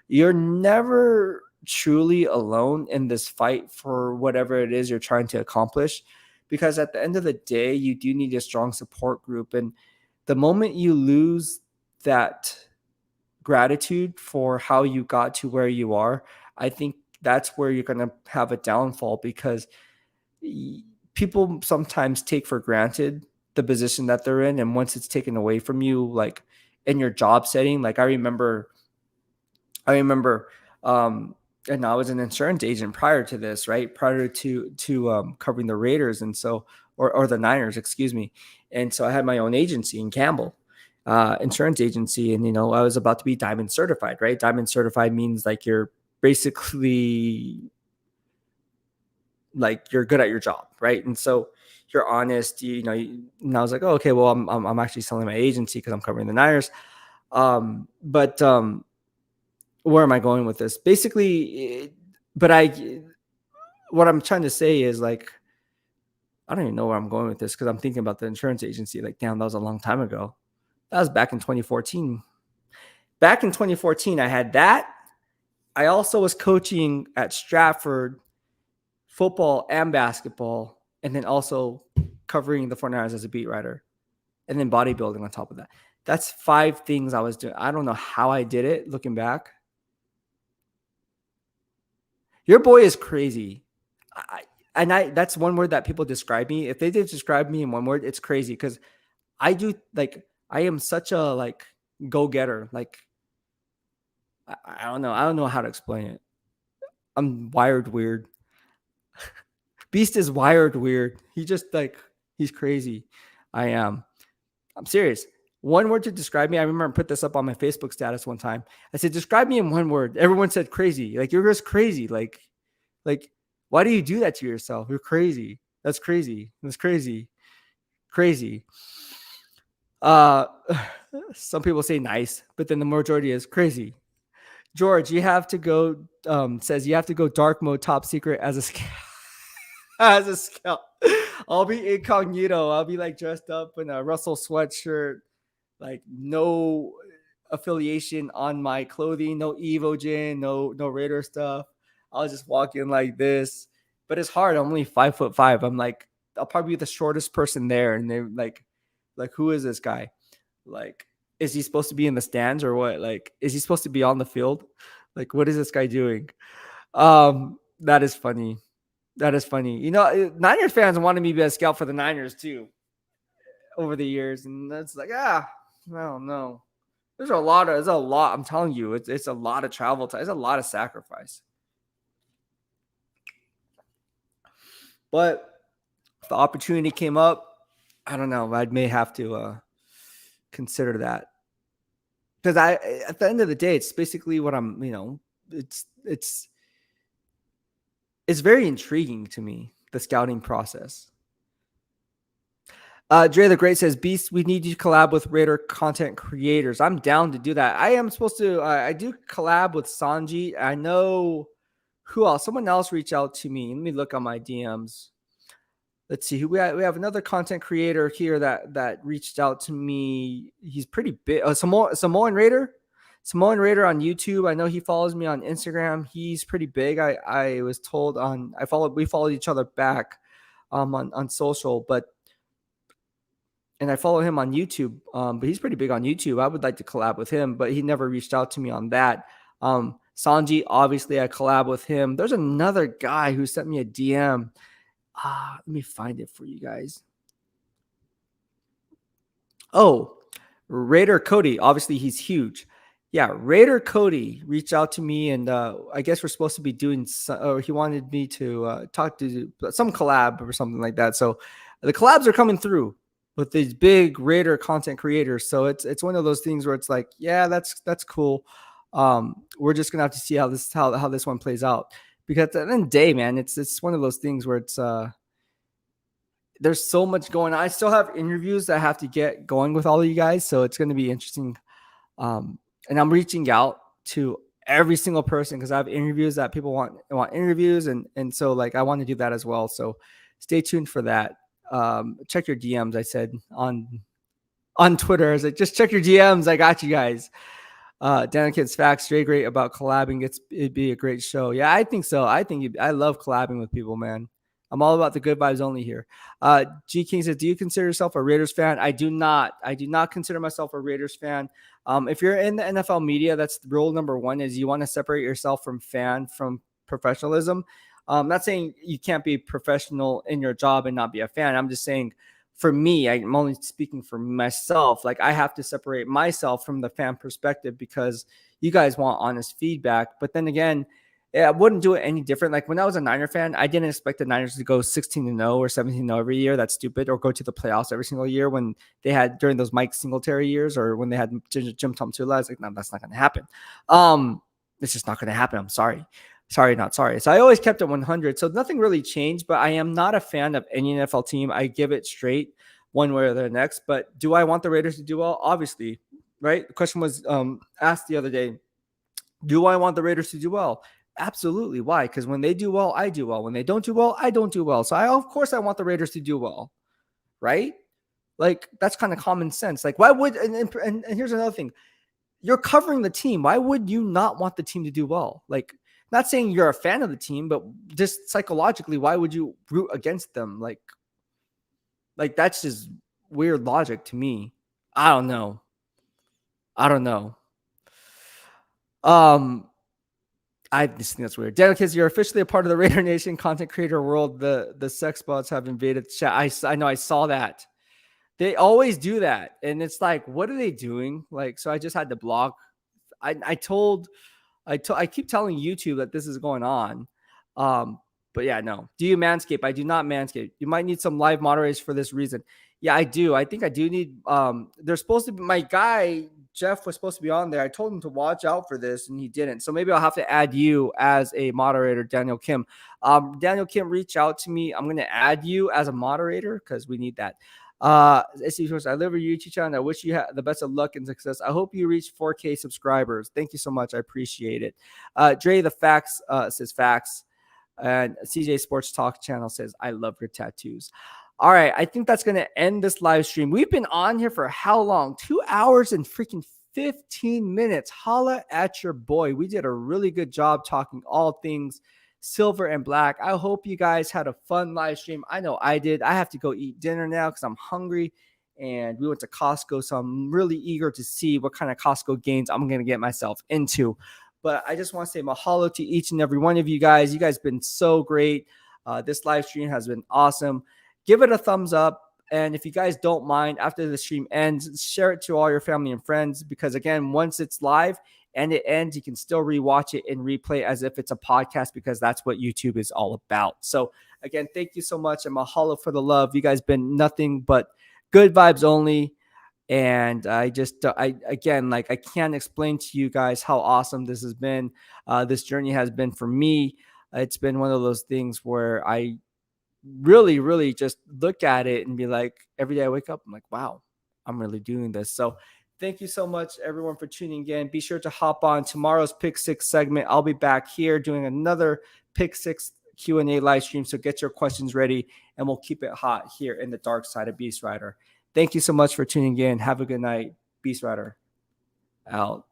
you're never truly alone in this fight for whatever it is you're trying to accomplish, because at the end of the day, you do need a strong support group. And the moment you lose that gratitude for how you got to where you are, I think that's where you're going to have a downfall, because people sometimes take for granted the position that they're in. And once it's taken away from you, like in your job setting, like I remember and I was an insurance agent prior to this, right? Prior to covering the Raiders, and so or the Niners, excuse me. And so I had my own agency in Campbell, insurance agency, and I was about to be Diamond certified, right? Diamond certified means like you're basically like you're good at your job, right? And so you're honest, and I was like, oh, okay, well, I'm actually selling my agency because I'm covering the Niners. But where am I going with this? Basically, what I'm trying to say is like, I don't even know where I'm going with this because I'm thinking about the insurance agency. Like, damn, that was a long time ago. That was back in 2014. Back in 2014, I had that. I also was coaching at Stratford football and basketball, and then also covering the 49ers as a beat writer, and then bodybuilding on top of that. That's 5 things I was doing. I don't know how I did it looking back. Your boy is crazy. That's one word that people describe me. If they did describe me in one word, it's crazy because I am such a like go-getter. Like, I don't know. I don't know how to explain it. I'm wired weird. Beast is wired weird. He's crazy. I am. I'm serious. One word to describe me. I remember I put this up on my Facebook status one time. I said, describe me in one word. Everyone said crazy. Like, you're just crazy. Like, why do you do that to yourself? You're crazy. That's crazy. That's crazy. Crazy. Some people say nice, but then the majority is crazy. George, you have to go, says you have to go dark mode top secret as a as a scout. I'll be incognito. I'll be like dressed up in a Russell sweatshirt, like no affiliation on my clothing, no EVOGEN, no Raider stuff. I'll just walk in like this. But it's hard. I'm only 5'5". I'm like, I'll probably be the shortest person there. And they're like, who is this guy? Like, is he supposed to be in the stands or what? Like, is he supposed to be on the field? Like, what is this guy doing? That is funny. That is funny. Niners fans wanted me to be a scout for the Niners too over the years. And that's like, I don't know. There's a lot. I'm telling you, it's a lot of travel time. It's a lot of sacrifice. But if the opportunity came up, I don't know. I may have to consider that. Because at the end of the day, it's basically what I'm, it's very intriguing to me, the scouting process. Dre the Great says, Beast, we need you to collab with Raider content creators. I'm down to do that. I am supposed to, I do collab with Sanji. I know who else? Someone else reached out to me. Let me look on my DMs. Let's see who we have another content creator here that reached out to me. He's pretty big. Samoan Raider on YouTube. I know he follows me on Instagram. He's pretty big. I was told we followed each other back on social, and I follow him on YouTube. But he's pretty big on YouTube. I would like to collab with him, but he never reached out to me on that. Sanji, obviously I collab with him. There's another guy who sent me a DM. Let me find it for you guys. Oh, Raider Cody. Obviously, he's huge. Yeah, Raider Cody reached out to me, and I guess we're supposed to be doing. Or he wanted me to talk to some collab or something like that. So the collabs are coming through with these big Raider content creators. So it's one of those things where it's like, yeah, that's cool. We're just gonna have to see how this one plays out. Because at the end of the day, man, it's one of those things where it's there's so much going on. I still have interviews that I have to get going with all of you guys, so it's going to be interesting. And I'm reaching out to every single person because I have interviews that people want interviews, and so like I want to do that as well. So stay tuned for that. Check your DMs. I said on Twitter, I was like, just check your DMs. I got you guys. Danikid's facts, very great about collabing. It'd be a great show. Yeah, I think so. I love collabing with people, man. I'm all about the good vibes only here. G King says, do you consider yourself a Raiders fan? I do not. I do not consider myself a Raiders fan. If you're in the NFL media, that's rule number one is you want to separate yourself from professionalism. I'm not saying you can't be professional in your job and not be a fan. I'm just saying for me, I'm only speaking for myself. Like I have to separate myself from the fan perspective because you guys want honest feedback. But then again, I wouldn't do it any different. Like when I was a Niner fan, I didn't expect the Niners to go 16-0 or 17-0 every year. That's stupid. Or go to the playoffs every single year when they had during those Mike Singletary years or when they had Jim Tom Tula. I was like, no, that's not going to happen. It's just not going to happen. I'm sorry. Sorry, not sorry. So I always kept it 100. So nothing really changed, but I am not a fan of any NFL team. I give it straight one way or the next. But do I want the Raiders to do well? Obviously, right? The question was asked the other day. Do I want the Raiders to do well? Absolutely. Why? Because when they do well, I do well. When they don't do well, I don't do well. So of course I want the Raiders to do well, right? Like that's kind of common sense. Like why would and here's another thing. You're covering the team. Why would you not want the team to do well? Like not saying you're a fan of the team, but just psychologically, why would you root against them? Like that's just weird logic to me. I don't know. I just think that's weird. Daniel Kids, you're officially a part of the Raider Nation content creator world. The sex bots have invaded chat. I know I saw that. They always do that. And it's like, what are they doing? Like, so I just had to block. I keep telling YouTube that this is going on. But yeah, no. Do you manscape? I do not manscape. You might need some live moderators for this reason. Yeah, I do. I think I do need there's supposed to be my guy Jeff was supposed to be on there. I told him to watch out for this and he didn't. So maybe I'll have to add you as a moderator, Daniel Kim. Daniel Kim, reach out to me. I'm going to add you as a moderator because we need that. I live with you, Chichan. I wish you the best of luck and success. I hope you reach 4K subscribers. Thank you so much. I appreciate it. Dre the Facts says facts. And CJ Sports Talk channel says, I love your tattoos. All right. I think that's going to end this live stream. We've been on here for how long? 2 hours and freaking 15 minutes. Holla at your boy. We did a really good job talking all things silver and black. I hope you guys had a fun live stream. I know I did. I have to go eat dinner now because I'm hungry. And we went to Costco. So I'm really eager to see what kind of Costco gains I'm going to get myself into. But I just want to say mahalo to each and every one of you guys. You guys have been so great. This live stream has been awesome. Give it a thumbs up. And if you guys don't mind, after the stream ends, share it to all your family and friends. Because again, once it's live and it ends, you can still rewatch it and replay as if it's a podcast because that's what YouTube is all about. So again, thank you so much. And mahalo for the love. You guys been nothing but good vibes only. And I can't explain to you guys how awesome this has been. This journey has been for me. It's been one of those things where I really, really just look at it and be like, every day I wake up, I'm like, wow, I'm really doing this. So thank you so much, everyone, for tuning in. Be sure to hop on tomorrow's Pick Six segment. I'll be back here doing another Pick Six Q&A live stream. So get your questions ready and we'll keep it hot here in the dark side of BEASTwriter. Thank you so much for tuning in. Have a good night. BEASTwriter out.